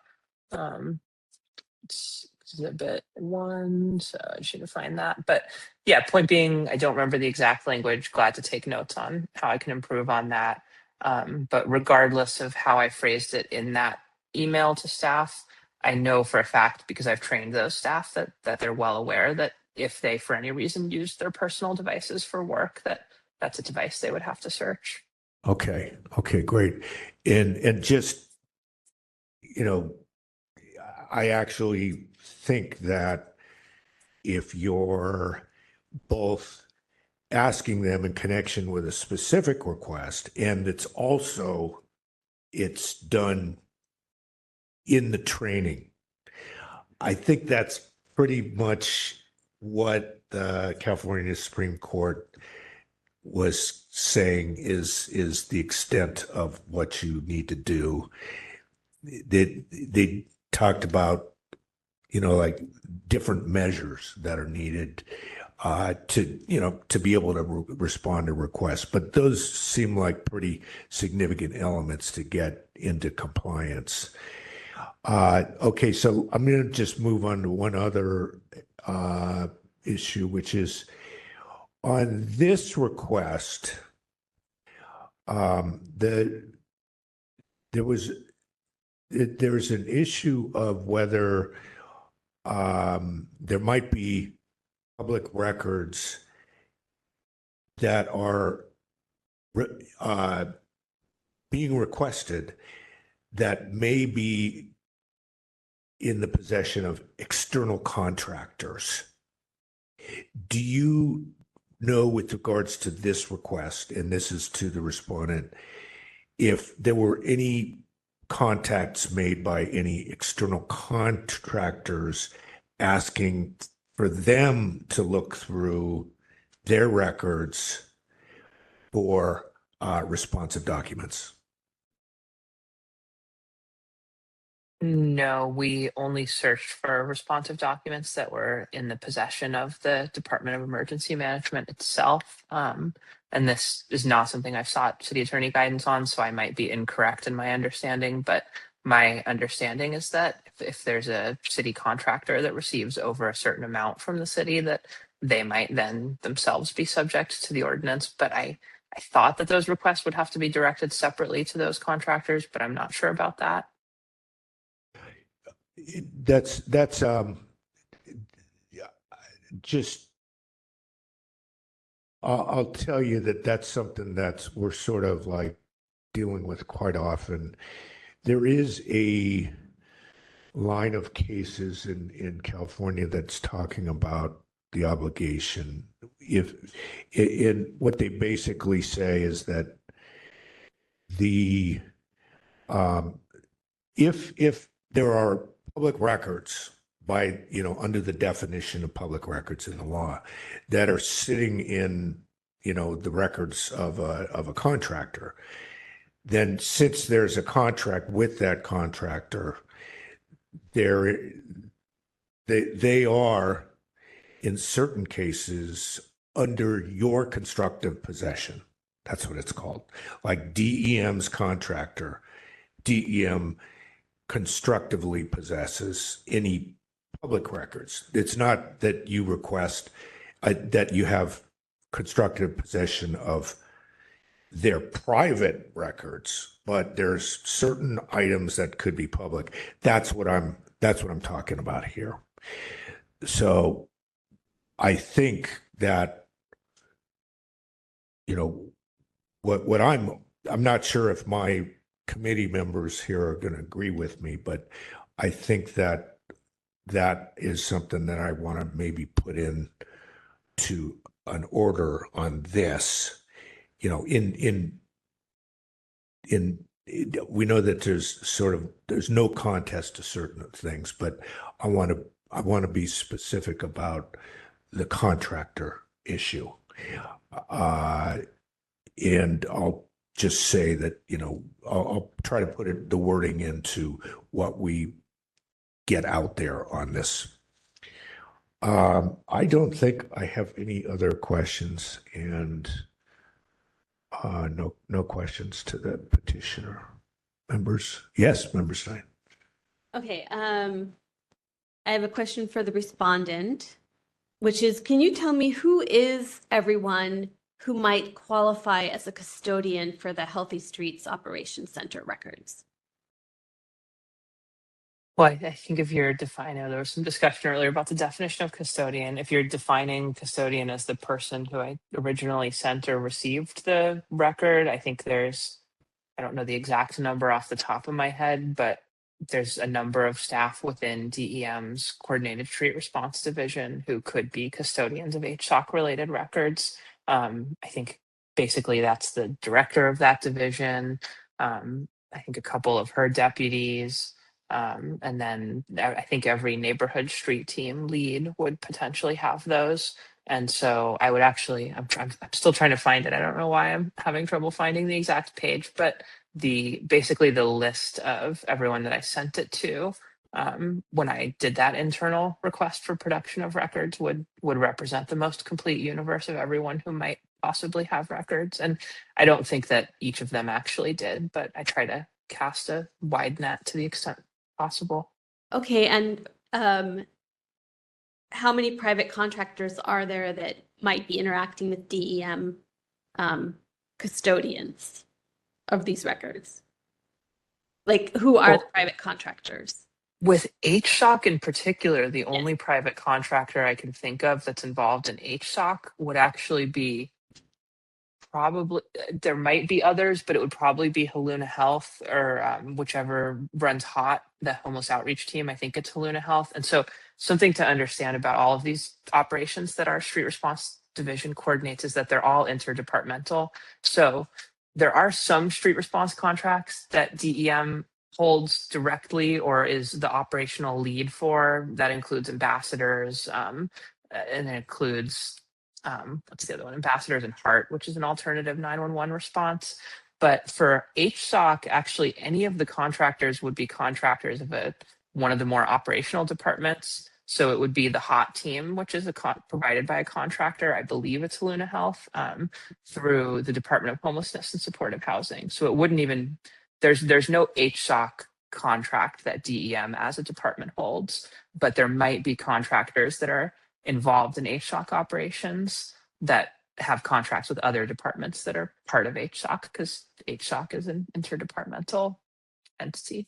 It's exhibit 1, so I should find that. But yeah, point being, I don't remember the exact language. Glad to take notes on how I can improve on that. But regardless of how I phrased it in that email to staff, I know for a fact, because I've trained those staff, that they're well aware that if they, for any reason, use their personal devices for work, that's a device they would have to search. Okay, great. And just, I actually think that if you're both asking them in connection with a specific request and it's done in the training, I think that's pretty much what the California Supreme Court was saying is the extent of what you need to do. They talked about, like different measures that are needed to be able to respond to requests, but those seem like pretty significant elements to get into compliance. Okay, so I'm going to just move on to one other issue, which is on this request. There's an issue of whether there might be public records that are being requested that may be in the possession of external contractors. Do you know, with regards to this request, and this is to the respondent, if there were any contacts made by any external contractors asking for them to look through their records for responsive documents? No, we only searched for responsive documents that were in the possession of the Department of Emergency Management itself. And this is not something I've sought city attorney guidance on, so I might be incorrect in my understanding, but my understanding is that if there's a city contractor that receives over a certain amount from the city, that they might then themselves be subject to the ordinance. But I thought that those requests would have to be directed separately to those contractors, but I'm not sure about that. That's just, I'll tell you that's something we're sort of like dealing with quite often. There is a line of cases in California that's talking about the obligation. In what they basically say is that if there are public records by, under the definition of public records in the law that are sitting in the records of a contractor. Then since there's a contract with that contractor, they are in certain cases under your constructive possession. That's what it's called. Like DEM's contractor, DEM constructively possesses any public records. It's not that you request that you have constructive possession of their private records, but there's certain items that could be public. That's what I'm talking about here. So I think that, what I'm not sure if my committee members here are going to agree with me, but I think that is something that I want to maybe put in to an order on this. We know that there's no contest to certain things, but I want to be specific about the contractor issue. And I'll just say that, I'll try to put the wording into what we get out there on this. I don't think I have any other questions, and no questions to the petitioner. Members? Yes, Member Stein. Okay, I have a question for the respondent, which is, can you tell me who is everyone who might qualify as a custodian for the Healthy Streets Operations Center records? Well, I think if you're defining, there was some discussion earlier about the definition of custodian. If you're defining custodian as the person who I originally sent or received the record, I think I don't know the exact number off the top of my head, but there's a number of staff within DEM's Coordinated Street Response Division who could be custodians of HSOC related records. I think basically that's the director of that division. I think a couple of her deputies. And then I think every neighborhood street team lead would potentially have those. And so I would actually, I'm still trying to find it. I don't know why I'm having trouble finding the exact page, but basically the list of everyone that I sent it to when I did that internal request for production of records would represent the most complete universe of everyone who might possibly have records. And I don't think that each of them actually did, but I try to cast a wide net to the extent possible. Okay, and how many private contractors are there that might be interacting with DEM custodians of these records? Like, who are the private contractors? With HSOC in particular, the only private contractor I can think of that's involved in HSOC would actually be probably, there might be others, but it would probably be Haluna Health or whichever runs HOT, the homeless outreach team. I think it's Haluna Health. And so something to understand about all of these operations that our street response division coordinates is that they're all interdepartmental. So there are some street response contracts that DEM holds directly or is the operational lead for. That includes ambassadors, and it includes what's the other one? Ambassadors and HART, which is an alternative 911 response. But for HSOC, actually, any of the contractors would be contractors of one of the more operational departments. So it would be the HOT team, which is provided by a contractor. I believe it's Haluna Health through the Department of Homelessness and Supportive Housing. So it wouldn't even, there's no HSOC contract that DEM as a department holds, but there might be contractors that are involved in HSOC operations that have contracts with other departments that are part of HSOC, because HSOC is an interdepartmental entity.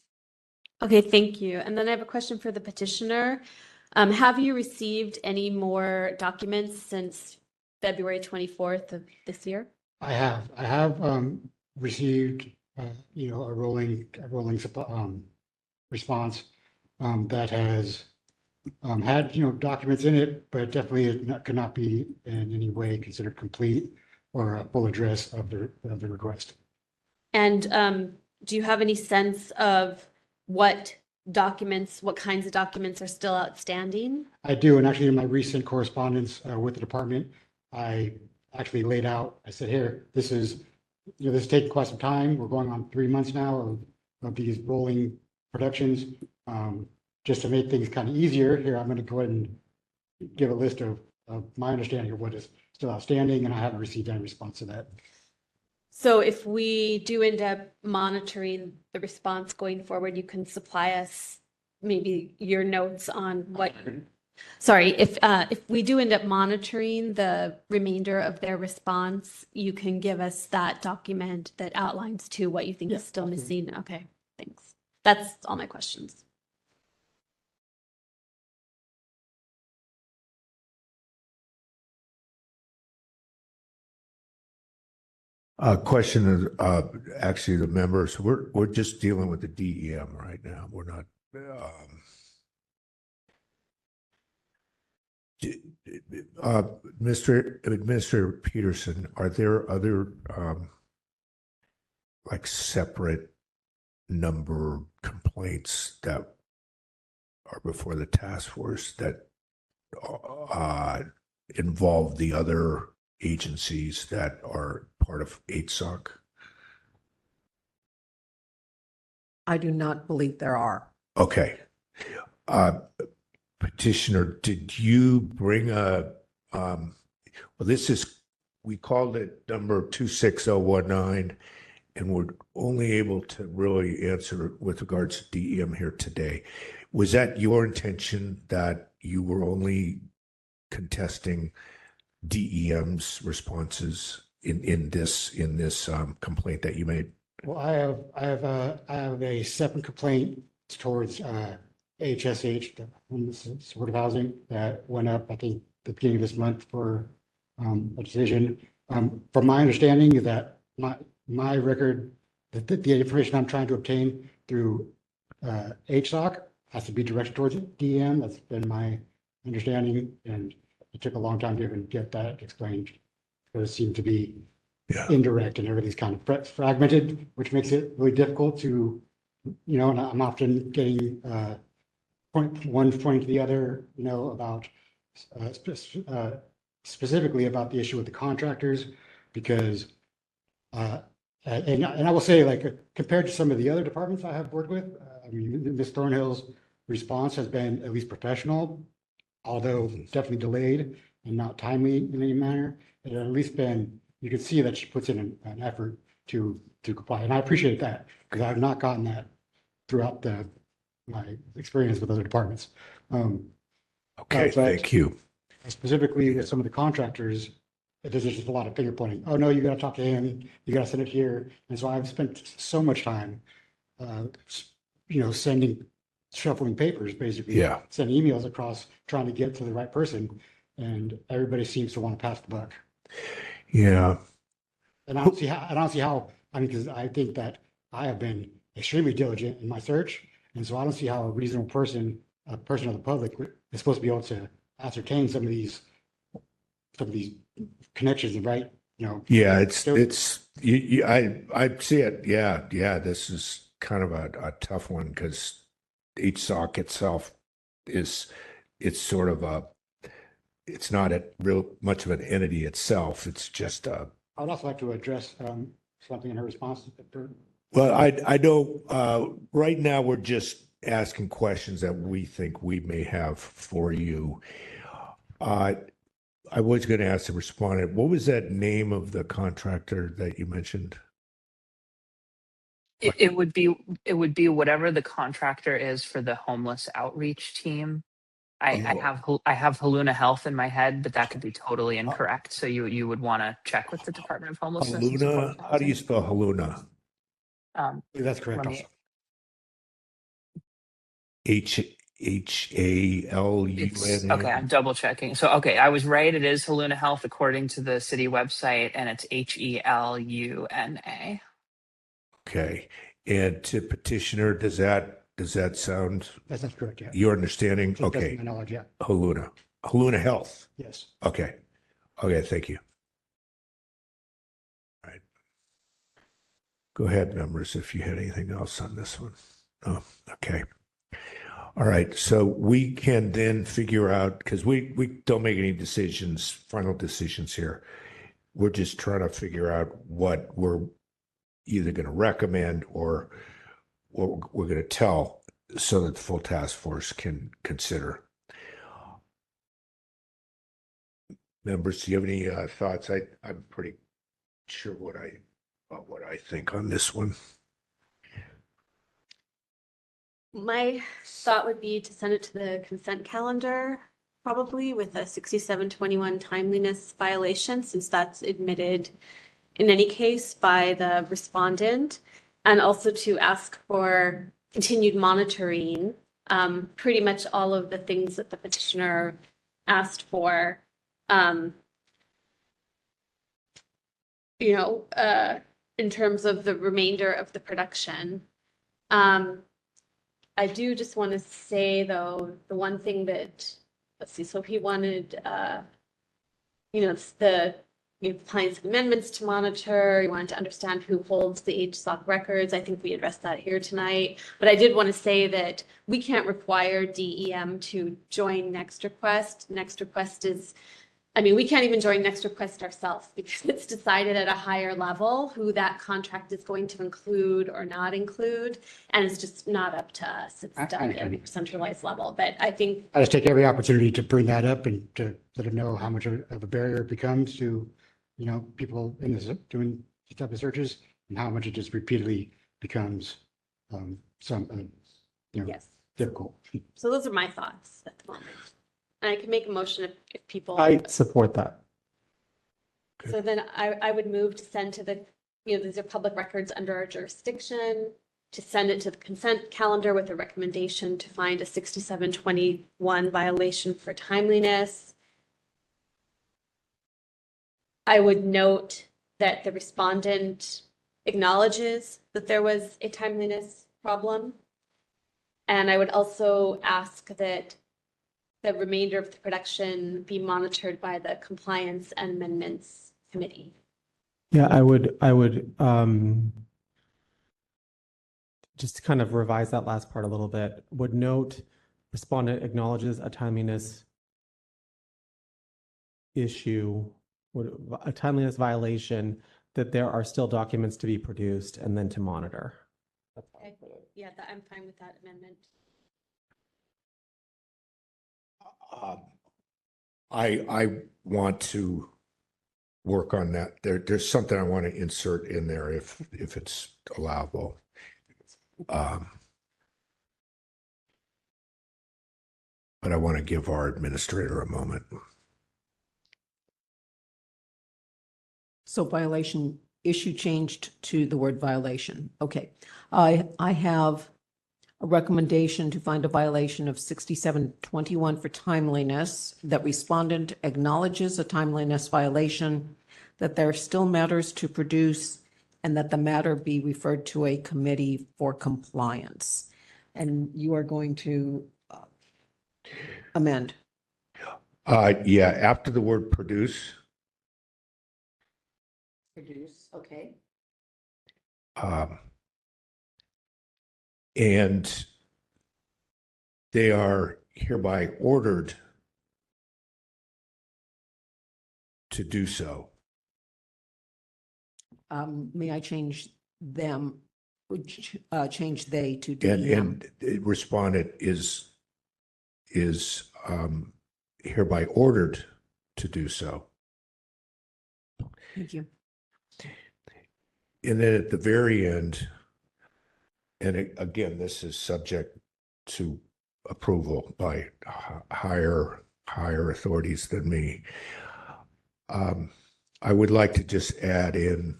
Okay, thank you. And then I have a question for the petitioner. Have you received any more documents since February 24th of this year? I have received a rolling response that has had documents in it, but definitely could not be in any way considered complete or a full address of the request. And do you have any sense of what kinds of documents are still outstanding? I do, and actually in my recent correspondence with the department, I actually laid out. I said, here, this is taking quite some time. We're going on 3 months now of these rolling productions. Just to make things kind of easier here, I'm going to go ahead and give a list of my understanding of what is still outstanding, and I haven't received any response to that. So if we do end up monitoring the response going forward, you can supply us maybe your notes on what, sorry, if we do end up monitoring the remainder of their response, you can give us that document that outlines to what you think is still missing. Okay, thanks. That's all my questions. Question is, actually, the members, we're just dealing with the DEM right now. We're not, Mr. Administrator Peterson, are there other, like separate number complaints that are before the task force that involve the other agencies that are part of HSOC? I do not believe there are. Okay. Petitioner, did you bring a, well, this is, we called it number 26019, and we're only able to really answer with regards to DEM here today. Was that your intention that you were only contesting DEM's responses in this complaint that you made? Well, I have a separate complaint towards HSH, the Homeless Supportive Housing, that went up, I think, the beginning of this month for a decision. From my understanding is that my record, the information I'm trying to obtain through HSOC has to be directed towards DEM. That's been my understanding, and it took a long time to even get that explained because it seemed to be indirect and everything's kind of fragmented, which makes it really difficult to, and I'm often getting one point to the other, about specifically about the issue with the contractors, because and I will say, like, compared to some of the other departments I have worked with, I mean, Ms. Thornhill's response has been at least professional, although definitely delayed and not timely in any manner. It at least been, you can see that she puts in an effort to comply, and I appreciate that because I've not gotten that throughout my experience with other departments. Okay, thank you. Specifically with some of the contractors, there's just a lot of finger pointing. Oh no, you got to talk to him. You got to send it here. And so I've spent so much time, shuffling papers, basically, sending emails across, trying to get to the right person, and everybody seems to want to pass the buck. Yeah. And I don't see how. I mean, because I think that I have been extremely diligent in my search, and so I don't see how a reasonable person, a person of the public, is supposed to be able to ascertain some of these connections, right? Yeah, I see it. Yeah. This is kind of a tough one because HSOC itself it's sort of it's not a real much of an entity itself. It's just I would also like to address something in her response. Well, I know right now we're just asking questions that we think we may have for you. I was going to ask the respondent, what was that name of the contractor that you mentioned? It would be whatever the contractor is for the homeless outreach team. I have Haluna Health in my head, but that could be totally incorrect. So you would want to check with the Department of Homelessness. Haluna? How do you spell Haluna? That's correct. Haluna. Okay, I'm double checking. So, okay, I was right. It is Haluna Health according to the city website, and it's HELUNA. Okay, and to petitioner, does that sound? That's correct. Yeah. Your understanding? Okay. My knowledge, yeah. Haluna Health. Yes. Okay, thank you. All right. Go ahead, members, if you had anything else on this one. Oh, okay. All right, so we can then figure out, because we don't make any final decisions here. we're just trying to figure out what we're either going to recommend or what we're going to tell so that the full task force can consider. Members, do you have any thoughts? I'm pretty sure what I think on this one. My thought would be to send it to the consent calendar, probably with a 6721 timeliness violation, since that's admitted in any case by the respondent, and also to ask for continued monitoring. Pretty much all of the things that the petitioner asked for, in terms of the remainder of the production. I do just want to say, though, the one thing that, let's see, so he wanted, the compliance amendments to monitor. He wanted to understand who holds the HSOC records. I think we addressed that here tonight. But I did want to say that we can't require DEM to join Next Request. Next Request is, we can't even join Next Request ourselves because it's decided at a higher level who that contract is going to include or not include. And it's just not up to us. It's done at a centralized level. But I think I just take every opportunity to bring that up and to let them know how much of a barrier it becomes to, people in this doing these type of searches and how much it just repeatedly becomes yes. difficult. So those are my thoughts at the moment. And I can make a motion if people. I support that. So then I would move to send to the, these are public records under our jurisdiction, to send it to the consent calendar with a recommendation to find a 6721 violation for timeliness. I would note that the respondent acknowledges that there was a timeliness problem. And I would also ask that the remainder of the production be monitored by the Compliance and Amendments Committee. Yeah, I would just to kind of revise that last part a little bit, would note respondent acknowledges a timeliness issue, a timeliness violation, that there are still documents to be produced and then to monitor. Okay. Yeah, I'm fine with that amendment. I want to work on that. There's something I want to insert in there if it's allowable. But I want to give our administrator a moment. So violation issue changed to the word violation. Okay. I have a recommendation to find a violation of 6721 for timeliness, that respondent acknowledges a timeliness violation, that there are still matters to produce, and that the matter be referred to a committee for compliance. And you are going to amend. Yeah, after the word produce. Produce, okay. And they are hereby ordered to do so. May I change them, change they to DEM? And respondent is hereby ordered to do so. Thank you. And then at the very end, and again, this is subject to approval by higher authorities than me. I would like to just add in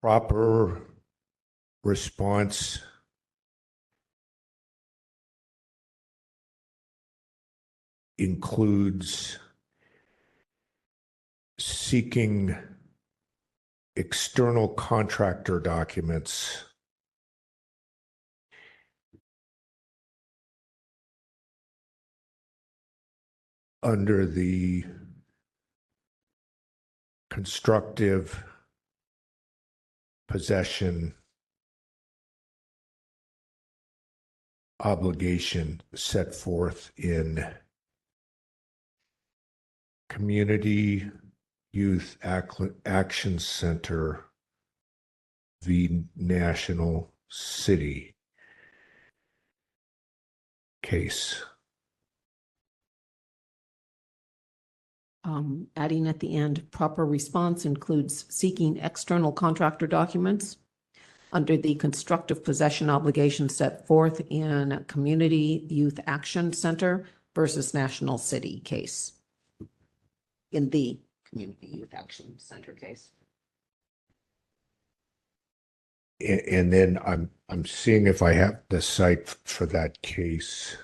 proper response includes seeking external contractor documents under the constructive possession obligation set forth in Community Youth Action Center v. National City case. Adding at the end, proper response includes seeking external contractor documents under the constructive possession obligation set forth in Community Youth Action Center versus National City case. In the Community Youth Action Center case. And then I'm seeing if I have the site for that case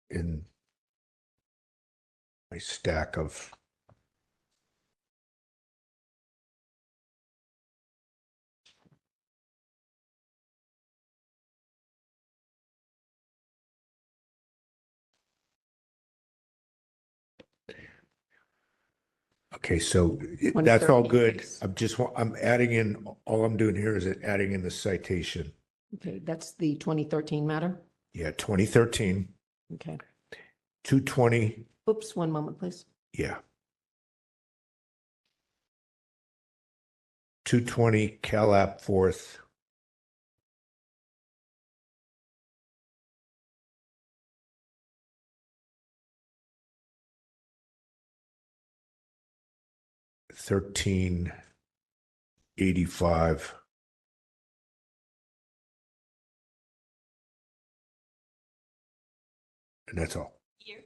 in my stack of. Okay, so that's all good. I'm adding in, all I'm doing here is adding in the citation. Okay, that's the 2013 matter. Yeah, 2013, Okay. 220, Oops, one moment, please. yeah. 220 Calap 4th. $13.85. And that's all. Year?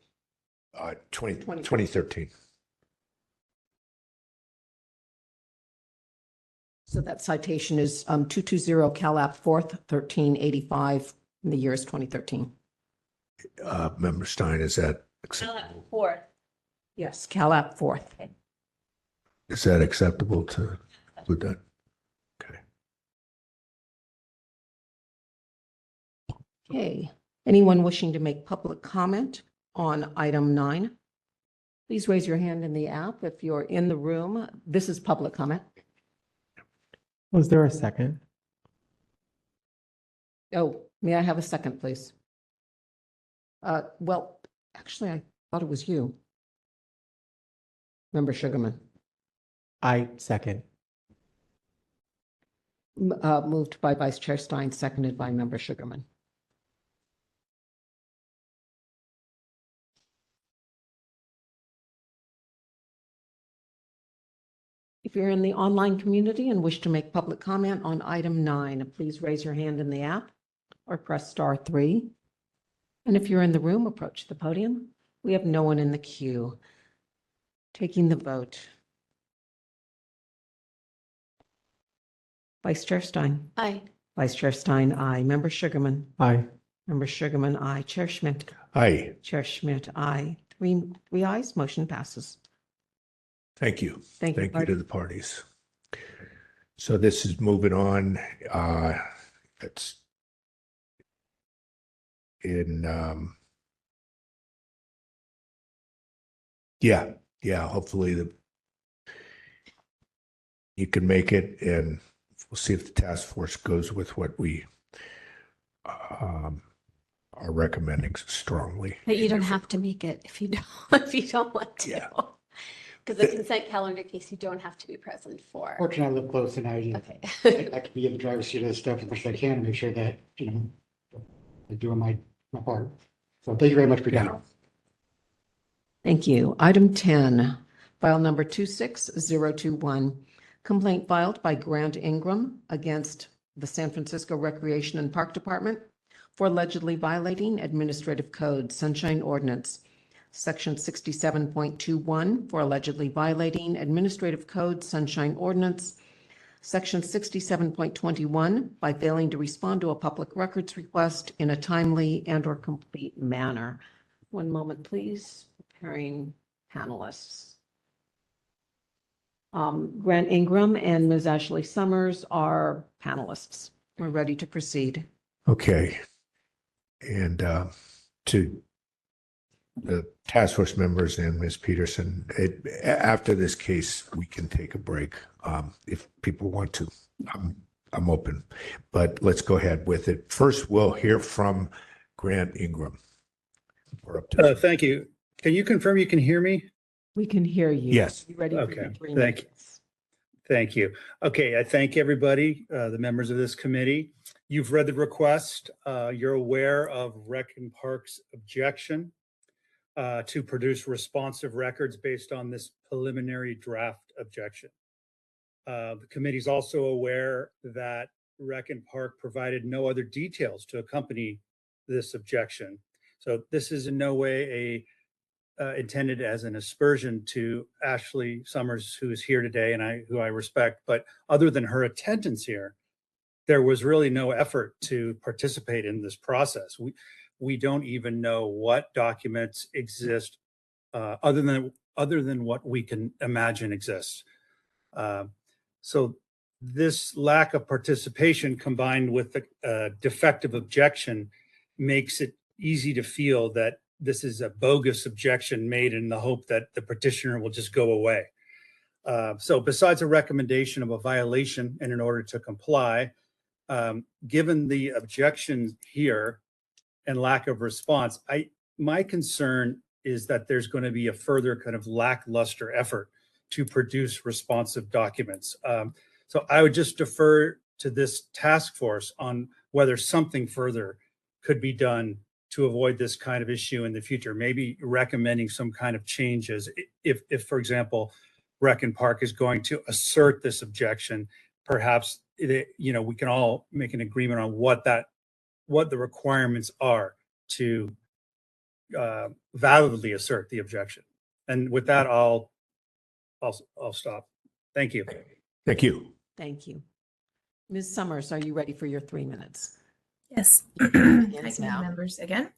2013. So that citation is 220 Calap 4th, 1385, and the year is 2013. Member Stein, is that acceptable? Fourth. Yes, Calap 4th. Is that acceptable to include that? Okay. Okay, anyone wishing to make public comment on item 9? Please raise your hand in the app if you're in the room. This is public comment. Was there a second? Oh, may I have a second, please? Well, actually, I thought it was you. Member Sugarman. I second. Moved by Vice Chair Stein, seconded by Member Sugarman. If you're in the online community and wish to make public comment on item 9, please raise your hand in the app or press *3. And if you're in the room, approach the podium. We have no one in the queue. Taking the vote. Vice Chair Stein. Aye. Vice Chair Stein, aye. Member Sugarman. Aye. Member Sugarman, aye. Chair Schmidt. Aye. Chair Schmidt, aye. Three ayes, motion passes. Thank you. Thank you, to the parties. So this is moving on. It's in, hopefully you can make it, and we'll see if the task force goes with what we are recommending strongly. But you don't have to make it if you don't want to. Yeah. Because the consent calendar case, you don't have to be present for. Fortunately, I live close and Okay. I can be in the driver's seat of this stuff as much as I can to make sure that, I'm doing my part. So thank you very much for your time. Thank you. Item 10, file number 26021, complaint filed by Grant Ingram against the San Francisco Recreation and Park Department for allegedly violating Administrative Code Sunshine Ordinance, Section 67.21 for allegedly violating Administrative Code Sunshine Ordinance, Section 67.21 by failing to respond to a public records request in a timely and/or complete manner. One moment, please. Preparing panelists. Grant Ingram and Ms. Ashley Summers are panelists. We're ready to proceed. Okay. And to the task force members and Ms. Peterson, after this case, we can take a break if people want to. I'm open, but let's go ahead with it. First, we'll hear from Grant Ingram. We're up to Thank you. Can you confirm you can hear me? We can hear you. Yes. You ready for Okay. your 3 Thank you. minutes? Thank you. Okay, I thank everybody, the members of this committee. You've read the request. You're aware of Rec and Parks' objection to produce responsive records based on this preliminary draft objection. The committee's also aware that Rec and Park provided no other details to accompany this objection. So this is in no way intended as an aspersion to Ashley Summers, who is here today and who I respect, but other than her attendance here, there was really no effort to participate in this process. We don't even know what documents exist other than what we can imagine exists. So this lack of participation combined with the defective objection makes it easy to feel that this is a bogus objection made in the hope that the petitioner will just go away. So besides a recommendation of a violation and in order to comply, given the objection here and lack of response, my concern is that there's going to be a further kind of lackluster effort to produce responsive documents. So I would just defer to this task force on whether something further could be done to avoid this kind of issue in the future, maybe recommending some kind of changes. If for example, Rec and Park is going to assert this objection, perhaps we can all make an agreement on what the requirements are to validly assert the objection. And with that, I'll stop. Thank you. Thank you. Thank you. Ms. Summers, are you ready for your 3 minutes? Yes. Hi, committee now. members again.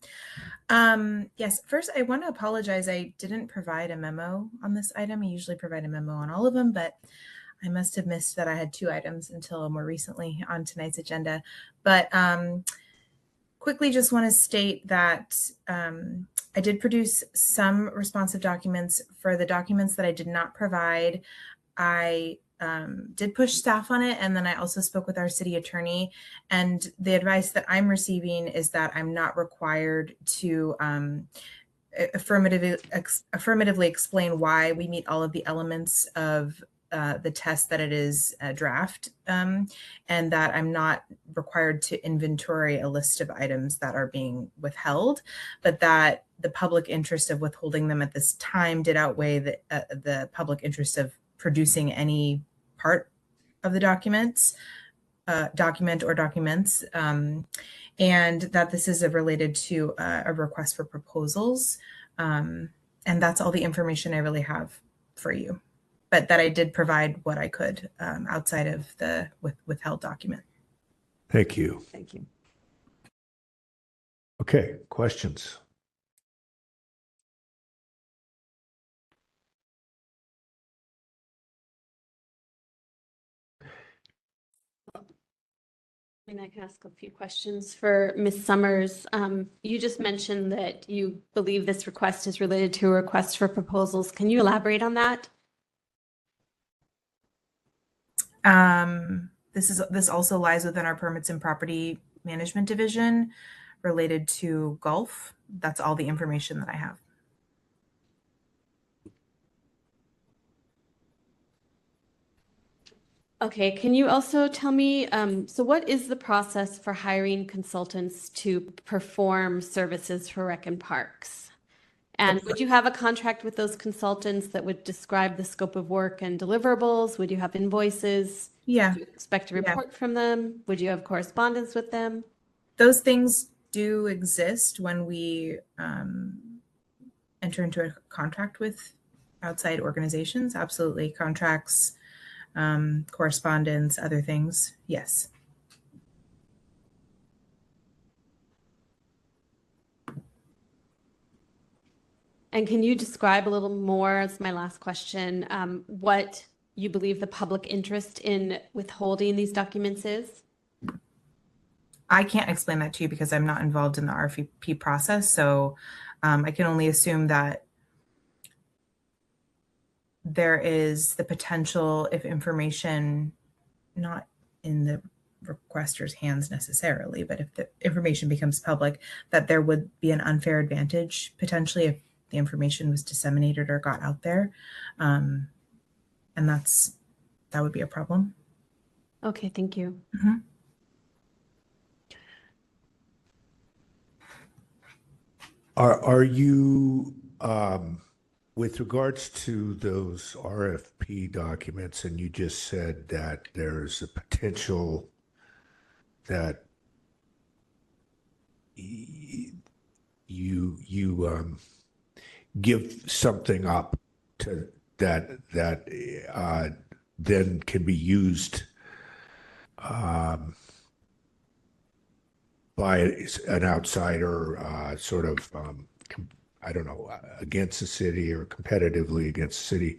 Yes, first I want to apologize. I didn't provide a memo on this item. I usually provide a memo on all of them, but I must have missed that I had 2 items until more recently on tonight's agenda. But quickly just want to state that I did produce some responsive documents. For the documents that I did not provide, I did push staff on it, and then I also spoke with our city attorney, and the advice that I'm receiving is that I'm not required to affirmatively explain why we meet all of the elements of the test that it is a draft, and that I'm not required to inventory a list of items that are being withheld, but that the public interest of withholding them at this time did outweigh the public interest of producing any part of the document or documents, and that this is related to a request for proposals. And that's all the information I really have for you, but that I did provide what I could outside of the withheld document. Thank you. Thank you. Okay, questions? I can ask a few questions for Ms. Summers. You just mentioned that you believe this request is related to a request for proposals. Can you elaborate on that? This also lies within our permits and property management division related to golf. That's all the information that I have. Okay, can you also tell me, so what is the process for hiring consultants to perform services for Rec and Parks? And would you have a contract with those consultants that would describe the scope of work and deliverables? Would you have invoices? Yeah. Would you expect a report from them? Would you have correspondence with them? Those things do exist when we enter into a contract with outside organizations. Absolutely. Contracts, correspondence, other things. Yes. And can you describe a little more, as my last question, what you believe the public interest in withholding these documents is? I can't explain that to you because I'm not involved in the RFP process. So I can only assume that there is the potential, if information not in the requester's hands necessarily, but if the information becomes public, that there would be an unfair advantage potentially if the information was disseminated or got out there. And that would be a problem. Okay, thank you. Mhm. Are you, with regards to those RFP documents, and you just said that there's a potential that you give something up to that then can be used by an outsider, I don't know, against the city or competitively against the city.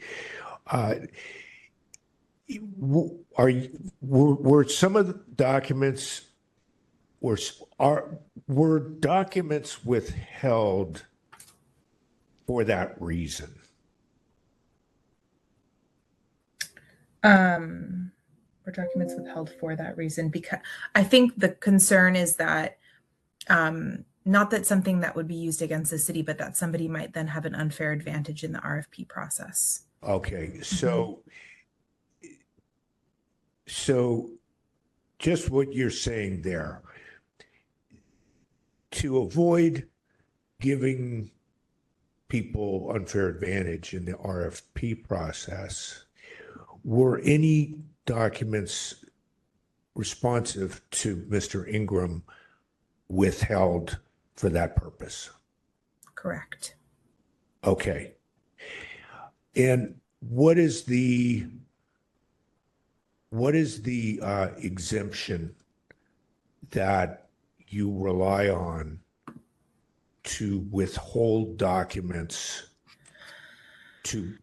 Were some of the documents were documents withheld for that reason? Were documents withheld for that reason? Because I think the concern is that not that something that would be used against the city, but that somebody might then have an unfair advantage in the RFP process. Okay, so just what you're saying there, to avoid giving people unfair advantage in the RFP process, were any documents responsive to Mr. Ingram withheld for that purpose? Correct. Okay. And what is the exemption that you rely on to withhold documents to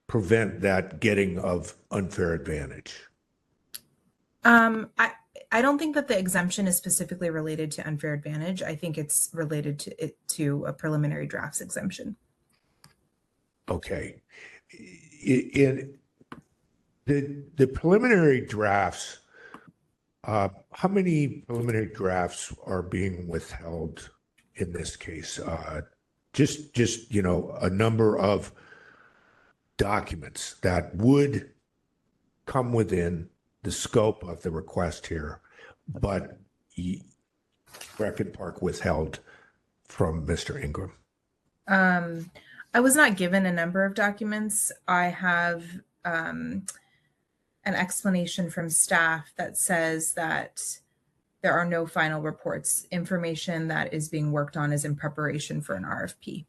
prevent that getting of unfair advantage? I don't think that the exemption is specifically related to unfair advantage. I think it's related to a preliminary drafts exemption. Okay. In the preliminary drafts, how many preliminary drafts are being withheld in this case? Just a number of documents that would come within the scope of the request here, but Rec and Park withheld from Mr. Ingram. I was not given a number of documents. I have an explanation from staff that says that there are no final reports. Information that is being worked on is in preparation for an RFP.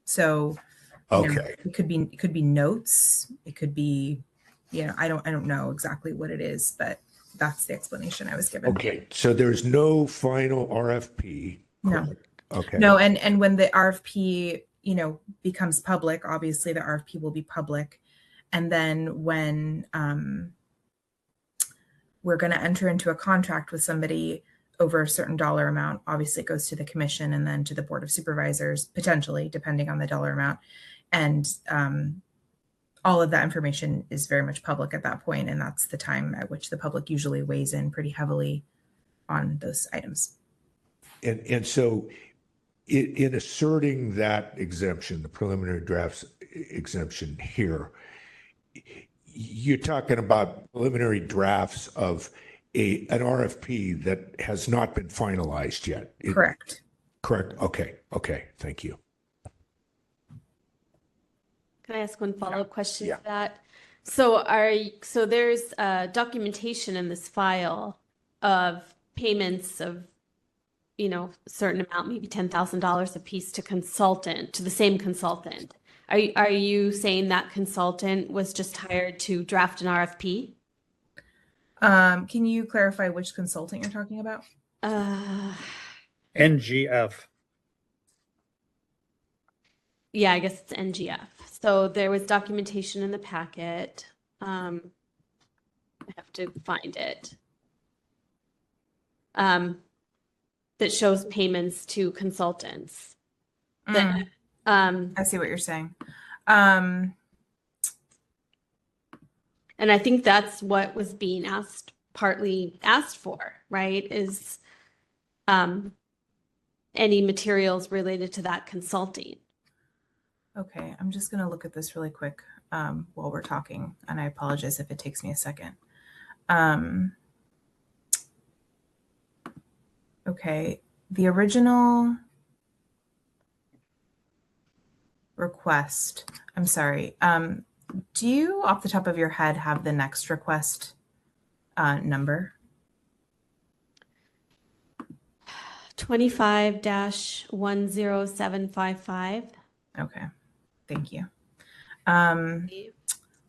So, okay, it could be notes. It could be, I don't know exactly what it is, but that's the explanation I was given. Okay, so there's no final RFP. No. Correct. Okay. No, and when the RFP, becomes public, obviously the RFP will be public. And then when we're going to enter into a contract with somebody over a certain dollar amount, obviously it goes to the commission and then to the board of supervisors, potentially, depending on the dollar amount. And all of that information is very much public at that point, and that's the time at which the public usually weighs in pretty heavily on those items. And so in asserting that exemption, the preliminary drafts exemption here, you're talking about preliminary drafts of an RFP that has not been finalized yet. Correct. Correct. Okay. Thank you. Can I ask one follow-up question Yeah. to that? So there's documentation in this file of payments of, a certain amount, maybe $10,000 a piece to the same consultant. Are you saying that consultant was just hired to draft an RFP? Can you clarify which consultant you're talking about? NGF. Yeah, I guess it's NGF. So there was documentation in the packet. I have to find it. that shows payments to consultants. Mm, That, I see what you're saying. and I think that's what was being partly asked for, right? Is any materials related to that consulting. Okay, I'm just going to look at this really quick while we're talking, and I apologize if it takes me a second. Okay, the original request, I'm sorry. Do you, off the top of your head, have the next request number? 25-10755. Okay, thank you.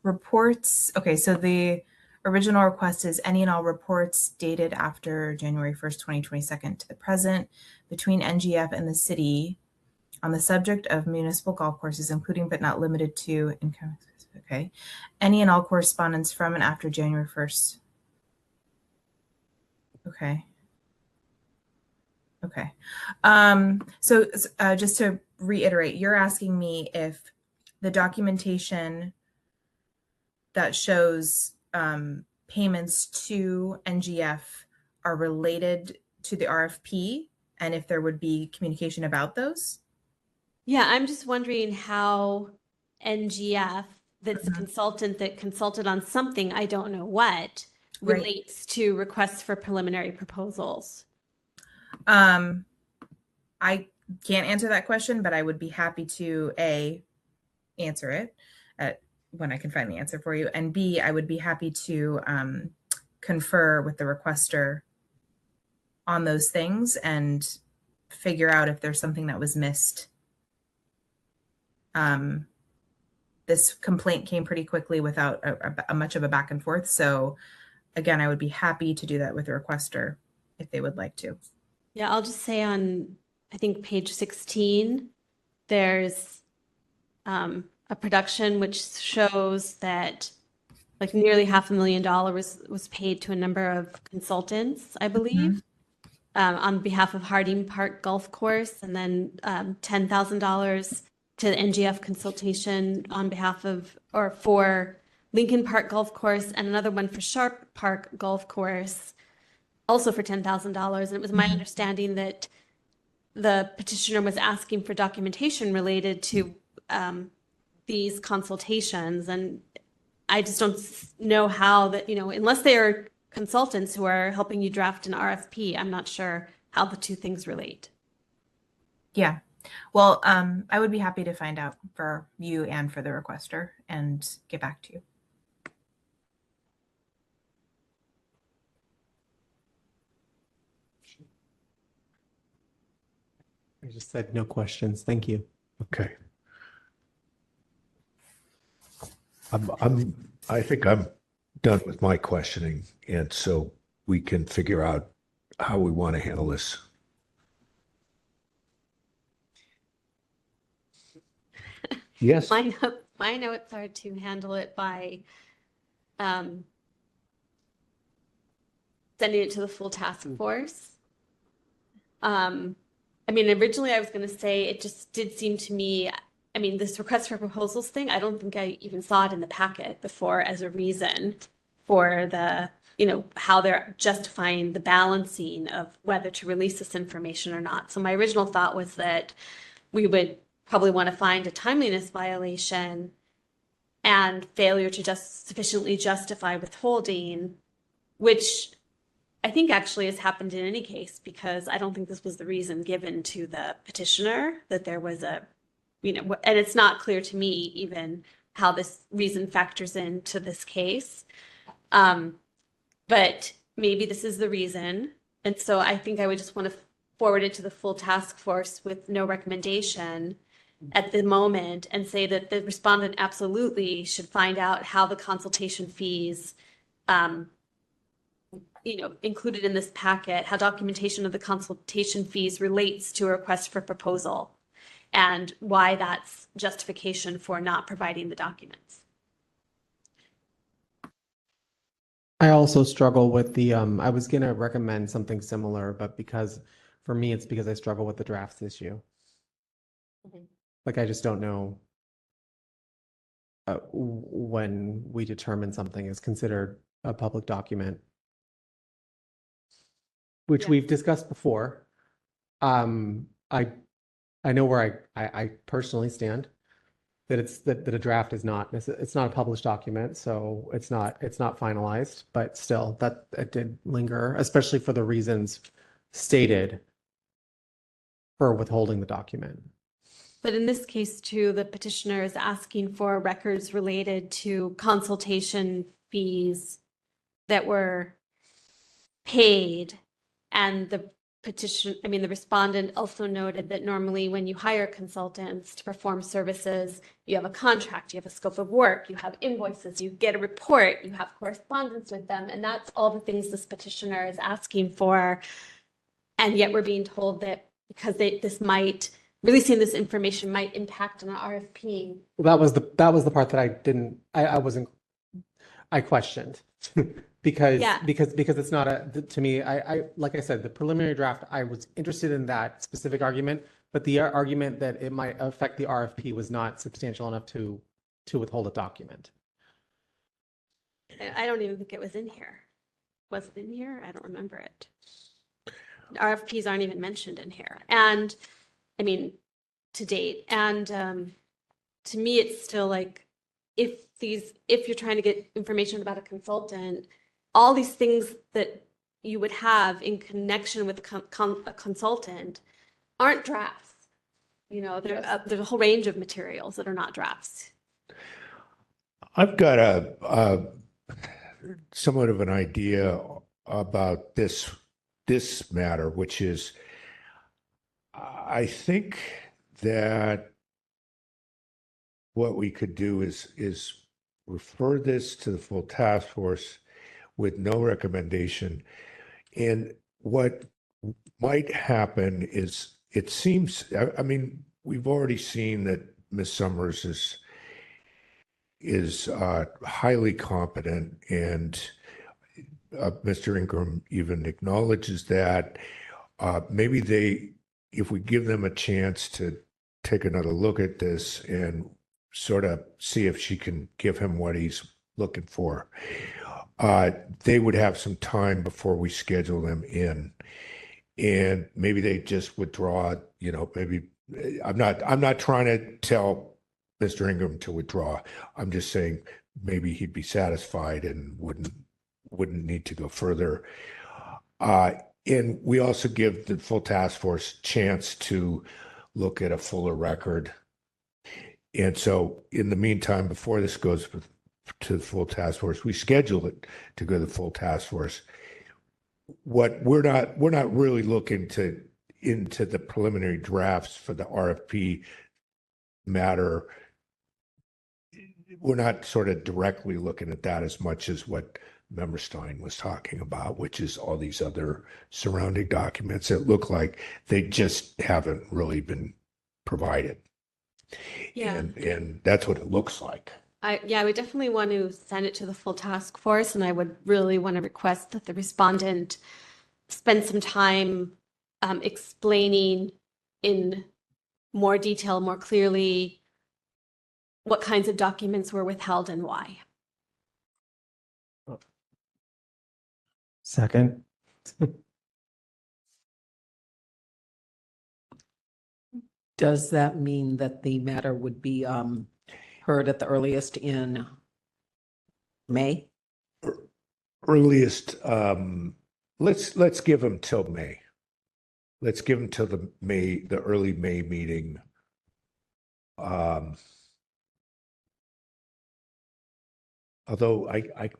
Reports. Okay, so the original request is any and all reports dated after January 1st, 2022 to the present between NGF and the city on the subject of municipal golf courses, including but not limited to income. Okay, any and all correspondence from and after January 1st. Okay. Okay. So just to reiterate, you're asking me if the documentation that shows payments to NGF are related to the RFP and if there would be communication about those? Yeah, I'm just wondering how NGF, that's a consultant that consulted on something, I don't know what, relates to requests for preliminary proposals. I can't answer that question, but I would be happy to answer it when I can find the answer for you, and B, I would be happy to confer with the requester on those things and figure out if there's something that was missed. This complaint came pretty quickly without a much of a back and forth. So again, I would be happy to do that with the requester if they would like to. Yeah, I'll just say on, I think, page 16, there's a production which shows that like nearly $500,000 was paid to a number of consultants, I believe, on behalf of Harding Park Golf Course, and then $10,000 to the NGF consultation on behalf of, or for Lincoln Park Golf Course, and another one for Sharp Park Golf Course, also for $10,000. And it was my understanding that the petitioner was asking for documentation related to these consultations. And I just don't know how that, unless they are consultants who are helping you draft an RFP, I'm not sure how the two things relate. Yeah. Well, I would be happy to find out for you and for the requester and get back to you. I just said no questions. Thank you. Okay. I think I'm done with my questioning, and so we can figure out how we want to handle this. Yes. My notes are to handle it by sending it to the full task force. I mean, originally I was going to say it just did seem to me, I mean, this request for proposals thing, I don't think I even saw it in the packet before as a reason for the, how they're justifying the balancing of whether to release this information or not. So my original thought was that we would probably want to find a timeliness violation and failure to just sufficiently justify withholding, which I think actually has happened in any case, because I don't think this was the reason given to the petitioner, that there was a, and it's not clear to me even how this reason factors into this case. But maybe this is the reason. And so I think I would just want to forward it to the full task force with no recommendation at the moment and say that the respondent absolutely should find out how the consultation fees, included in this packet, how documentation of the consultation fees relates to a request for proposal and why that's justification for not providing the documents. I also struggle with the, I was going to recommend something similar, but because For me, it's because I struggle with the drafts issue. Like, I just don't know when we determine something is considered a public document, which we've discussed before. I know where I personally stand, that a draft is not, it's not a published document, so it's not finalized, but still that it did linger, especially for the reasons stated for withholding the document. But in this case too, the petitioner is asking for records related to consultation fees that were paid. And the respondent also noted that normally when you hire consultants to perform services, you have a contract, you have a scope of work, you have invoices, you get a report, you have correspondence with them. And that's all the things this petitioner is asking for. And yet we're being told that because releasing this information might impact on an RFP. Well, that was the part that I questioned because it's not to me, I like I said, the preliminary draft, I was interested in that specific argument, but the argument that it might affect the RFP was not substantial enough to withhold a document. I don't even think it was in here. Was it in here? I don't remember it. RFPs aren't even mentioned in here. And I mean, to date. And to me, it's still like, if you're trying to get information about a consultant, all these things that you would have in connection with a consultant aren't drafts. You know, there's a whole range of materials that are not drafts. I've got a somewhat of an idea about this matter, which is, I think that what we could do is refer this to the full task force with no recommendation. And what might happen is, it seems, I mean, we've already seen that Ms. Summers is highly competent, and Mr. Ingram even acknowledges that. Maybe if we give them a chance to take another look at this and sort of see if she can give him what he's looking for, they would have some time before we schedule them in. And maybe they just withdraw, you know, maybe I'm not trying to tell Mr. Ingram to withdraw. I'm just saying maybe he'd be satisfied and wouldn't need to go further. And we also give the full task force chance to look at a fuller record. And so in the meantime, before this goes to the full task force, we schedule it to go to the full task force. What we're not really looking into the preliminary drafts for the RFP matter. We're not sort of directly looking at that as much as what Member Stein was talking about, which is all these other surrounding documents that look like they just haven't really been provided. Yeah. And that's what it looks like. I would definitely want to send it to the full task force, and I would really want to request that the respondent spend some time explaining in more detail, more clearly, what kinds of documents were withheld and why. Second. Does that mean that the matter would be heard at the earliest in May? Earliest, let's give them till May. Let's give them till the early May meeting. Although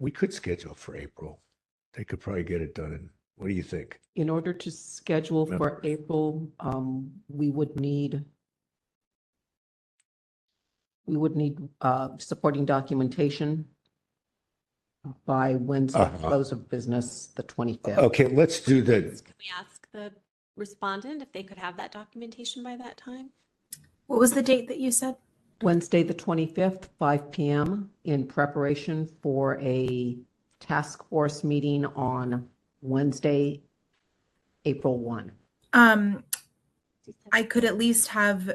we could schedule for April. They could probably get it done. What do you think? In order to schedule for April, we would need supporting documentation by Wednesday, close of business, the 25th. Okay, let's do the. Can we ask the respondent if they could have that documentation by that time? What was the date that you said? Wednesday, the 25th, 5 p.m. in preparation for a task force meeting on Wednesday, April 1. I could at least have,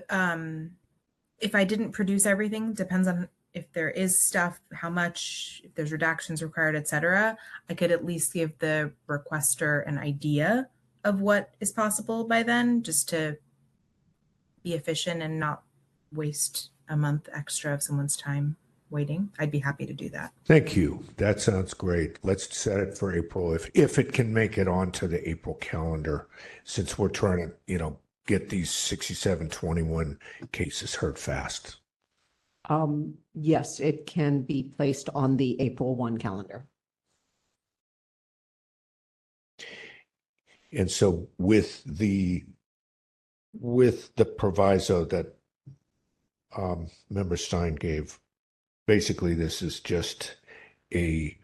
if I didn't produce everything, depends on if there is stuff, how much, if there's redactions required, etc. I could at least give the requester an idea of what is possible by then, just to be efficient and not waste a month extra of someone's time waiting. I'd be happy to do that. Thank you. That sounds great. Let's set it for April if it can make it onto the April calendar, since we're trying to, get these 6721 cases heard fast. Yes, it can be placed on the April 1 calendar. And so with the proviso that Member Stein gave, basically this is just a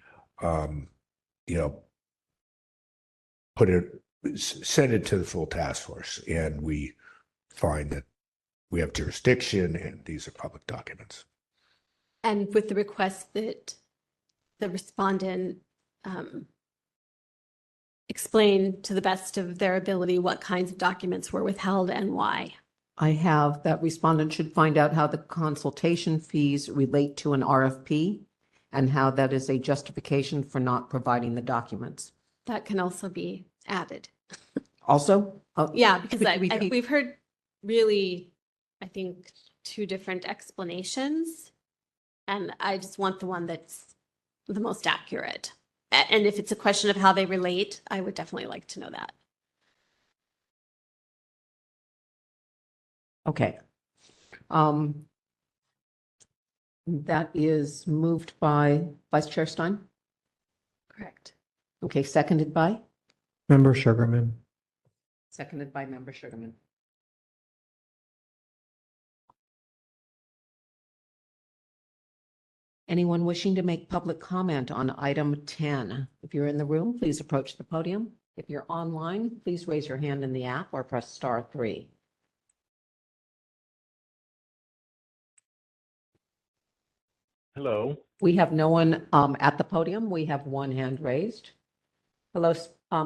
send it to the full task force, and we find that we have jurisdiction and these are public documents. And with the request that the respondent explain to the best of their ability what kinds of documents were withheld and why. I have that respondent should find out how the consultation fees relate to an RFP and how that is a justification for not providing the documents. That can also be added. Also? Yeah, because could you repeat? we've heard really, I think, two different explanations. And I just want the one that's the most accurate. And if it's a question of how they relate, I would definitely like to know that. Okay. That is moved by Vice Chair Stein. Correct. Okay, seconded by? Member Sugarman. Seconded by Member Sugarman. Anyone wishing to make public comment on item 10? If you're in the room, please approach the podium. If you're online, please raise your hand in the app or press *3. Hello. We have no one at the podium. We have one hand raised. Hello,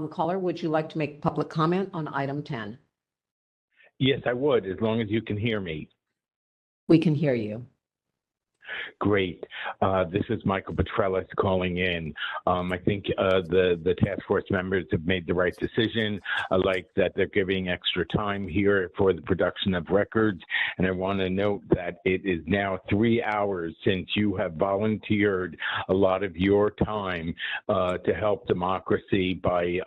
caller, would you like to make public comment on item 10? Yes, I would, as long as you can hear me. We can hear you. Great. This is Michael Petrellis calling in. I think the task force members have made the right decision. I like that they're giving extra time here for the production of records. And I want to note that it is now 3 hours since you have volunteered a lot of your time to help democracy by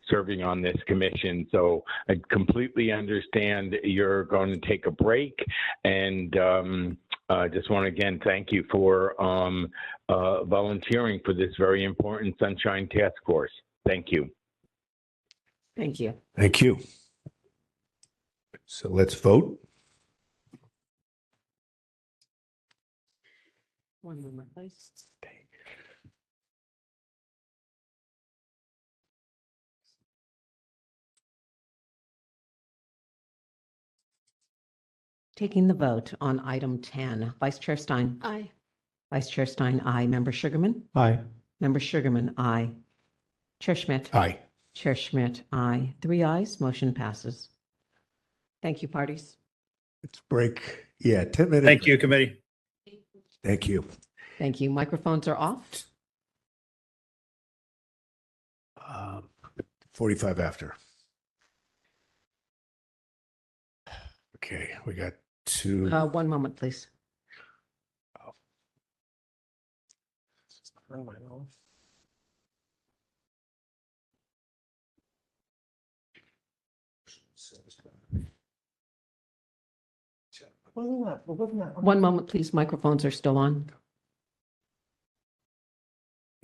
serving on this commission. So I completely understand you're going to take a break, and I just want to again thank you for volunteering for this very important Sunshine Task Force. Thank you. Thank you. Thank you. So let's vote. One moment, please. Taking the vote on item 10, Vice Chair Stein. Aye. Vice Chair Stein, aye. Member Sugarman? Aye. Member Sugarman, aye. Chair Schmidt? Aye. Chair Schmidt, aye. 3 ayes, motion passes. Thank you, parties. Let's break. Yeah, 10 minutes. Thank you, committee. Thank you. Thank you. Microphones are off. 45 after. Okay, we got two. One moment, please. One moment, please. Microphones are still on.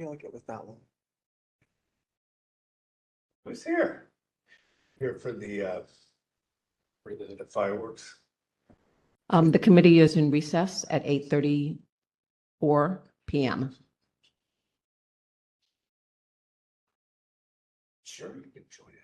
I feel like it was that one. Who's here? Here for the fireworks. The committee is in recess at 8:34 p.m. Sure, you can join it.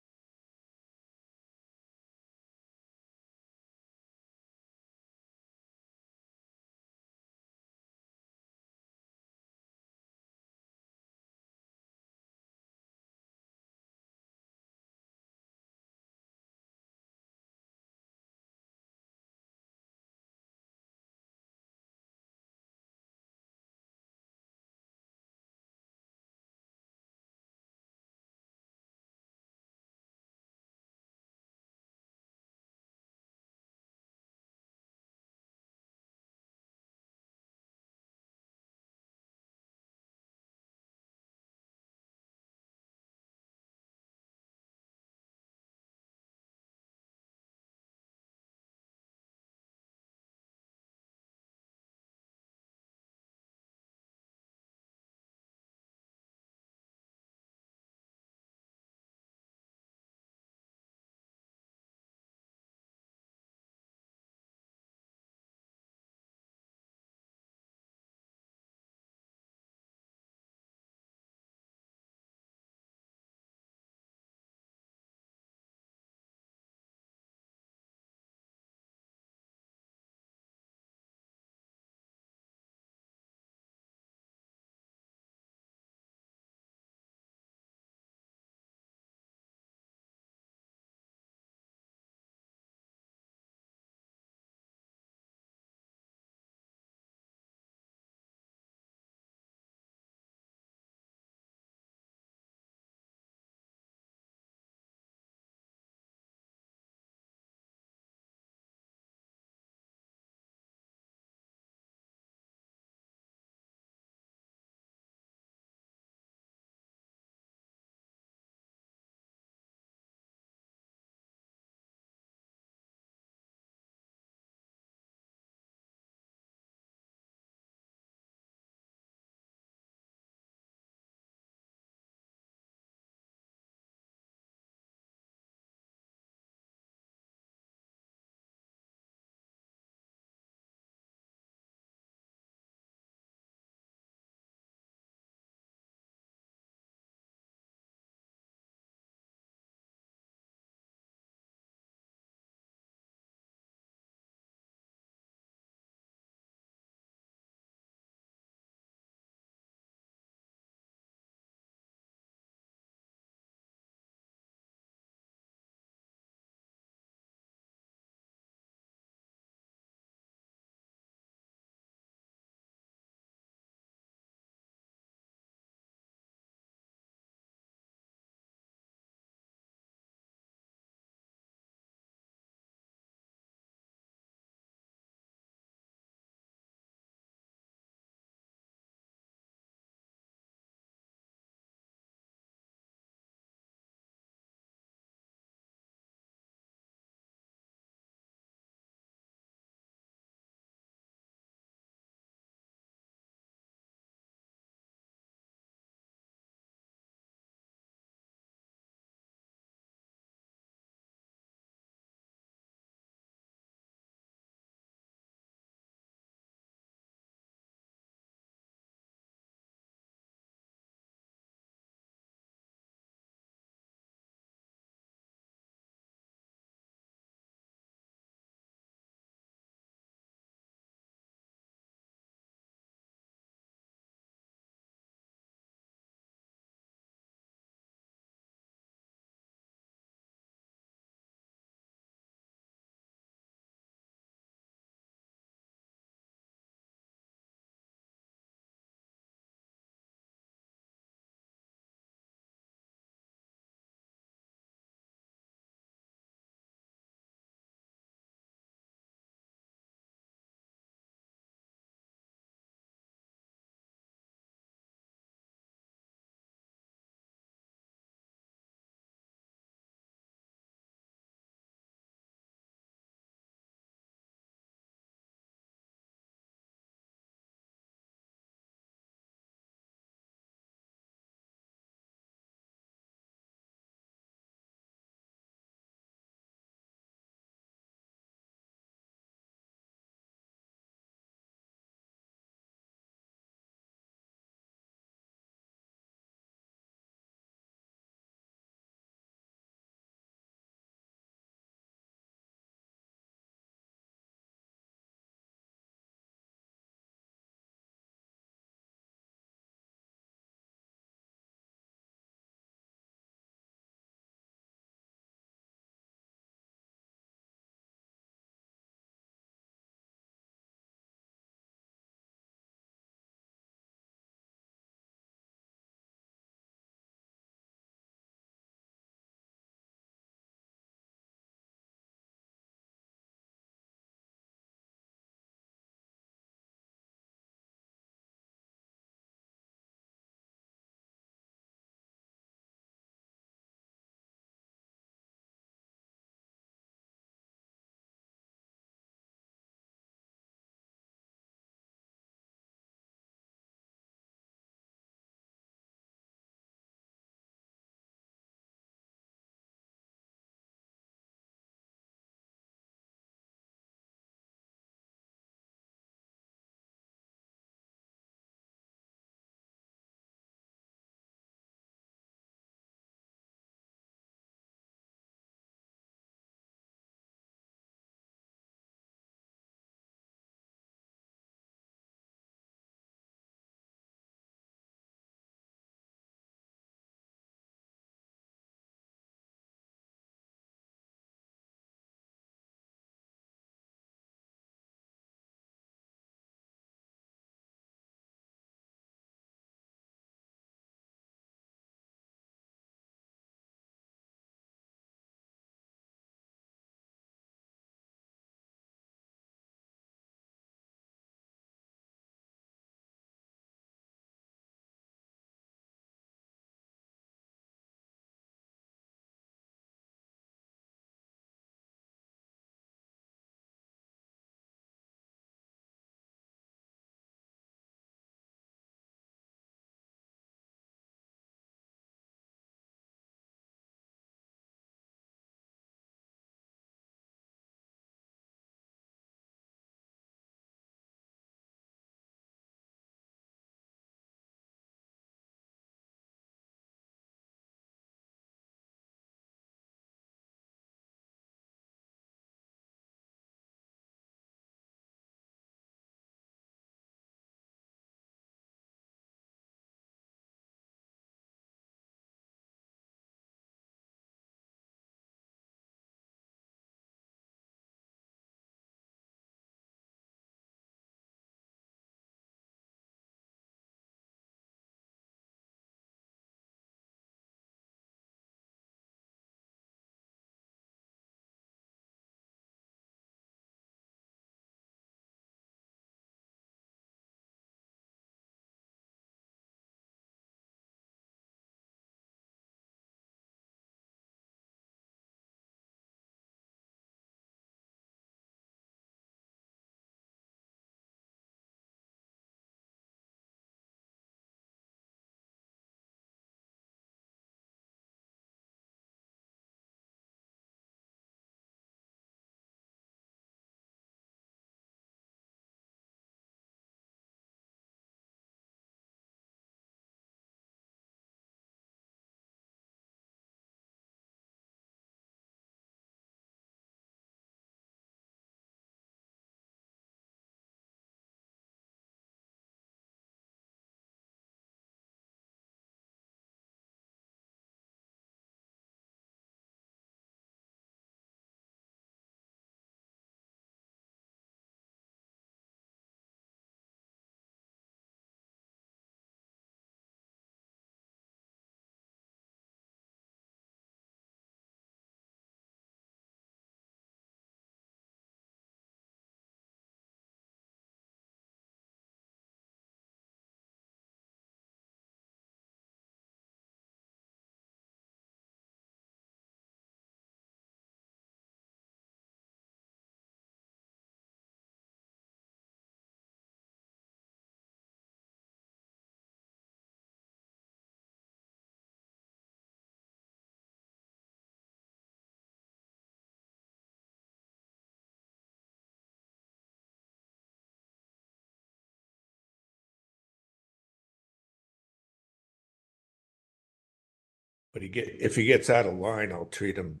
But if he gets out of line, I'll treat him.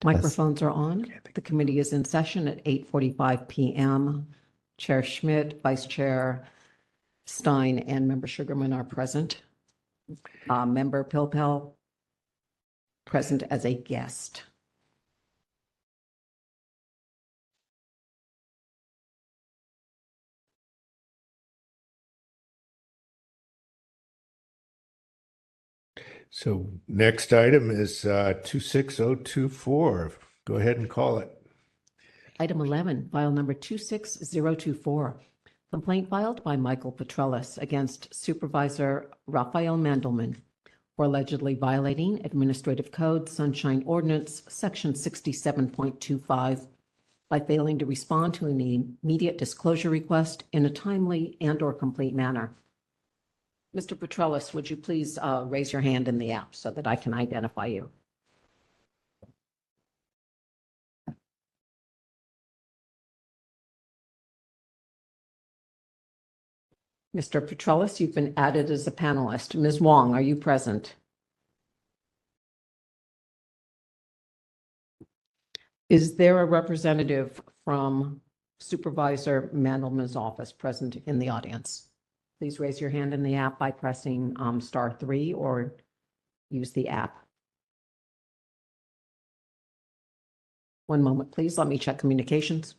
Microphones are on. The committee is in session at 8:45 p.m. Chair Schmidt, Vice Chair Stein, and Member Sugarman are present. Member Pilpel present as a guest. So next item is 26024. Go ahead and call it. Item 11, file number 26024. Complaint filed by Michael Petrellis against Supervisor Raphael Mandelman for allegedly violating Administrative Code Sunshine Ordinance Section 67.25 by failing to respond to an immediate disclosure request in a timely and/or complete manner. Mr. Petrellis, would you please raise your hand in the app so that I can identify you? Mr. Petrellis, you've been added as a panelist. Ms. Wong, are you present? Is there a representative from Supervisor Mandelman's office present in the audience? Please raise your hand in the app by pressing *3 or use the app. One moment, please. Let me check communications.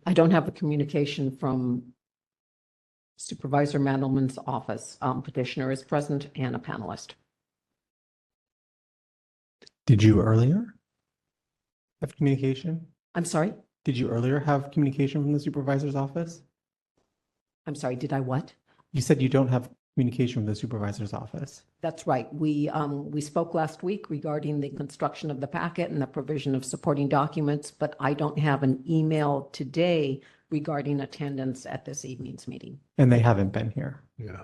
I don't have a communication from Supervisor Mandelman's office. Petitioner is present and a panelist. Did you earlier have communication? I'm sorry? Did you earlier have communication from the supervisor's office? I'm sorry, did I what? You said you don't have communication from the supervisor's office. That's right. We spoke last week regarding the construction of the packet and the provision of supporting documents, but I don't have an email today regarding attendance at this evening's meeting. And they haven't been here. Yeah.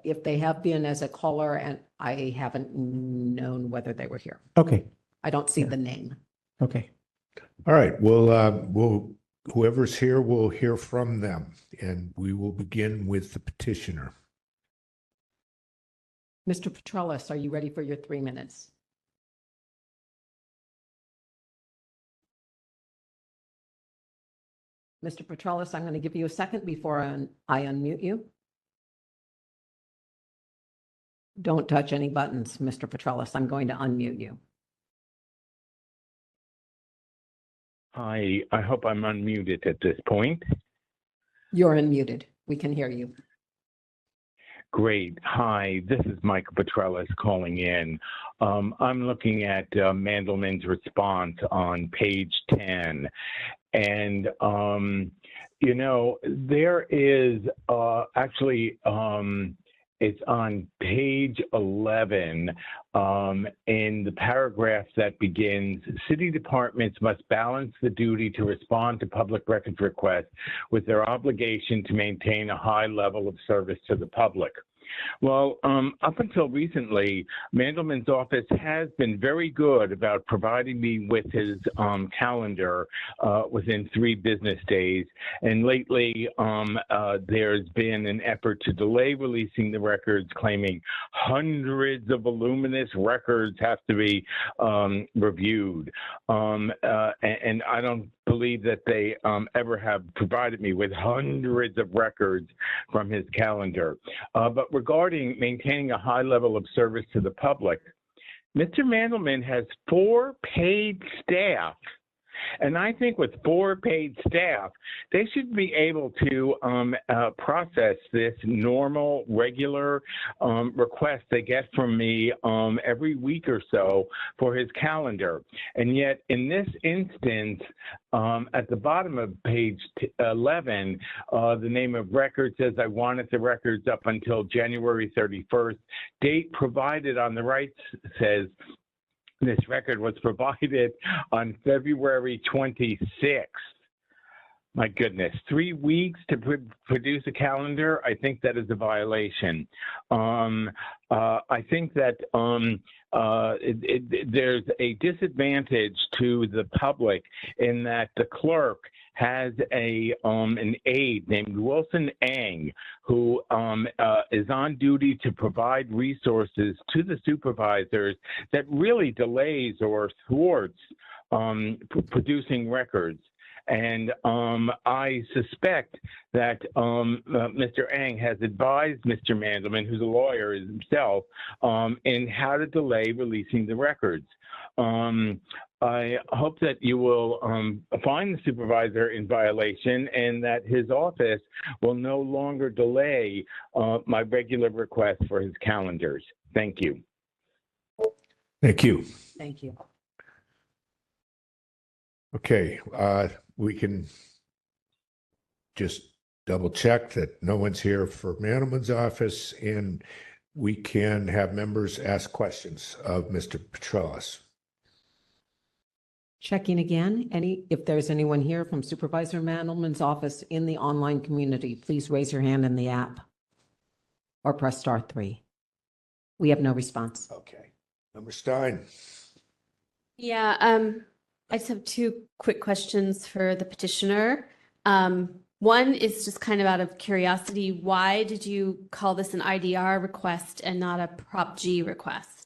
If they have been as a caller, and I haven't known whether they were here. Okay. I don't see the name. Okay. All right. We'll whoever's here will hear from them, and we will begin with the petitioner. Mr. Petrellis, are you ready for your 3 minutes? Mr. Petrellis, I'm going to give you a second before I unmute you. Don't touch any buttons, Mr. Petrellis. I'm going to unmute you. Hi, I hope I'm unmuted at this point. You're unmuted. We can hear you. Great. Hi, this is Michael Petrellis calling in. I'm looking at Mandelman's response on page 10. And, you know, there is actually, it's on page 11 in the paragraph that begins, city departments must balance the duty to respond to public records requests with their obligation to maintain a high level of service to the public. Well, up until recently, Mandelman's office has been very good about providing me with his calendar within 3 business days. And lately, there's been an effort to delay releasing the records, claiming hundreds of voluminous records have to be reviewed. And I don't believe that they ever have provided me with hundreds of records from his calendar. But regarding maintaining a high level of service to the public, Mr. Mandelman has 4 paid staff And I think with 4 paid staff, they should be able to process this normal, regular request they get from me every week or so for his calendar. And yet, in this instance, at the bottom of page 11, the name of record says I wanted the records up until January 31st. Date provided on the right says this record was provided on February 26th. My goodness, 3 weeks to produce a calendar? I think that is a violation. I think that there's a disadvantage to the public in that the clerk has an aide named Wilson Ang who is on duty to provide resources to the supervisors that really delays or thwarts producing records. And I suspect that Mr. Ang has advised Mr. Mandelman, who's a lawyer himself, in how to delay releasing the records. I hope that you will find the supervisor in violation and that his office will no longer delay my regular request for his calendars. Thank you. Thank you. Thank you. Okay, we can just double check that no one's here for Mandelman's office, and we can have members ask questions of Mr. Petrellis. Checking again, if there's anyone here from Supervisor Mandelman's office in the online community, please raise your hand in the app or press *3. We have no response. Okay. Member Stein. Yeah, I just have 2 quick questions for the petitioner. One is just kind of out of curiosity. Why did you call this an IDR request and not a Prop G request?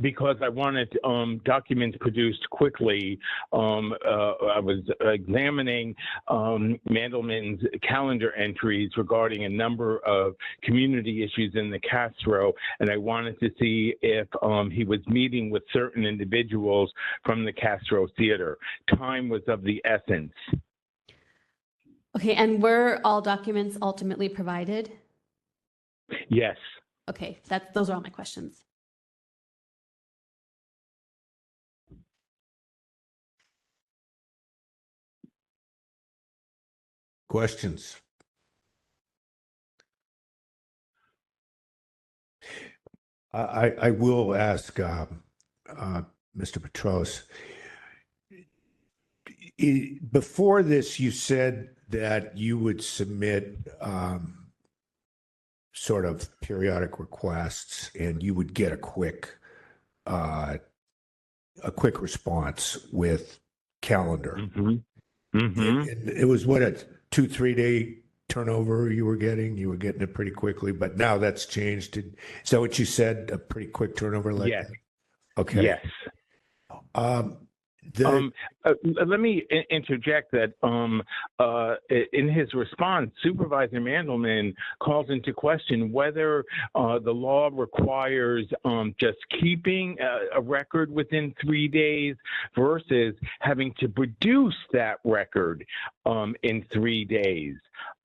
Because I wanted documents produced quickly. I was examining Mandelman's calendar entries regarding a number of community issues in the Castro, and I wanted to see if he was meeting with certain individuals from the Castro Theater. Time was of the essence. Okay, and were all documents ultimately provided? Yes. Okay, those are all my questions. Questions? I will ask Mr. Petrellis. Before this, you said that you would submit sort of periodic requests, and you would get a quick response with calendar. Mm-hmm. Mm-hmm. It was what, a 2-3 day turnover you were getting? You were getting it pretty quickly, but now that's changed. Is that what you said? A pretty quick turnover? Like yes. That? Okay. Yes. Let me interject that in his response, Supervisor Mandelman calls into question whether the law requires just keeping a record within 3 days versus having to produce that record in 3 days.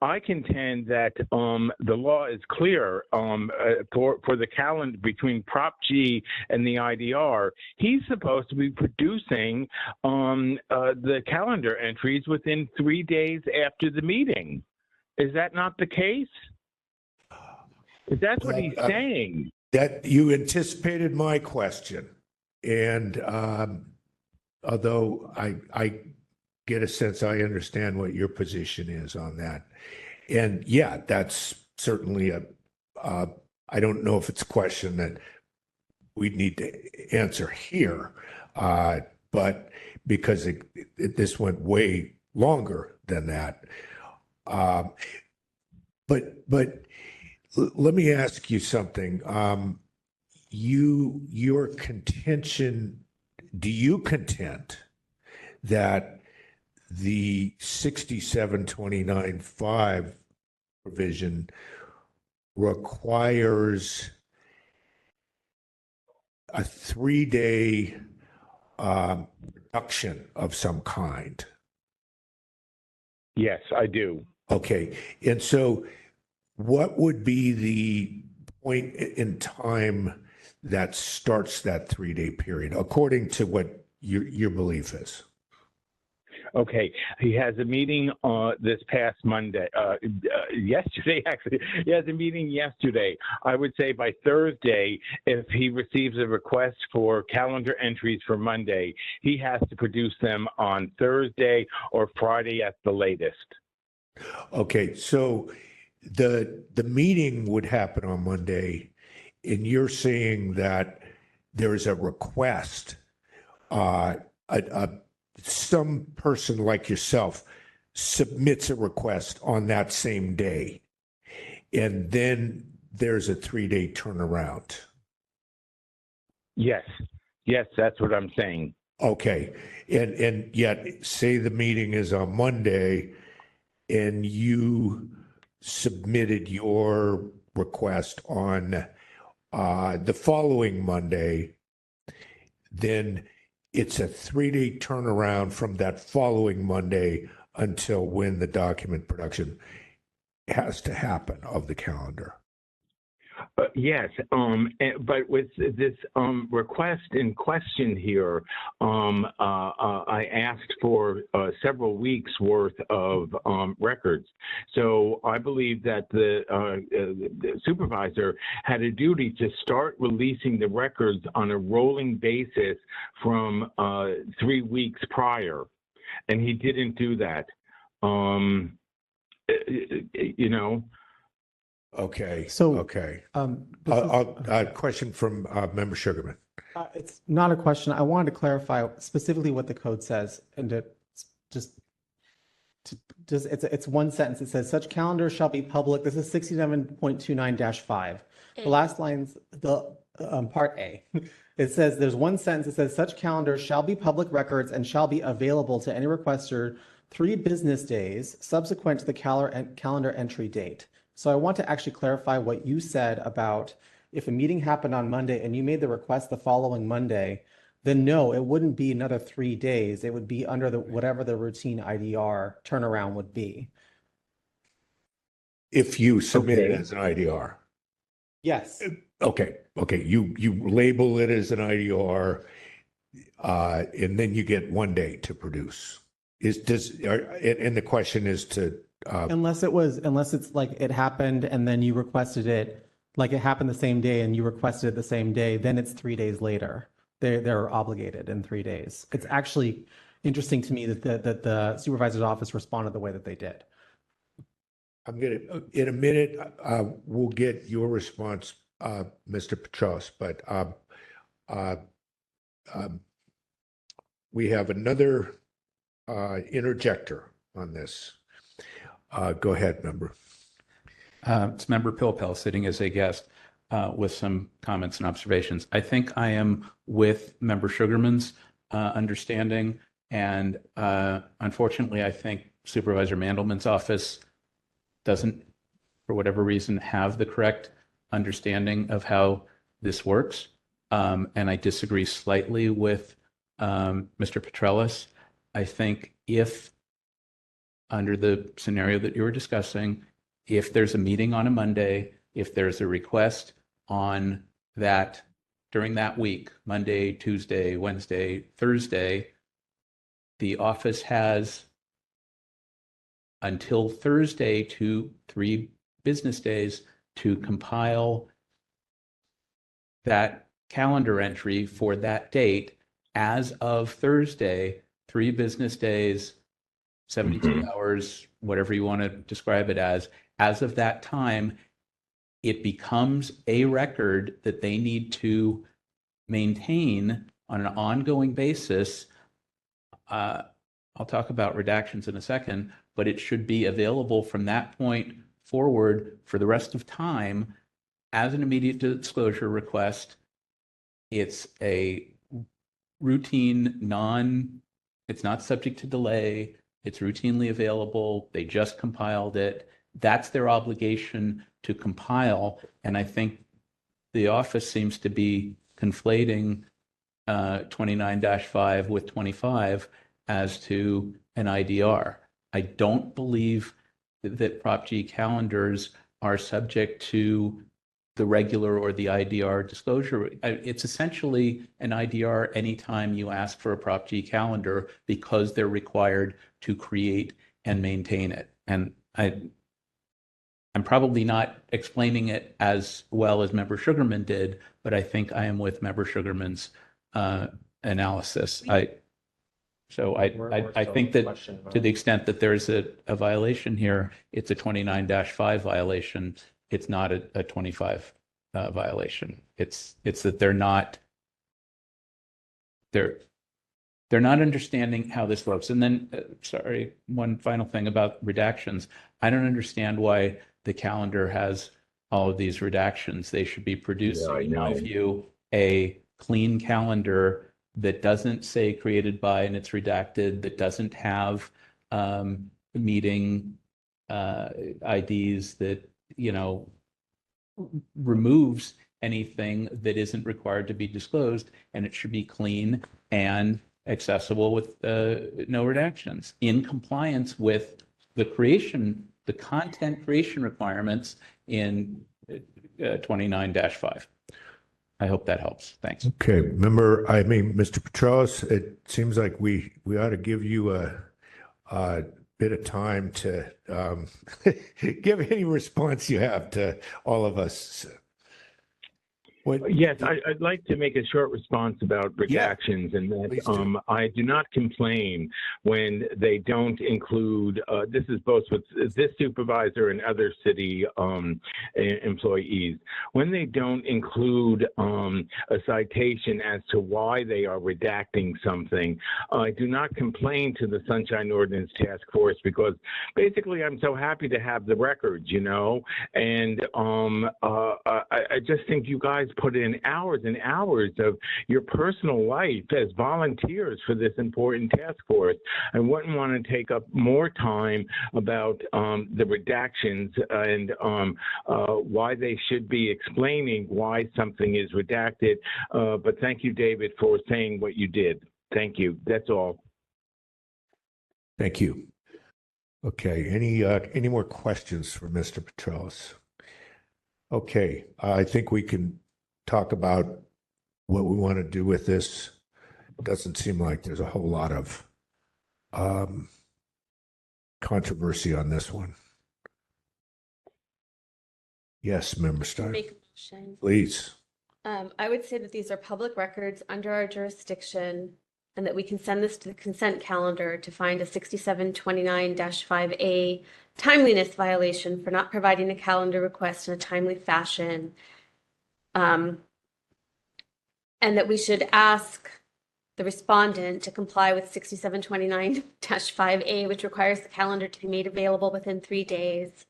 I contend that the law is clear for the calendar between Prop G and the IDR. He's supposed to be producing the calendar entries within 3 days after the meeting. Is that not the case? That's what he's saying. That you anticipated my question, and although I get a sense I understand what your position is on that. And yeah, that's certainly I don't know if it's a question that we need to answer here, but because this went way longer than that. But let me ask you something. Your contention, do you contend that the 6729.5 provision requires a 3-day production of some kind. Yes, I do. Okay, and so what would be the point in time that starts that 3-day period, according to what your belief is? Okay, he has a meeting this past Monday, yesterday actually. He has a meeting yesterday. I would say by Thursday, if he receives a request for calendar entries for Monday, he has to produce them on Thursday or Friday at the latest. Okay, so the meeting would happen on Monday, and you're saying that there is a request, some person like yourself submits a request on that same day, and then there's a 3-day turnaround. Yes, that's what I'm saying. Okay, and yet say the meeting is on Monday and you submitted your request on the following Monday, then it's a 3-day turnaround from that following Monday until when the document production has to happen of the calendar. Yes, but with this request in question here, I asked for several weeks worth of records. So I believe that the supervisor had a duty to start releasing the records on a rolling basis from 3 weeks prior, and he didn't do that. You know. Okay. So, okay. A question from Member Sugarman. It's not a question. I wanted to clarify specifically what the code says, and it's one sentence. It says such calendar shall be public. This is 67.29-5. The last line's the part A. It says there's one sentence. It says such calendar shall be public records and shall be available to any requester 3 business days subsequent to the calendar entry date. So I want to actually clarify what you said about if a meeting happened on Monday and you made the request the following Monday, then no, it wouldn't be another 3 days. It would be under whatever the routine IDR turnaround would be. If you submit it as an IDR. Yes. Okay. You label it as an IDR, and then you get 1 day to produce. And the question is to unless it's like it happened and then you requested it, like it happened the same day and you requested it the same day, then it's 3 days later. They're obligated in 3 days. It's actually interesting to me that the supervisor's office responded the way that they did. I'm gonna in a minute. We'll get your response, Mr. Petros, but we have another interjector on this. Go ahead, member. It's Member Pilpel sitting as a guest with some comments and observations. I think I am with Member Sugarman's understanding, and unfortunately, I think Supervisor Mandelman's office doesn't, for whatever reason, have the correct understanding of how this works. And I disagree slightly with Mr. Petrellis. I think if, under the scenario that you were discussing, if there's a meeting on a Monday, if there's a request on that during that week, Monday, Tuesday, Wednesday, Thursday, the office has until Thursday to 3 business days to compile that calendar entry for that date. As of Thursday, 3 business days, 72 hours, whatever you want to describe it as of that time, it becomes a record that they need to maintain on an ongoing basis. I'll talk about redactions in a second, but it should be available from that point forward for the rest of time as an immediate disclosure request. It's a routine, it's not subject to delay. It's routinely available. They just compiled it. That's their obligation to compile. And I think the office seems to be conflating 29-5 with 25 as to an IDR. I don't believe that Prop G calendars are subject to the regular or the IDR disclosure. It's essentially an IDR anytime you ask for a Prop G calendar because they're required to create and maintain it. And I'm probably not explaining it as well as Member Sugarman did, but I think I am with Member Sugarman's analysis. I think that to the extent that there's a violation here, it's a 29-5 violation. It's not a 25 violation. It's that they're not understanding how this works. And then, sorry, one final thing about redactions. I don't understand why the calendar has all of these redactions. They should be producing, in my view, a clean calendar that doesn't say created by and it's redacted, that doesn't have meeting IDs, that, removes anything that isn't required to be disclosed, and it should be clean and accessible with no redactions in compliance with the content creation requirements in 29-5. I hope that helps. Thanks. Okay, Mr. Petraeus, it seems like we ought to give you a bit of time to give any response you have to all of us. Yes, I'd like to make a short response about redactions, and that I do not complain when they don't include, this is both with this supervisor and other city employees, when they don't include a citation as to why they are redacting something. I do not complain to the Sunshine Ordinance Task Force because basically I'm so happy to have the records, and I just think you guys put in hours and hours of your personal life as volunteers for this important task force. I wouldn't want to take up more time about the redactions and why they should be explaining why something is redacted. But thank you, David, for saying what you did. Thank you. That's all. Thank you. Okay, any more questions for Mr. Petraeus? Okay, I think we can talk about what we want to do with this. Doesn't seem like there's a whole lot of controversy on this one. Yes, Member Stein. Make a motion. Please. I would say that these are public records under our jurisdiction, and that we can send this to the consent calendar to find a 6729-5A timeliness violation for not providing a calendar request in a timely fashion. And that we should ask the respondent to comply with 6729-5A, which requires the calendar to be made available within 3 days,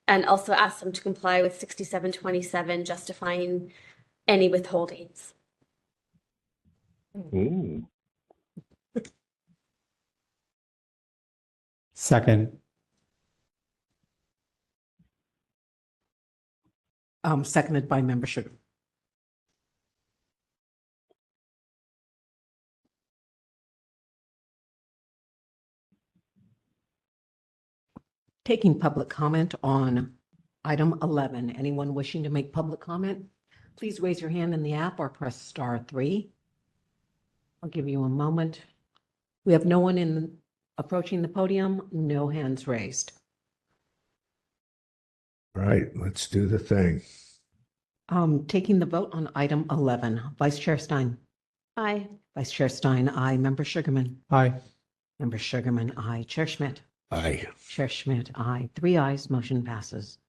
and also ask them to comply with 6727, justifying any withholdings. Ooh. Second. Seconded by Member Sugar. Taking public comment on item 11. Anyone wishing to make public comment, please raise your hand in the app or press *3. I'll give you a moment. We have no one approaching the podium, no hands raised. All right, let's do the thing. Taking the vote on item 11. Vice Chair Stein. Aye. Vice Chair Stein, aye. Member Sugarman. Aye. Member Sugarman, aye. Chair Schmidt. Aye. Chair Schmidt, aye. 3 ayes, motion passes.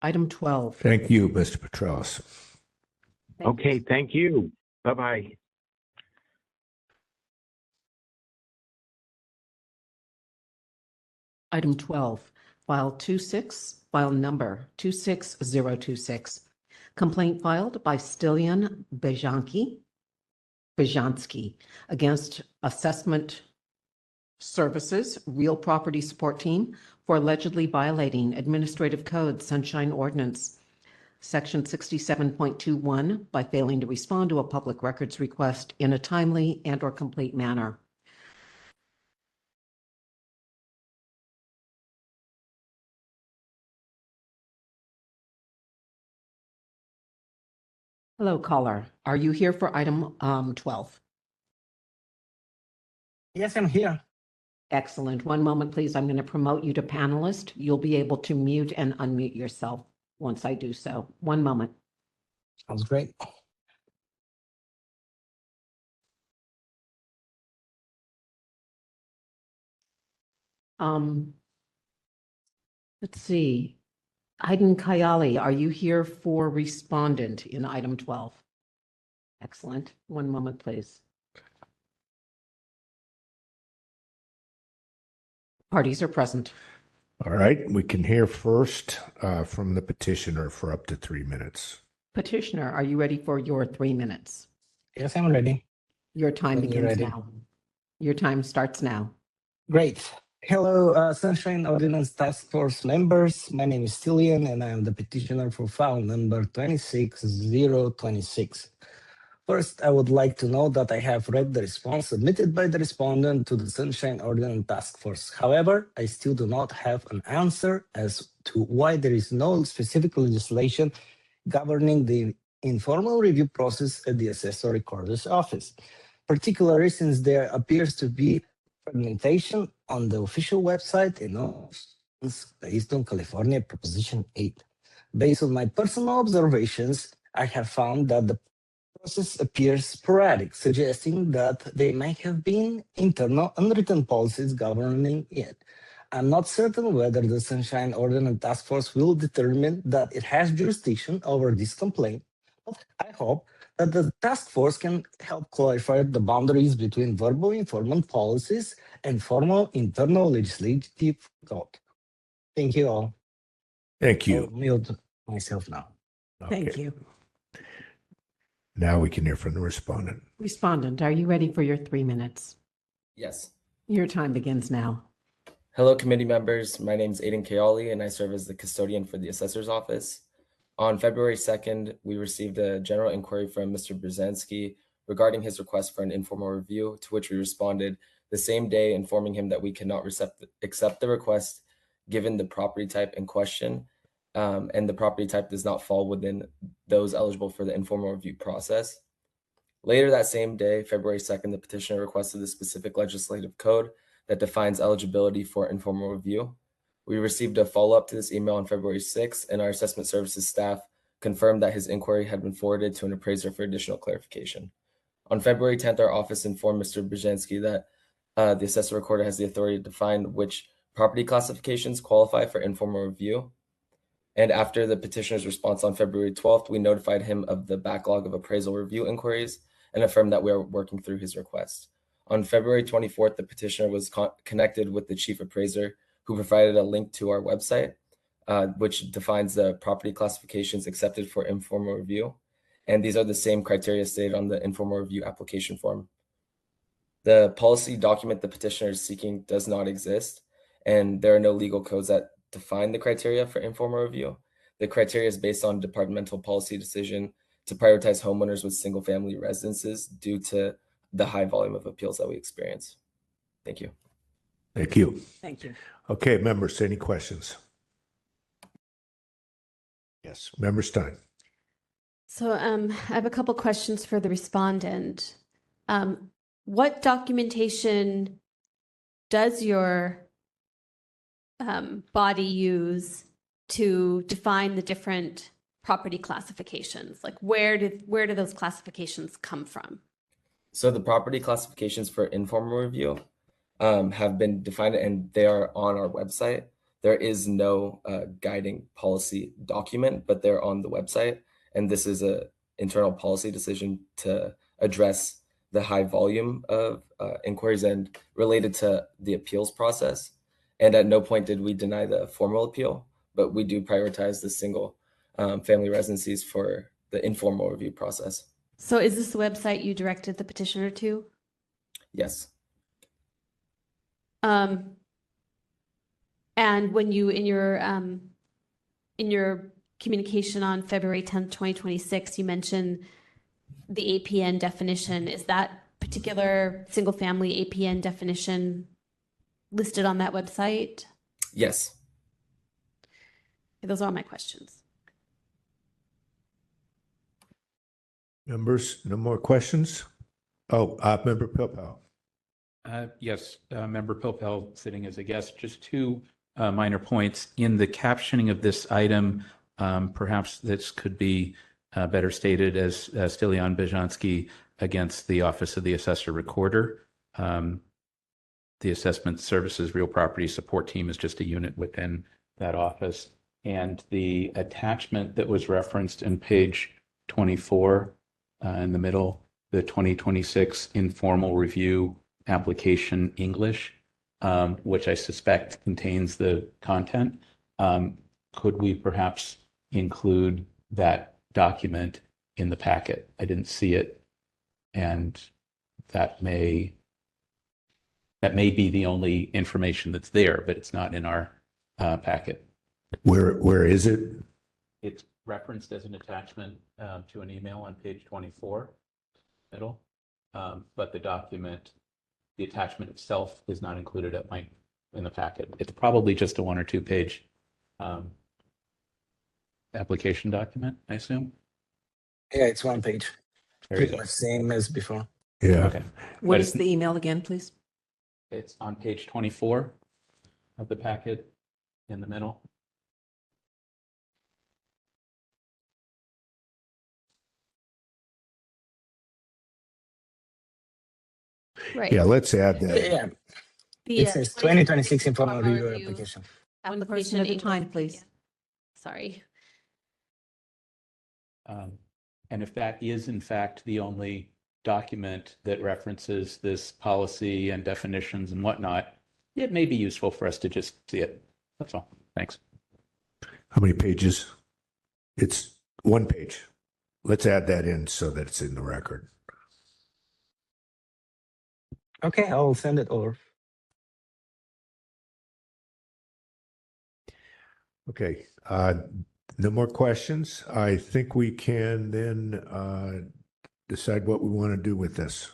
Item 12. Thank you, Mr. Petraeus. Okay, thank you. Bye-bye. Item 12, file number 26026. Complaint filed by Stilian Bejanski against Assessment Services Real Property Support Team for allegedly violating Administrative Code Sunshine Ordinance Section 67.21 by failing to respond to a public records request in a timely and/or complete manner. Hello, caller. Are you here for item 12? Yes, I'm here. Excellent. One moment, please. I'm going to promote you to panelist. You'll be able to mute and unmute yourself once I do so. One moment. Sounds great. Let's see. Aiden Kayali, are you here for respondent in item 12? Excellent. One moment, please. Parties are present. All right, we can hear first from the petitioner for up to 3 minutes. Petitioner, are you ready for your 3 minutes? Yes, I'm ready. Your time When you're begins ready. now. Your time starts now. Great. Hello, Sunshine Ordinance Task Force members. My name is Cillian, and I am the petitioner for file number 26026. First, I would like to note that I have read the response submitted by the respondent to the Sunshine Ordinance Task Force. However, I still do not have an answer as to why there is no specific legislation governing the informal review process at the Assessor Recorder's Office, particularly since there appears to be fragmentation on the official website in based on California Proposition 8. Based on my personal observations, I have found that the process appears sporadic, suggesting that there might have been internal unwritten policies governing it. I'm not certain whether the Sunshine Ordinance Task Force will determine that it has jurisdiction over this complaint, but I hope that the task force can help clarify the boundaries between verbal informant policies and formal internal legislative code. Thank you all. Thank you. I'll mute myself now. Thank you. Now we can hear from the respondent. Respondent, are you ready for your 3 minutes? Yes. Your time begins now. Hello, committee members. My name is Aiden Kayali, and I serve as the custodian for the assessor's office. On February 2nd, we received a general inquiry from Mr. Brzezinski regarding his request for an informal review, to which we responded the same day, informing him that we cannot accept the request given the property type in question, and the property type does not fall within those eligible for the informal review process. Later that same day, February 2nd, the petitioner requested the specific legislative code that defines eligibility for informal review. We received a follow-up to this email on February 6th, and our assessment services staff confirmed that his inquiry had been forwarded to an appraiser for additional clarification. On February 10th, our office informed Mr. Brzezinski that the assessor recorder has the authority to define which property classifications qualify for informal review. And after the petitioner's response on February 12th, we notified him of the backlog of appraisal review inquiries and affirmed that we are working through his request. On February 24th, the petitioner was connected with the chief appraiser, who provided a link to our website, which defines the property classifications accepted for informal review. And these are the same criteria stated on the informal review application form. The policy document the petitioner is seeking does not exist, and there are no legal codes that define the criteria for informal review. The criteria is based on departmental policy decision to prioritize homeowners with single-family residences due to the high volume of appeals that we experience. Thank you. Thank you. Thank you. Okay, members, any questions? Yes, Member Stein. So I have a couple questions for the respondent. What documentation does your body use to define the different property classifications? Like where do those classifications come from? So the property classifications for informal review have been defined, and they are on our website. There is no guiding policy document, but they're on the website. And this is an internal policy decision to address the high volume of inquiries and related to the appeals process. And at no point did we deny the formal appeal, but we do prioritize the single family residencies for the informal review process. So is this the website you directed the petitioner to? Yes. And when you in your communication on February 10th, 2026, you mentioned the APN definition. Is that particular single-family APN definition listed on that website? Yes. Those are all my questions. Members, no more questions? Oh, Member Pilpel. Yes, Member Pilpel sitting as a guest. Just two minor points. In the captioning of this item, perhaps this could be better stated as Stilian Bejanski against the Office of the Assessor Recorder. The Assessment Services Real Property Support Team is just a unit within that office. And the attachment that was referenced in page 24 in the middle, the 2026 informal review application English, which I suspect contains the content. Could we perhaps include that document in the packet? I didn't see it, and that may be the only information that's there, but it's not in our packet. Where is it? It's referenced as an attachment to an email on page 24, middle, but the document, the attachment itself is not included in the packet. It's probably just a 1 or 2 page application document, I assume. Yeah, it's 1 page. There you Pretty go. much same as before. Yeah. Okay. What But is the email again, please? It's on page 24 of the packet in the middle. Right. Yeah, let's add that. Yeah, The, it says 2026 informal review review application. One person at a time, please. Sorry. And if that is in fact the only document that references this policy and definitions and whatnot, it may be useful for us to just see it. That's all. Thanks. How many pages? It's 1 page. Let's add that in so that it's in the record. Okay, I'll send it over. Okay, no more questions. I think we can then decide what we want to do with this.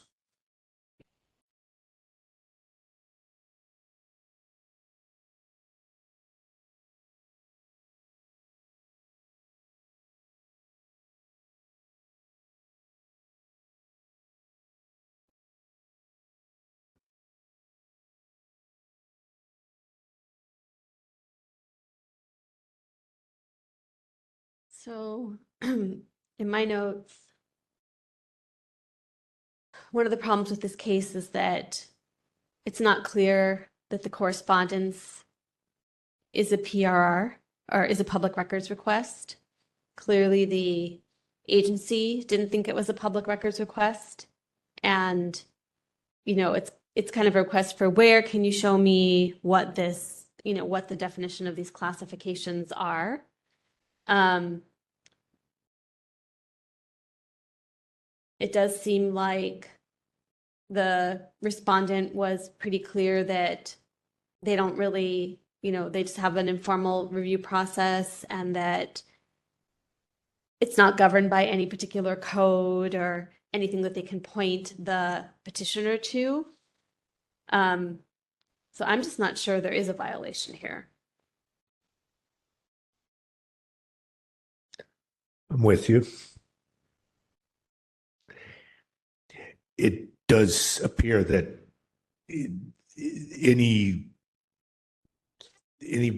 So in my notes, one of the problems with this case is that it's not clear that the correspondence is a PRR or is a public records request. Clearly, the agency didn't think it was a public records request. And, you know, it's kind of a request for where can you show me what this, you know, what the definition of these classifications are. It does seem like the respondent was pretty clear that they don't really, you know, they just have an informal review process and that it's not governed by any particular code or anything that they can point the petitioner to. So I'm just not sure there is a violation here. I'm with you. It does appear that any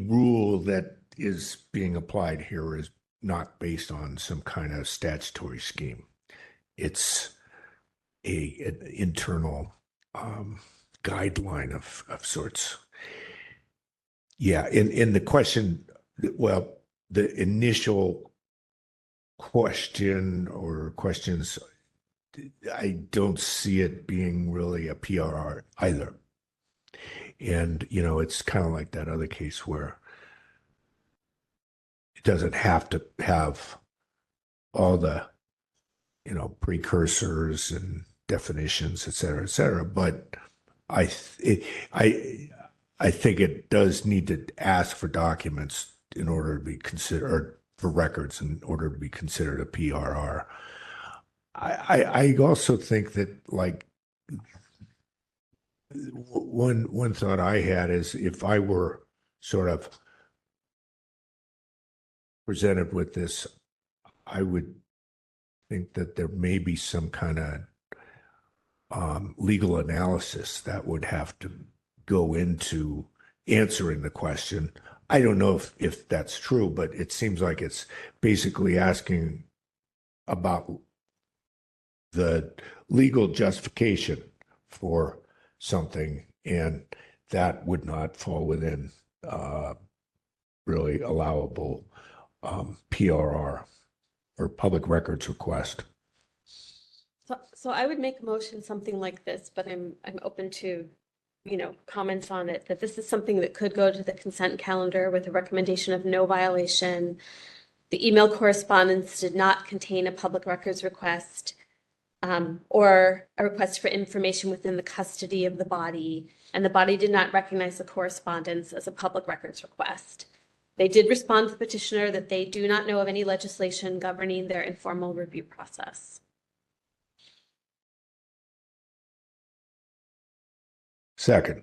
rule that is being applied here is not based on some kind of statutory scheme. It's an internal guideline of sorts. Yeah, in the question, well, the initial question or questions, I don't see it being really a PRR either. And, you know, it's kind of like that other case where it doesn't have to have all the, you know, precursors and definitions, et cetera, but I think it does need to ask for documents in order to be considered, or for records in order to be considered a PRR. I also think that, like, one thought I had is if I were sort of presented with this, I would think that there may be some kind of legal analysis that would have to go into answering the question. I don't know if that's true, but it seems like it's basically asking about the legal justification for something, and that would not fall within really allowable PRR or public records request. So I would make a motion something like this, but I'm open to, comments on it, that this is something that could go to the consent calendar with a recommendation of no violation. The email correspondence did not contain a public records request or a request for information within the custody of the body, and the body did not recognize the correspondence as a public records request. They did respond to the petitioner that they do not know of any legislation governing their informal review process. Second.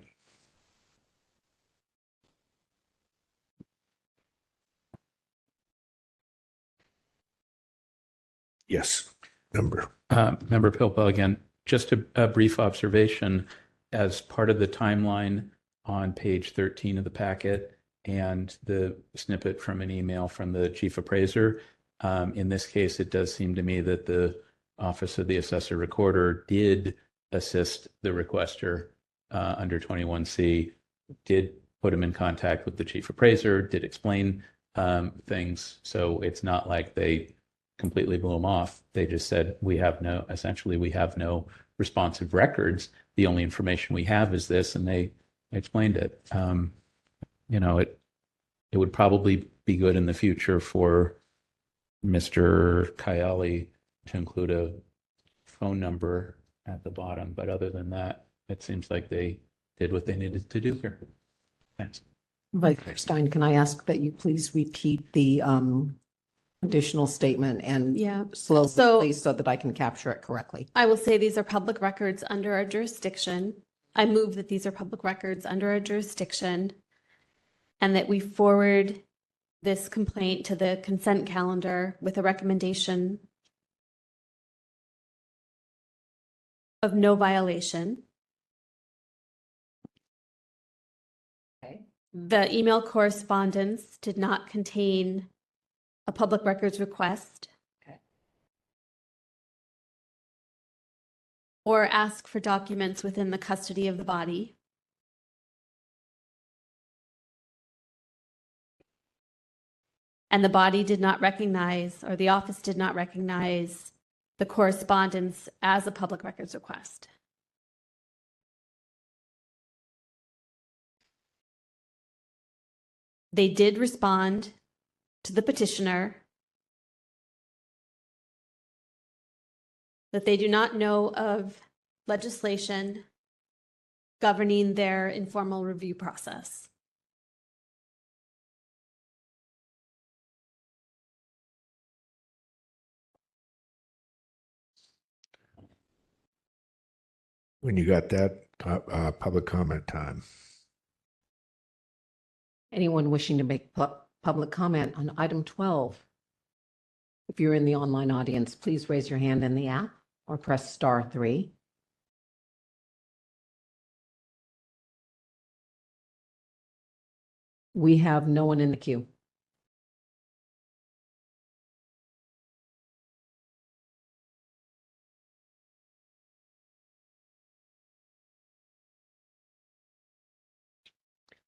Yes, Member Pilpel again. Just a brief observation. As part of the timeline on page 13 of the packet and the snippet from an email from the chief appraiser, in this case, it does seem to me that the Office of the Assessor Recorder did assist the requester under 21C, did put him in contact with the chief appraiser, did explain things. So it's not like they completely blew him off. They just said, we have no responsive records. The only information we have is this, and they explained it. It would probably be good in the future for Mr. Kayali to include a phone number at the bottom. But other than that, it seems like they did what they needed to do here. Thanks. Vice Chair Stein, can I ask that you please repeat the additional statement and slowly, please, so that I can capture it correctly? I will say these are public records under our jurisdiction. I move that these are public records under our jurisdiction and that we forward this complaint to the consent calendar with a recommendation of no violation. Okay. The email correspondence did not contain a public records request. Okay. Or ask for documents within the custody of the body. And the body did not recognize, or the office did not recognize, the correspondence as a public records request. They did respond to the petitioner that they do not know of legislation governing their informal review process. When you got that, public comment time. Anyone wishing to make public comment on item 12? If you're in the online audience, please raise your hand in the app or press *3. We have no one in the queue.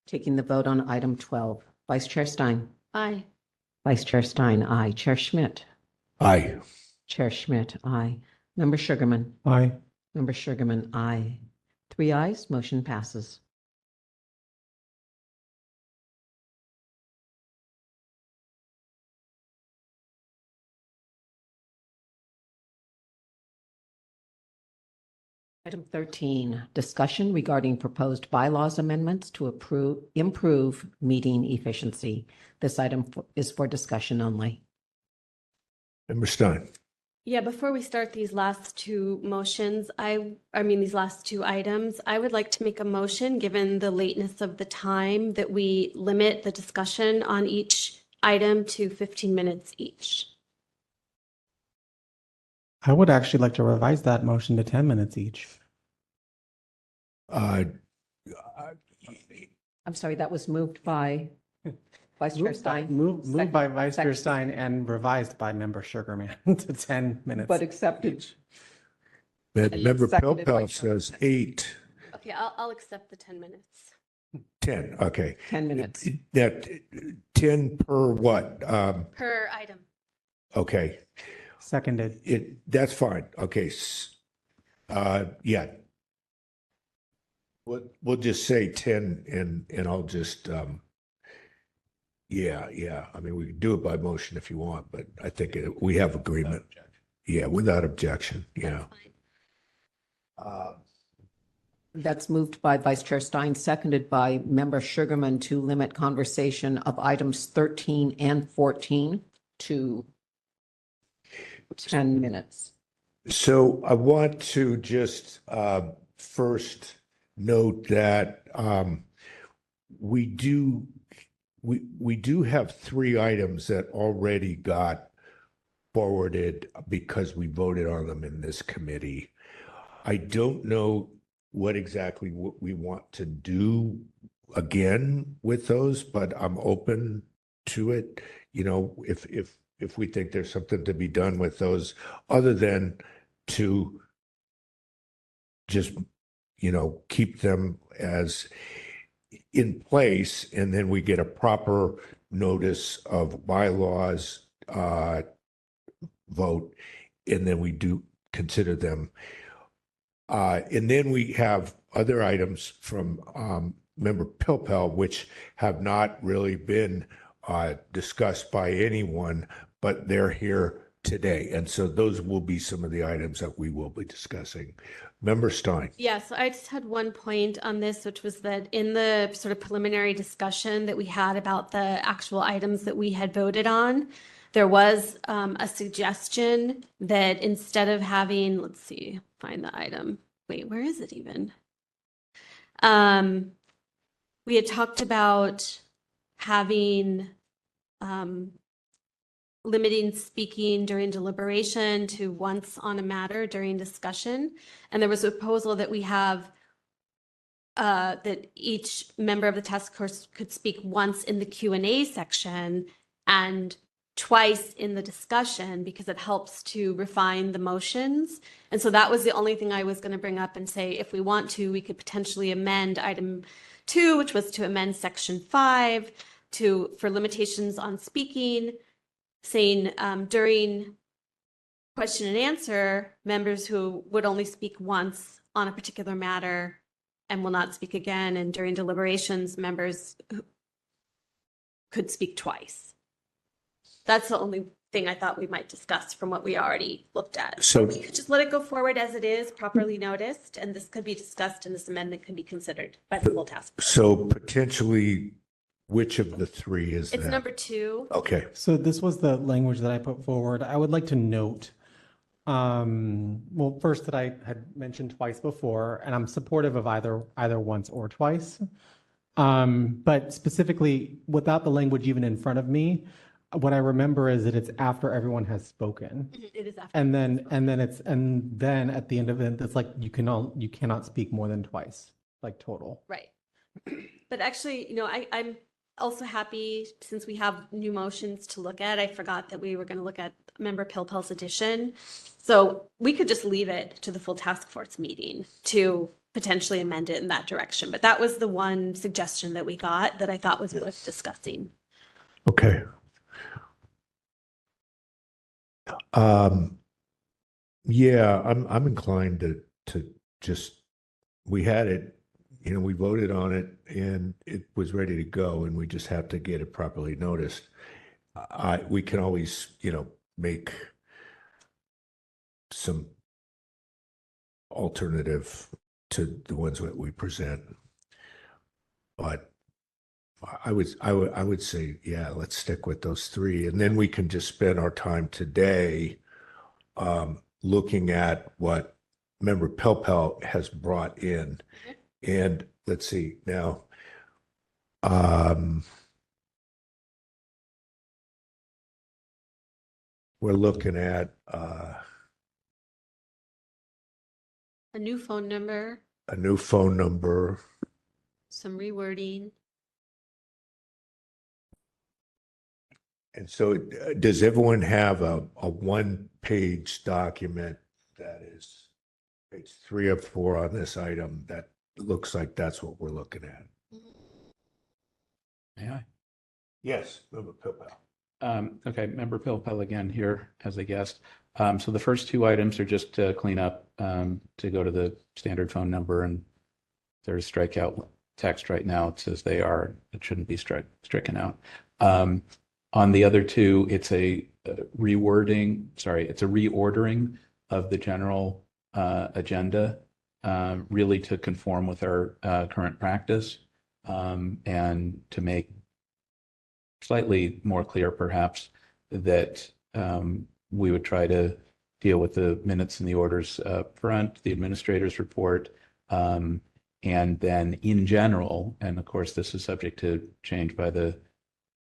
Taking the vote on item 12. Vice Chair Stein. Aye. Vice Chair Stein, aye. Chair Schmidt. Aye. Chair Schmidt, aye. Member Sugarman. Aye. Member Sugarman, aye. 3 ayes, motion passes. Item 13, discussion regarding proposed bylaws amendments to improve meeting efficiency. This item is for discussion only. Member Stein. Yeah, before we start these last two motions, these last two items, I would like to make a motion, given the lateness of the time, that we limit the discussion on each item to 15 minutes each. I would actually like to revise that motion to 10 minutes each. I'm sorry, that was moved by Vice Chair Stein. Moved by Vice Chair Stein and revised by Member Sugarman to 10 minutes. But accepted. Member Seconded by Pilpel says 8. Okay, I'll accept the 10 minutes. 10, okay. 10 minutes. That 10 per what? Per item. Okay. Seconded. That's fine. Okay. Yeah. We'll just say 10 and I'll just, yeah. I mean, we can do it by motion if you want, but I think we have agreement. Yeah, without objection. Yeah. That's moved by Vice Chair Stein, seconded by Member Sugarman to limit conversation of items 13 and 14 to 10 minutes. So I want to just first note that we do have 3 items that already got forwarded because we voted on them in this committee. I don't know what exactly we want to do again with those, but I'm open to it. You know, if we think there's something to be done with those, other than to just, you know, keep them as in place, and then we get a proper notice of bylaws vote, and then we do consider them. And then we have other items from Member Pilpel, which have not really been discussed by anyone, but they're here today. And so those will be some of the items that we will be discussing. Member Stein. Yeah, so I just had one point on this, which was that in the sort of preliminary discussion that we had about the actual items that we had voted on, there was a suggestion that instead of having, let's see, find the item. Wait, where is it even? We had talked about having limiting speaking during deliberation to once on a matter during discussion. And there was a proposal that we have that each member of the task force could speak once in the Q&A section and twice in the discussion, because it helps to refine the motions. And so that was the only thing I was going to bring up and say, if we want to, we could potentially amend item 2, which was to amend section 5 for limitations on speaking, saying during question and answer, members who would only speak once on a particular matter and will not speak again, and during deliberations, members could speak twice. That's the only thing I thought we might discuss from what we already looked at. So we could just let it go forward as it is, properly noticed, and this could be discussed and this amendment can be considered by the full task force. So potentially, which of the 3 is that? It's number 2. Okay. So this was the language that I put forward. I would like to note, well, first that I had mentioned twice before, and I'm supportive of either once or twice. But specifically, without the language even in front of me, what I remember is that it's after everyone has spoken. It is after. And then at the end of it, it's like you cannot speak more than twice, like total. Right. But actually, you know, I'm also happy, since we have new motions to look at. I forgot that we were going to look at Member Pilpel's addition. So we could just leave it to the full task force meeting to potentially amend it in that direction. But that was the one suggestion that we got that I thought was worth discussing. Okay. Yeah, I'm inclined to just, we had it, you know, we voted on it and it was ready to go, and we just have to get it properly noticed. We can always, you know, make some alternative to the ones that we present. But I would say, yeah, let's stick with those three, and then we can just spend our time today looking at what Member Pelpel has brought in. And let's see now. We're looking at A new phone number, a new phone number. some rewording. And so does everyone have a one-page document that is page 3 of 4 on this item that looks like that's what we're looking at? May I? Yes, Member Pilpel. Okay, Member Pilpel again here as a guest. So the first two items are just to clean up, to go to the standard phone number, and there's strikeout text right now. It says they are, it shouldn't be stricken out. On the other two, it's a reordering of the general agenda, really to conform with our current practice, and to make slightly more clear, perhaps, that we would try to deal with the minutes and the orders up front, the administrator's report, and then in general, and of course, this is subject to change by the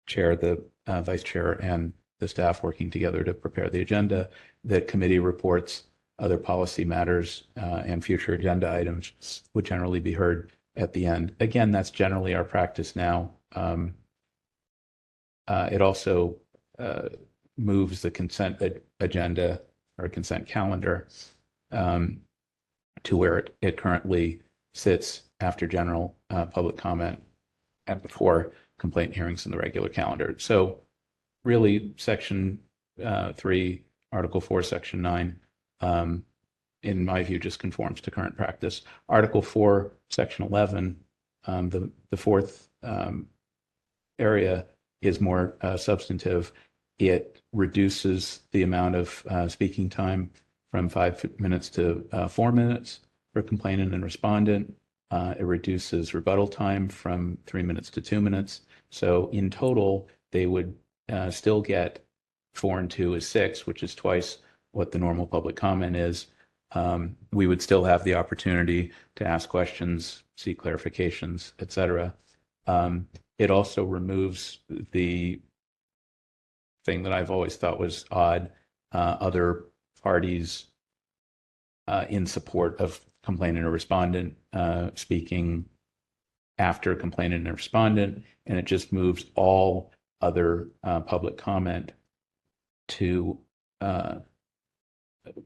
chair, the vice chair, and the staff working together to prepare the agenda, that committee reports, other policy matters, and future agenda items would generally be heard at the end. Again, that's generally our practice now. It also moves the consent agenda or consent calendar to where it currently sits after general public comment and before complaint hearings in the regular calendar. So really, Section 3, Article 4, Section 9, in my view, just conforms to current practice. Article 4, Section 11, the fourth area is more substantive. It reduces the amount of speaking time from 5 minutes to 4 minutes for complainant and respondent. It reduces rebuttal time from 3 minutes to 2 minutes. So in total, they would still get 4 and 2 is 6, which is twice what the normal public comment is. We would still have the opportunity to ask questions, seek clarifications, et cetera. It also removes the thing that I've always thought was odd, other parties in support of complainant or respondent speaking after complainant and respondent, and it just moves all other public comment to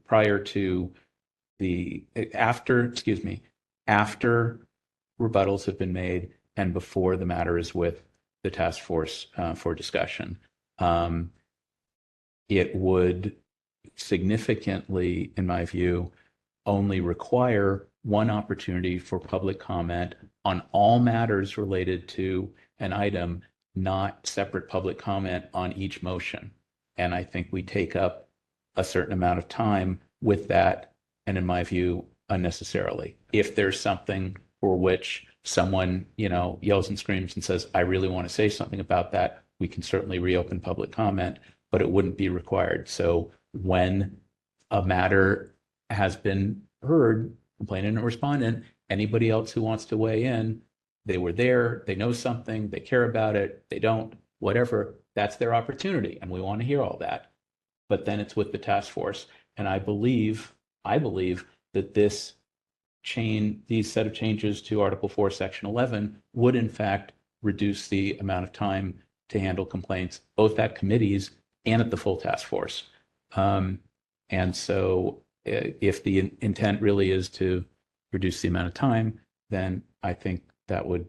prior to after rebuttals have been made and before the matter is with the task force for discussion. It would significantly, in my view, only require one opportunity for public comment on all matters related to an item, not separate public comment on each motion. And I think we take up a certain amount of time with that, and in my view, unnecessarily. If there's something for which someone, yells and screams and says, I really want to say something about that, we can certainly reopen public comment, but it wouldn't be required. So when a matter has been heard, complainant and respondent, anybody else who wants to weigh in, they were there, they know something, they care about it, they don't, whatever, that's their opportunity. And we want to hear all that. But then it's with the task force. And I believe that these set of changes to Article 4, Section 11 would in fact reduce the amount of time to handle complaints, both at committees and at the full task force. And so if the intent really is to reduce the amount of time, then I think that would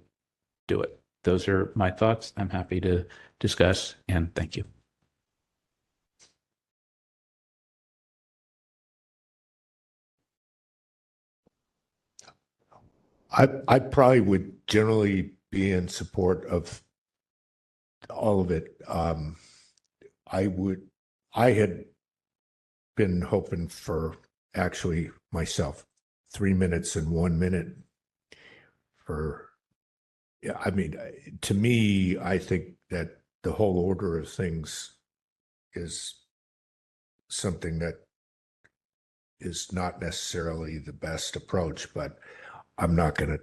do it. Those are my thoughts. I'm happy to discuss, and thank you. I probably would generally be in support of all of it. I had been hoping for actually myself 3 minutes and 1 minute for, yeah, I mean, to me, I think that the whole order of things is something that is not necessarily the best approach, but I'm not going to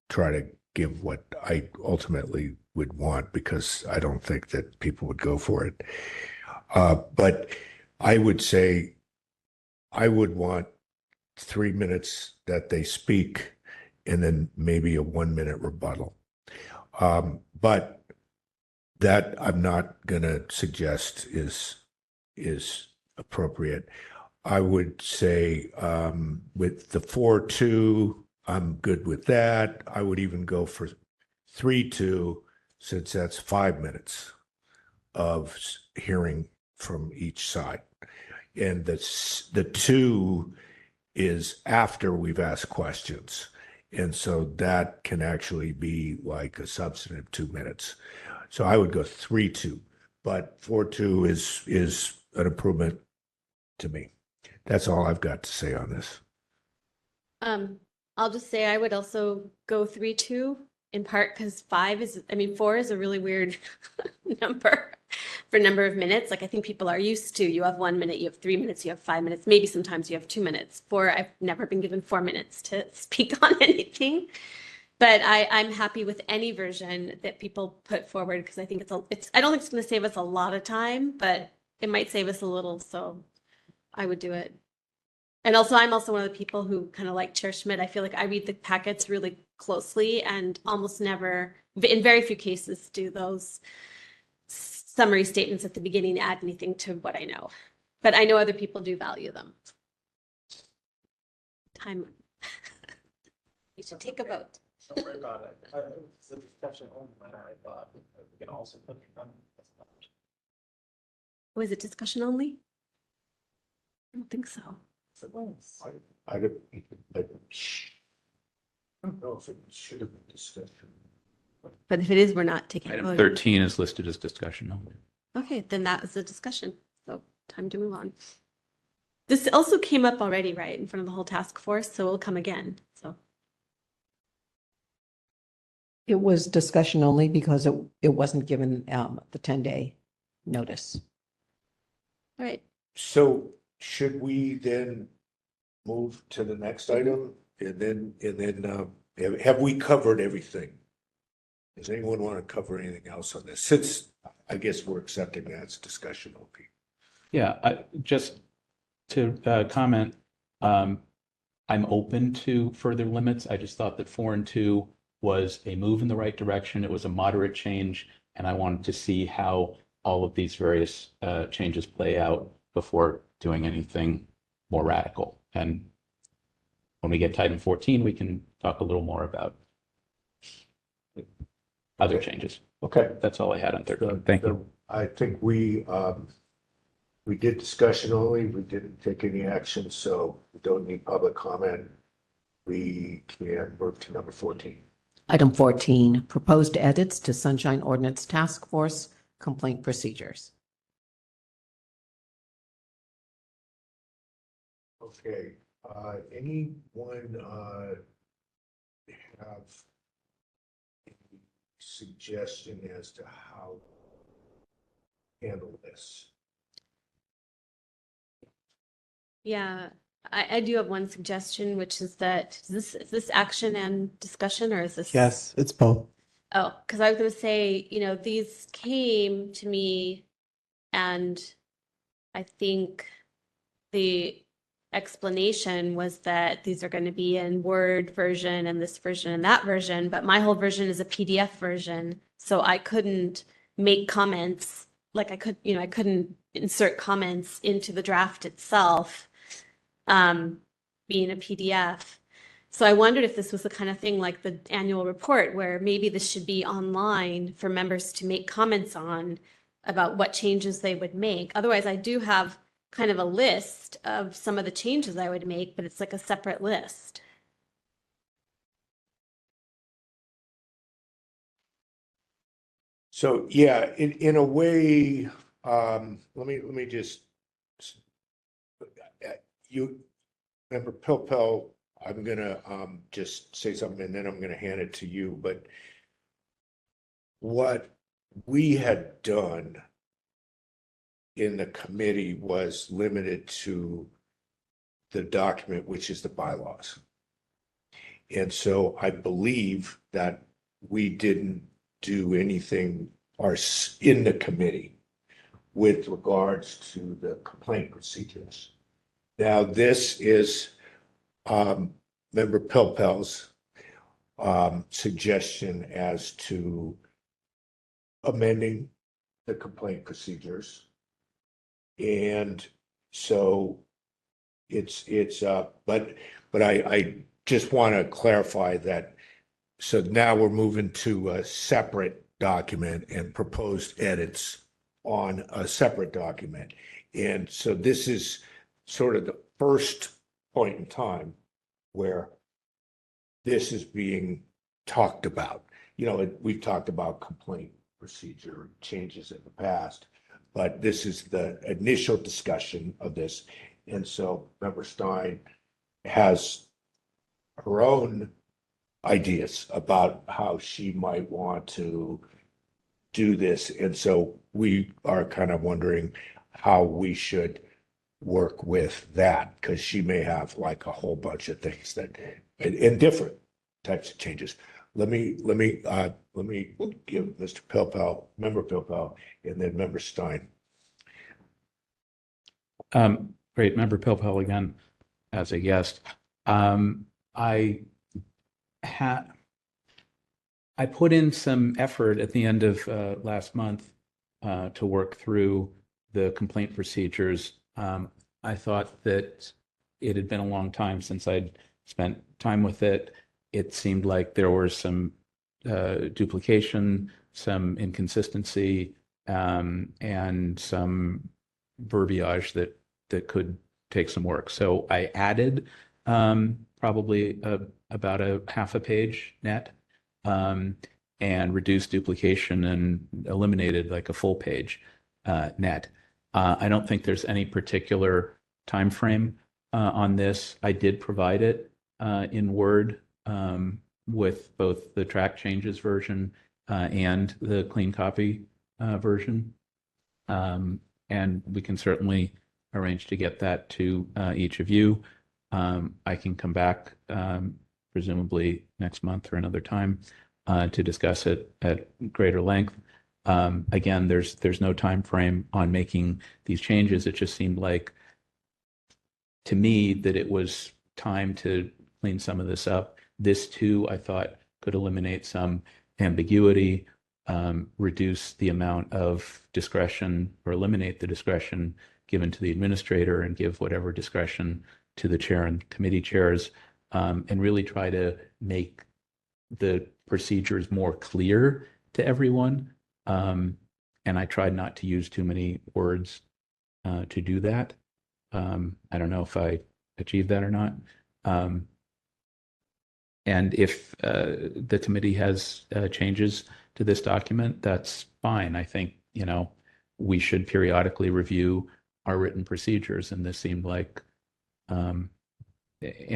try to give what I ultimately would want because I don't think that people would go for it. But I would say I would want 3 minutes that they speak and then maybe a 1 minute rebuttal. But that I'm not going to suggest is appropriate. I would say with the 4-2, I'm good with that. I would even go for 3-2 since that's 5 minutes of hearing from each side. And the 2 is after we've asked questions. And so that can actually be like a substantive 2 minutes. So I would go 3-2, but 4-2 is an improvement to me. That's all I've got to say on this. I'll just say I would also go 3-2 in part because 4 is a really weird number for number of minutes. Like I think people are used to, you have 1 minute, you have 3 minutes, you have 5 minutes, maybe sometimes you have 2 minutes. 4, I've never been given 4 minutes to speak on anything. But I'm happy with any version that people put forward because I think I don't think it's going to save us a lot of time, but it might save us a little. So I would do it. And also, I'm also one of the people who kind of like Chair Schmidt. I feel like I read the packets really closely and almost never, in very few cases, do those summary statements at the beginning add anything to what I know. But I know other people do value them. Time. You should take a vote. Don't worry about it. It's a discussion only. I thought we can also put it on. Was it discussion only? I don't think so. I don't know if it should have been discussion. But if it is, we're not taking a Item vote. 13 is listed as discussion only. Okay, then that is a discussion. So time to move on. This also came up already, right, in front of the whole task force, so it'll come again. So It was discussion only because it wasn't given the 10-day notice. all right. So should we then move to the next item and then have we covered everything? Does anyone want to cover anything else on this? Since I guess we're accepting that it's discussion only. Yeah, just to comment, I'm open to further limits. I just thought that 4 and 2 was a move in the right direction. It was a moderate change, and I wanted to see how all of these various changes play out before doing anything more radical. And when we get to item 14, we can talk a little more about other changes. Okay. That's all I had on 13. Thank you. I think we did discussion only. We didn't take any action, so we don't need public comment. We can move to number 14. Item 14, proposed edits to Sunshine Ordinance Task Force complaint procedures. Okay, anyone have any suggestion as to how to handle this? Yeah, I do have one suggestion, which is that is this action and discussion, or is this? Yes, it's both. Oh, because I was going to say, these came to me, and I think the explanation was that these are going to be in Word version and this version and that version, but my whole version is a PDF version, so I couldn't make comments. Like I couldn't insert comments into the draft itself, being a PDF. So I wondered if this was the kind of thing like the annual report, where maybe this should be online for members to make comments on about what changes they would make. Otherwise, I do have kind of a list of some of the changes I would make, but it's like a separate list. So yeah, in a way, let me just, you remember Pilpel I'm gonna just say something and then I'm gonna hand it to you, but what we had done in the committee was limited to the document, which is the bylaws. And so I believe that we didn't do anything in the committee with regards to the complaint procedures. Now, this is Member Pilpel's suggestion as to amending the complaint procedures. And so but I just want to clarify that. So now we're moving to a separate document and proposed edits on a separate document. And so this is sort of the first point in time where this is being talked about. You know, we've talked about complaint procedure changes in the past, but this is the initial discussion of this. And so Member Stein has her own ideas about how she might want to do this. And so we are kind of wondering how we should work with that, because she may have like a whole bunch of things that, and different types of changes. Let me give Mr. Pilpel, Member Pilpel, and then Member Stein. Great, Member Pilpel again as a guest. I put in some effort at the end of last month to work through the complaint procedures. I thought that it had been a long time since I'd spent time with it. It seemed like there was some duplication, some inconsistency, and some verbiage that could take some work. So I added probably about a half a page net, and reduced duplication and eliminated like a full page net. I don't think there's any particular time frame on this. I did provide it in Word with both the track changes version and the clean copy version. And we can certainly arrange to get that to each of you. I can come back presumably next month or another time to discuss it at greater length. Again, there's no time frame on making these changes. It just seemed like to me that it was time to clean some of this up. This too, I thought, could eliminate some ambiguity, reduce the amount of discretion or eliminate the discretion given to the administrator and give whatever discretion to the chair and committee chairs, and really try to make the procedures more clear to everyone. And I tried not to use too many words to do that. I don't know if I achieved that or not. And if the committee has changes to this document, that's fine. I think, you know, we should periodically review our written procedures, and this seemed like an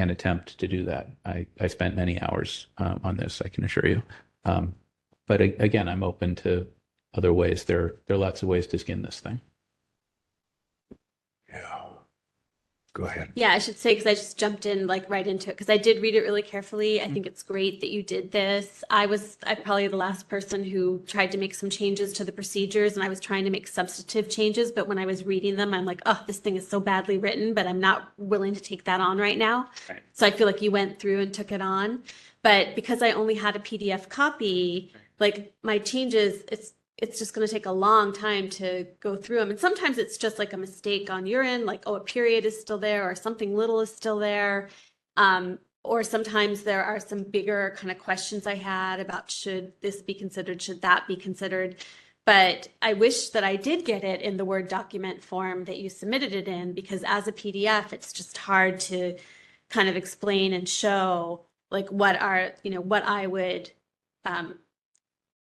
attempt to do that. I spent many hours on this, I can assure you. But again, I'm open to other ways. There are lots of ways to skin this thing. Yeah. Go ahead. Yeah, I should say, because I just jumped in like right into it, because I did read it really carefully. I think it's great that you did this. I'm probably the last person who tried to make some changes to the procedures, and I was trying to make substantive changes, but when I was reading them, I'm like, oh, this thing is so badly written, but I'm not willing to take that on right now. Right. So I feel like you went through and took it on. But because I only had a PDF copy, like my changes, it's just going to take a long time to go through them. And sometimes it's just like a mistake on your end, like, oh, a period is still there or something little is still there. Or sometimes there are some bigger kind of questions I had about, should this be considered? Should that be considered? But I wish that I did get it in the Word document form that you submitted it in, because as a PDF, it's just hard to kind of explain and show like what are, what I would,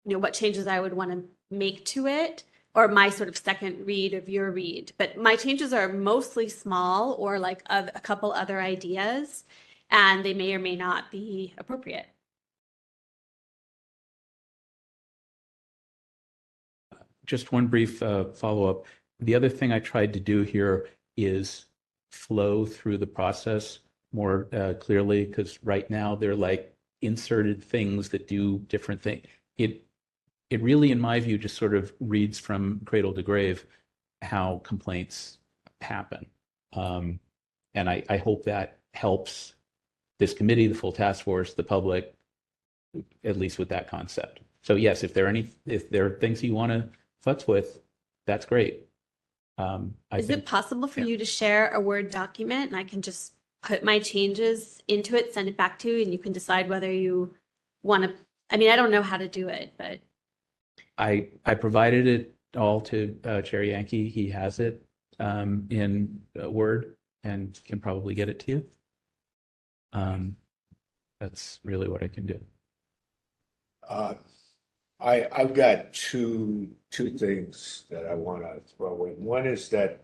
what changes I would want to make to it, or my sort of second read of your read. But my changes are mostly small, or like a couple other ideas. and they may or may not be appropriate. Just one brief follow-up. The other thing I tried to do here is flow through the process more clearly, because right now they're like inserted things that do different things. It really, in my view, just sort of reads from cradle to grave how complaints happen. And I hope that helps this committee, the full task force, the public, at least with that concept. So yes, if there are things you want to futz with, that's great. Is it possible for you to share a Word document and I can just put my changes into it, send it back to you, and you can decide whether you want to, I mean, I don't know how to do it, but. I provided it all to Chair Yankee. He has it in Word and can probably get it to you. That's really what I can do. I've got two things that I want to throw in. One is that,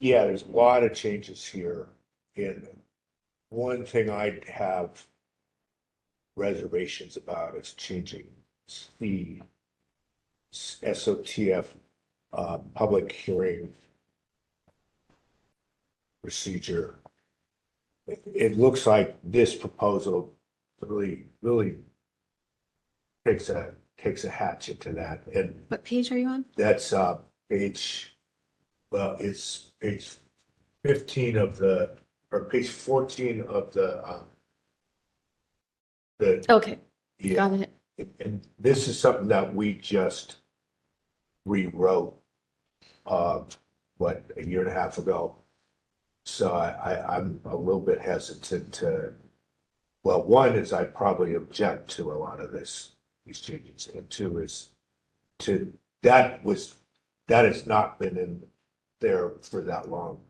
yeah, there's a lot of changes here. And one thing I'd have reservations about is changing the SOTF public hearing procedure. It looks like this proposal really takes a hatchet to that. And what page are you on? that's page, well, it's page 15 of the, or page 14 of the Okay, yeah. got it. And this is something that we just rewrote, what, a year and a half ago. So I'm a little bit hesitant to, well, one is I probably object to a lot of these changes. And two is that has not been in there for that long.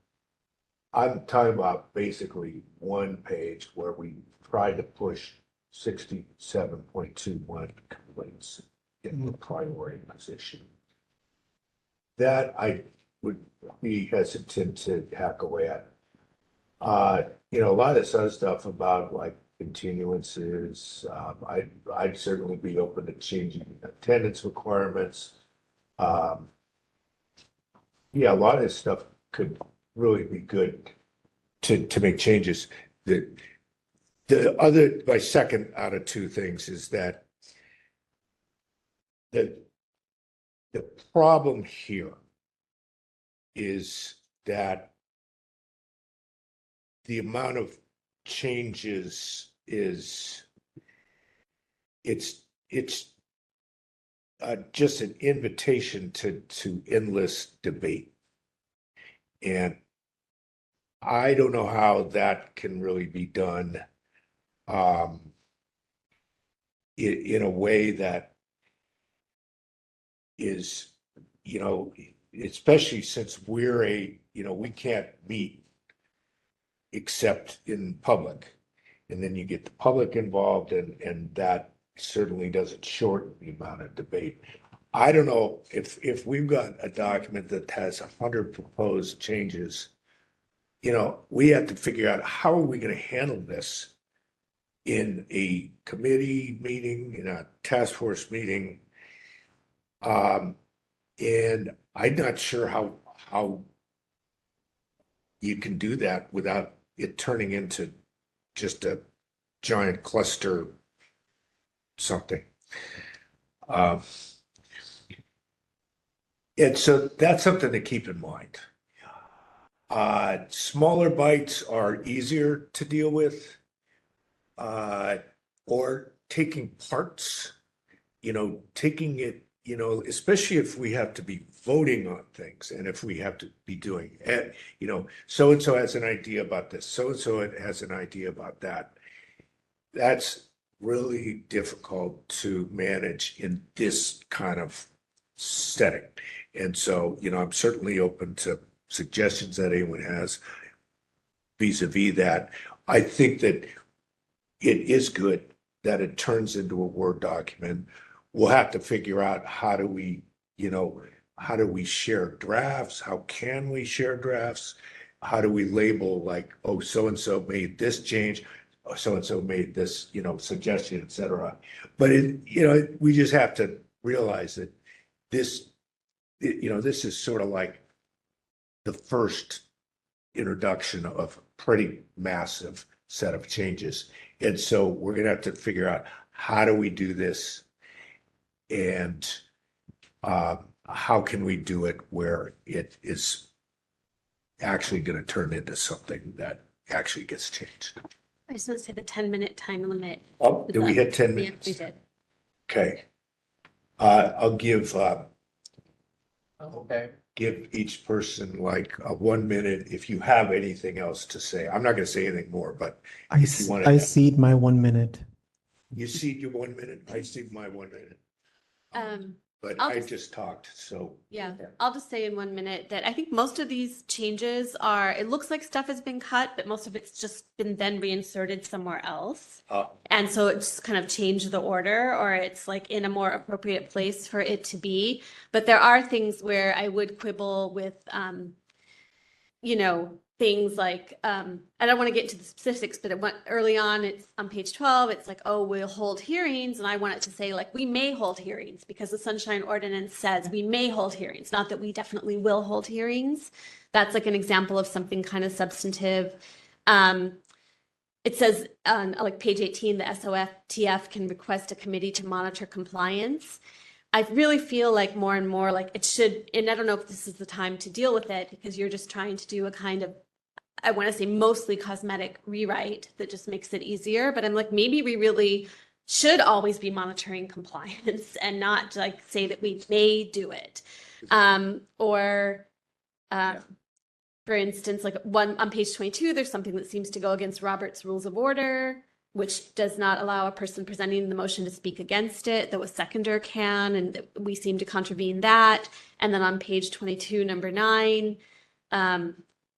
I'm talking about basically one page where we tried to push 67.21 complaints in the priority position. That I would be hesitant to hack away at. You know, a lot of this other stuff about like continuances, I'd certainly be open to changing attendance requirements. Yeah, a lot of this stuff could really be good to make changes. My second out of two things is that the problem here is that the amount of changes is it's just an invitation to endless debate. And I don't know how that can really be done in a way that is, you know, especially since we're we can't meet except in public. And then you get the public involved and that certainly doesn't shorten the amount of debate. I don't know if we've got a document that has 100 proposed changes, we have to figure out how are we going to handle this in a committee meeting, in a task force meeting. And I'm not sure how you can do that without it turning into just a giant cluster something. And so that's something to keep in mind. Smaller bites are easier to deal with, or taking parts, taking it, especially if we have to be voting on things and if we have to be doing, so-and-so has an idea about this, so-and-so has an idea about that. That's really difficult to manage in this kind of setting. And so, I'm certainly open to suggestions that anyone has vis-a-vis that. I think that it is good that it turns into a Word document. We'll have to figure out how do we share drafts? How can we share drafts? how do we label like, oh, so-and-so made this change, or so-and-so made this, suggestion, et cetera. But we just have to realize that this is sort of like the first introduction of a pretty massive set of changes. And so we're going to have to figure out how do we do this, and how can we do it where it is actually going to turn into something that actually gets changed. I just want to say the 10-minute time limit. Oh, did we hit 10 Yeah, minutes? we did. Okay. I'll give Okay. give each person like 1 minute if you have anything else to say. I'm not going to say anything more, but if you want to, cede my 1 minute. you cede your 1 minute. I cede my 1 minute. But I'll I just- just talked, so. Yeah, I'll just say in 1 minute that I think most of these changes are, it looks like stuff has been cut, but most of it's just been then reinserted somewhere else. And so it's kind of changed the order, or it's like in a more appropriate place for it to be. But there are things where I would quibble with, things like, I don't want to get into the specifics, but it went early on, it's on page 12, it's like, oh, we'll hold hearings. And I want it to say like, we may hold hearings, because the Sunshine Ordinance says we may hold hearings, not that we definitely will hold hearings. That's like an example of something kind of substantive. It says on like page 18, the SOTF can request a committee to monitor compliance. I really feel like more and more like it should, and I don't know if this is the time to deal with it, because you're just trying to do a kind of, I want to say mostly cosmetic rewrite that just makes it easier. But I'm like, maybe we really should always be monitoring compliance and not like say that we may do it. For instance, like one on page 22, there's something that seems to go against Robert's Rules of Order, which does not allow a person presenting the motion to speak against it, though a seconder can, and we seem to contravene that. And then on page 22, number 9,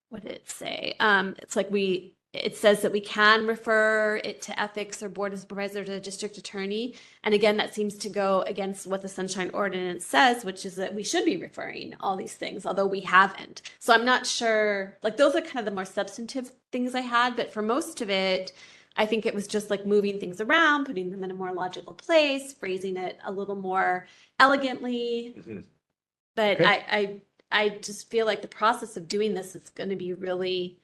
what did it say? It's like it says that we can refer it to ethics or board of supervisor to the district attorney. And again, that seems to go against what the Sunshine Ordinance says, which is that we should be referring all these things, although we haven't. So I'm not sure, like those are kind of the more substantive things I had, but for most of it, I think it was just like moving things around, putting them in a more logical place, phrasing it a little more elegantly. But Okay. I just feel like the process of doing this is going to be really,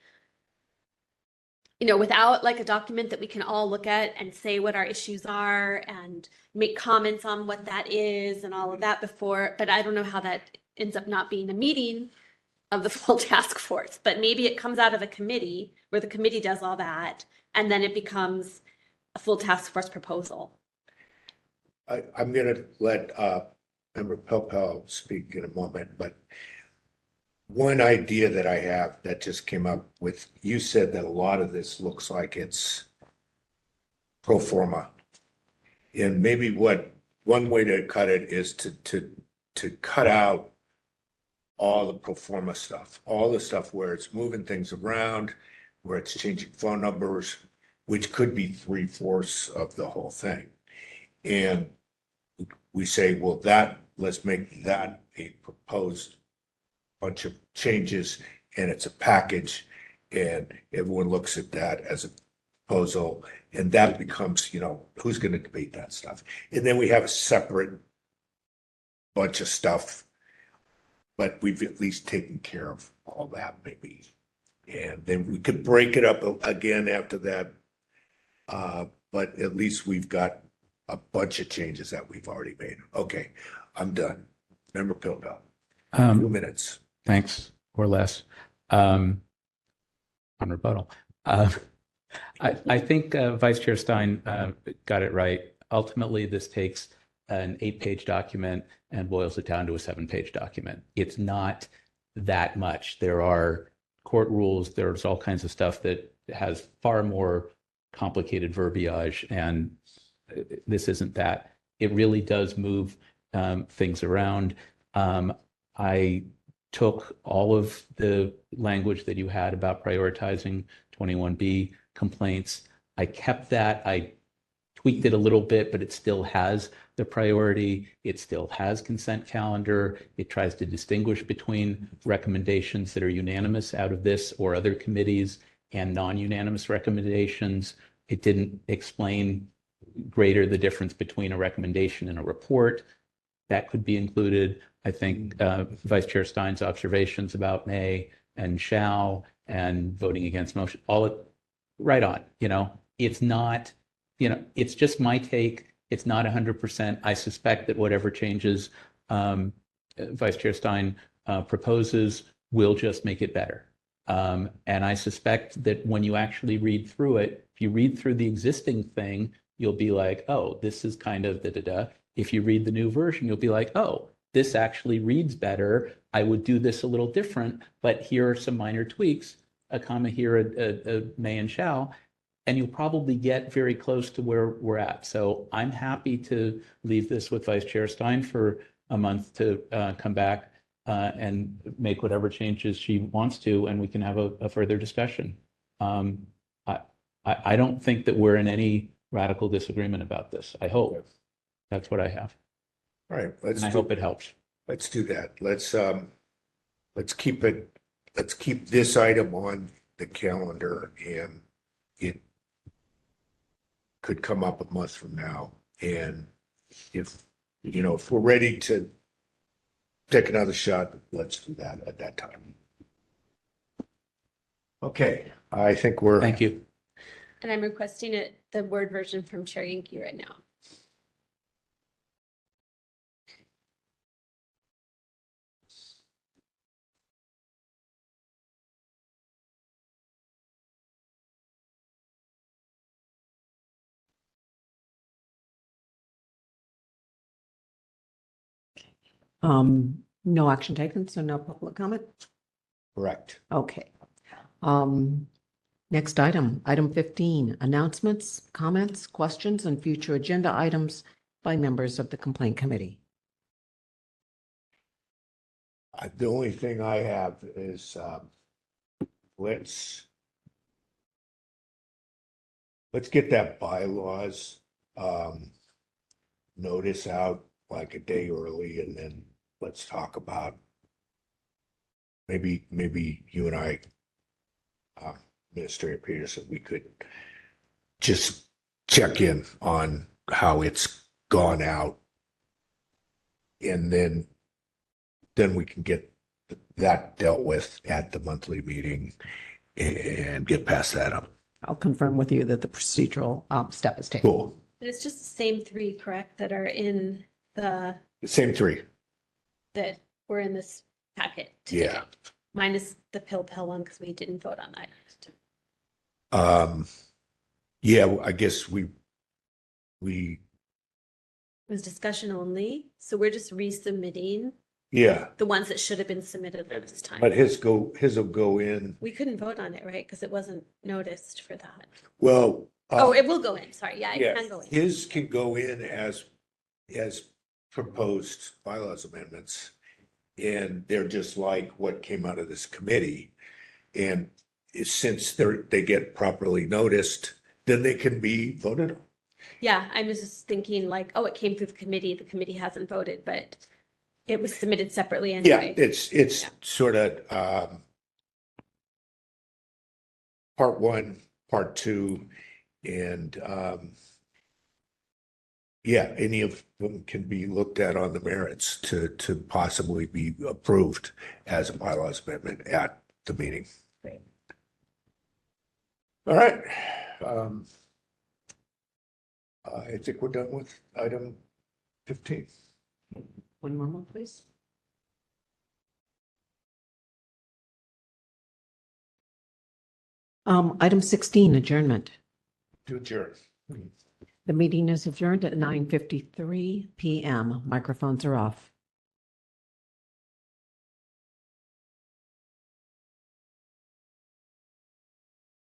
without like a document that we can all look at and say what our issues are and make comments on what that is and all of that before. But I don't know how that ends up not being a meeting of the full task force. But maybe it comes out of a committee where the committee does all that, and then it becomes a full task force proposal. I'm going to let Member Pelpel speak in a moment, but one idea that I have that just came up with, you said that a lot of this looks like it's pro forma. And maybe one way to cut it is to cut out all the pro forma stuff, all the stuff where it's moving things around, where it's changing phone numbers, which could be 3/4 of the whole thing. And we say, well, let's make that a proposed bunch of changes, and it's a package, and everyone looks at that as a proposal, and that becomes, who's going to debate that stuff? And then we have a separate bunch of stuff, but we've at least taken care of all that maybe. And then we could break it up again after that. But at least we've got a bunch of changes that we've already made. Okay, I'm done. Member Pilbell, 2 minutes. Thanks, or less. On rebuttal. I think Vice Chair Stein got it right. Ultimately, this takes an 8-page document and boils it down to a 7-page document. It's not that much. There are court rules. There's all kinds of stuff that has far more complicated verbiage, and this isn't that. It really does move things around. I took all of the language that you had about prioritizing 21B complaints. I kept that. I tweaked it a little bit, but it still has the priority. It still has consent calendar. It tries to distinguish between recommendations that are unanimous out of this or other committees and non-unanimous recommendations. It didn't explain greater the difference between a recommendation and a report. That could be included. I think Vice Chair Stein's observations about may and shall and voting against motion, right on. It's not, it's just my take. It's not 100%. I suspect that whatever changes Vice Chair Stein proposes will just make it better. And I suspect that when you actually read through it, if you read through the existing thing, you'll be like, oh, this is kind of da-da-da. If you read the new version, you'll be like, oh, this actually reads better. I would do this a little different, but here are some minor tweaks, a comma here, a may and shall, and you'll probably get very close to where we're at. So I'm happy to leave this with Vice Chair Stein for a month to come back and make whatever changes she wants to, and we can have a further discussion. I don't think that we're in any radical disagreement about this. I hope. That's what I have. All right. I hope it helps. Let's do that. Let's keep this item on the calendar, and it could come up a month from now. And if we're ready to take another shot, let's do that at that time. Okay, I think Thank you. And I'm requesting the Word version from Chair Yankee right now. No action taken, so no public comment? Correct. Okay. Next item, item 15, announcements, comments, questions, and future agenda items by members of the complaint committee. The only thing I have is let's get that bylaws notice out like a day early, and then let's talk about maybe you and I, Administrator Peterson, we could just check in on how it's gone out, and then we can get that dealt with at the monthly meeting and get past that up. I'll confirm with you that the procedural step is taken. Cool. But it's just the same three, correct, that are in the Same three. that were in this packet today? Yeah. Minus the pill one, because we didn't vote on that. Yeah, I guess we It was discussion only, so we're just resubmitting yeah, the ones that should have been submitted last time. but his will go in. We couldn't vote on it, right? Because it wasn't noticed for that. Well. Oh, it will go in. Sorry. Yeah, it Yeah, can go in. his can go in as proposed bylaws amendments. And they're just like what came out of this committee. And since they get properly noticed, then they can be voted on. Yeah, I was just thinking like, oh, it came through the committee. The committee hasn't voted, but it was submitted separately Yeah, anyway. it's sort of part one, part two, and yeah, any of them can be looked at on the merits to possibly be approved as a bylaws amendment at the meeting. Great. All right. I think we're done with item 15. One more, please. Item 16, adjournment. To adjourn. The meeting is adjourned at 9:53 p.m. Microphones are off.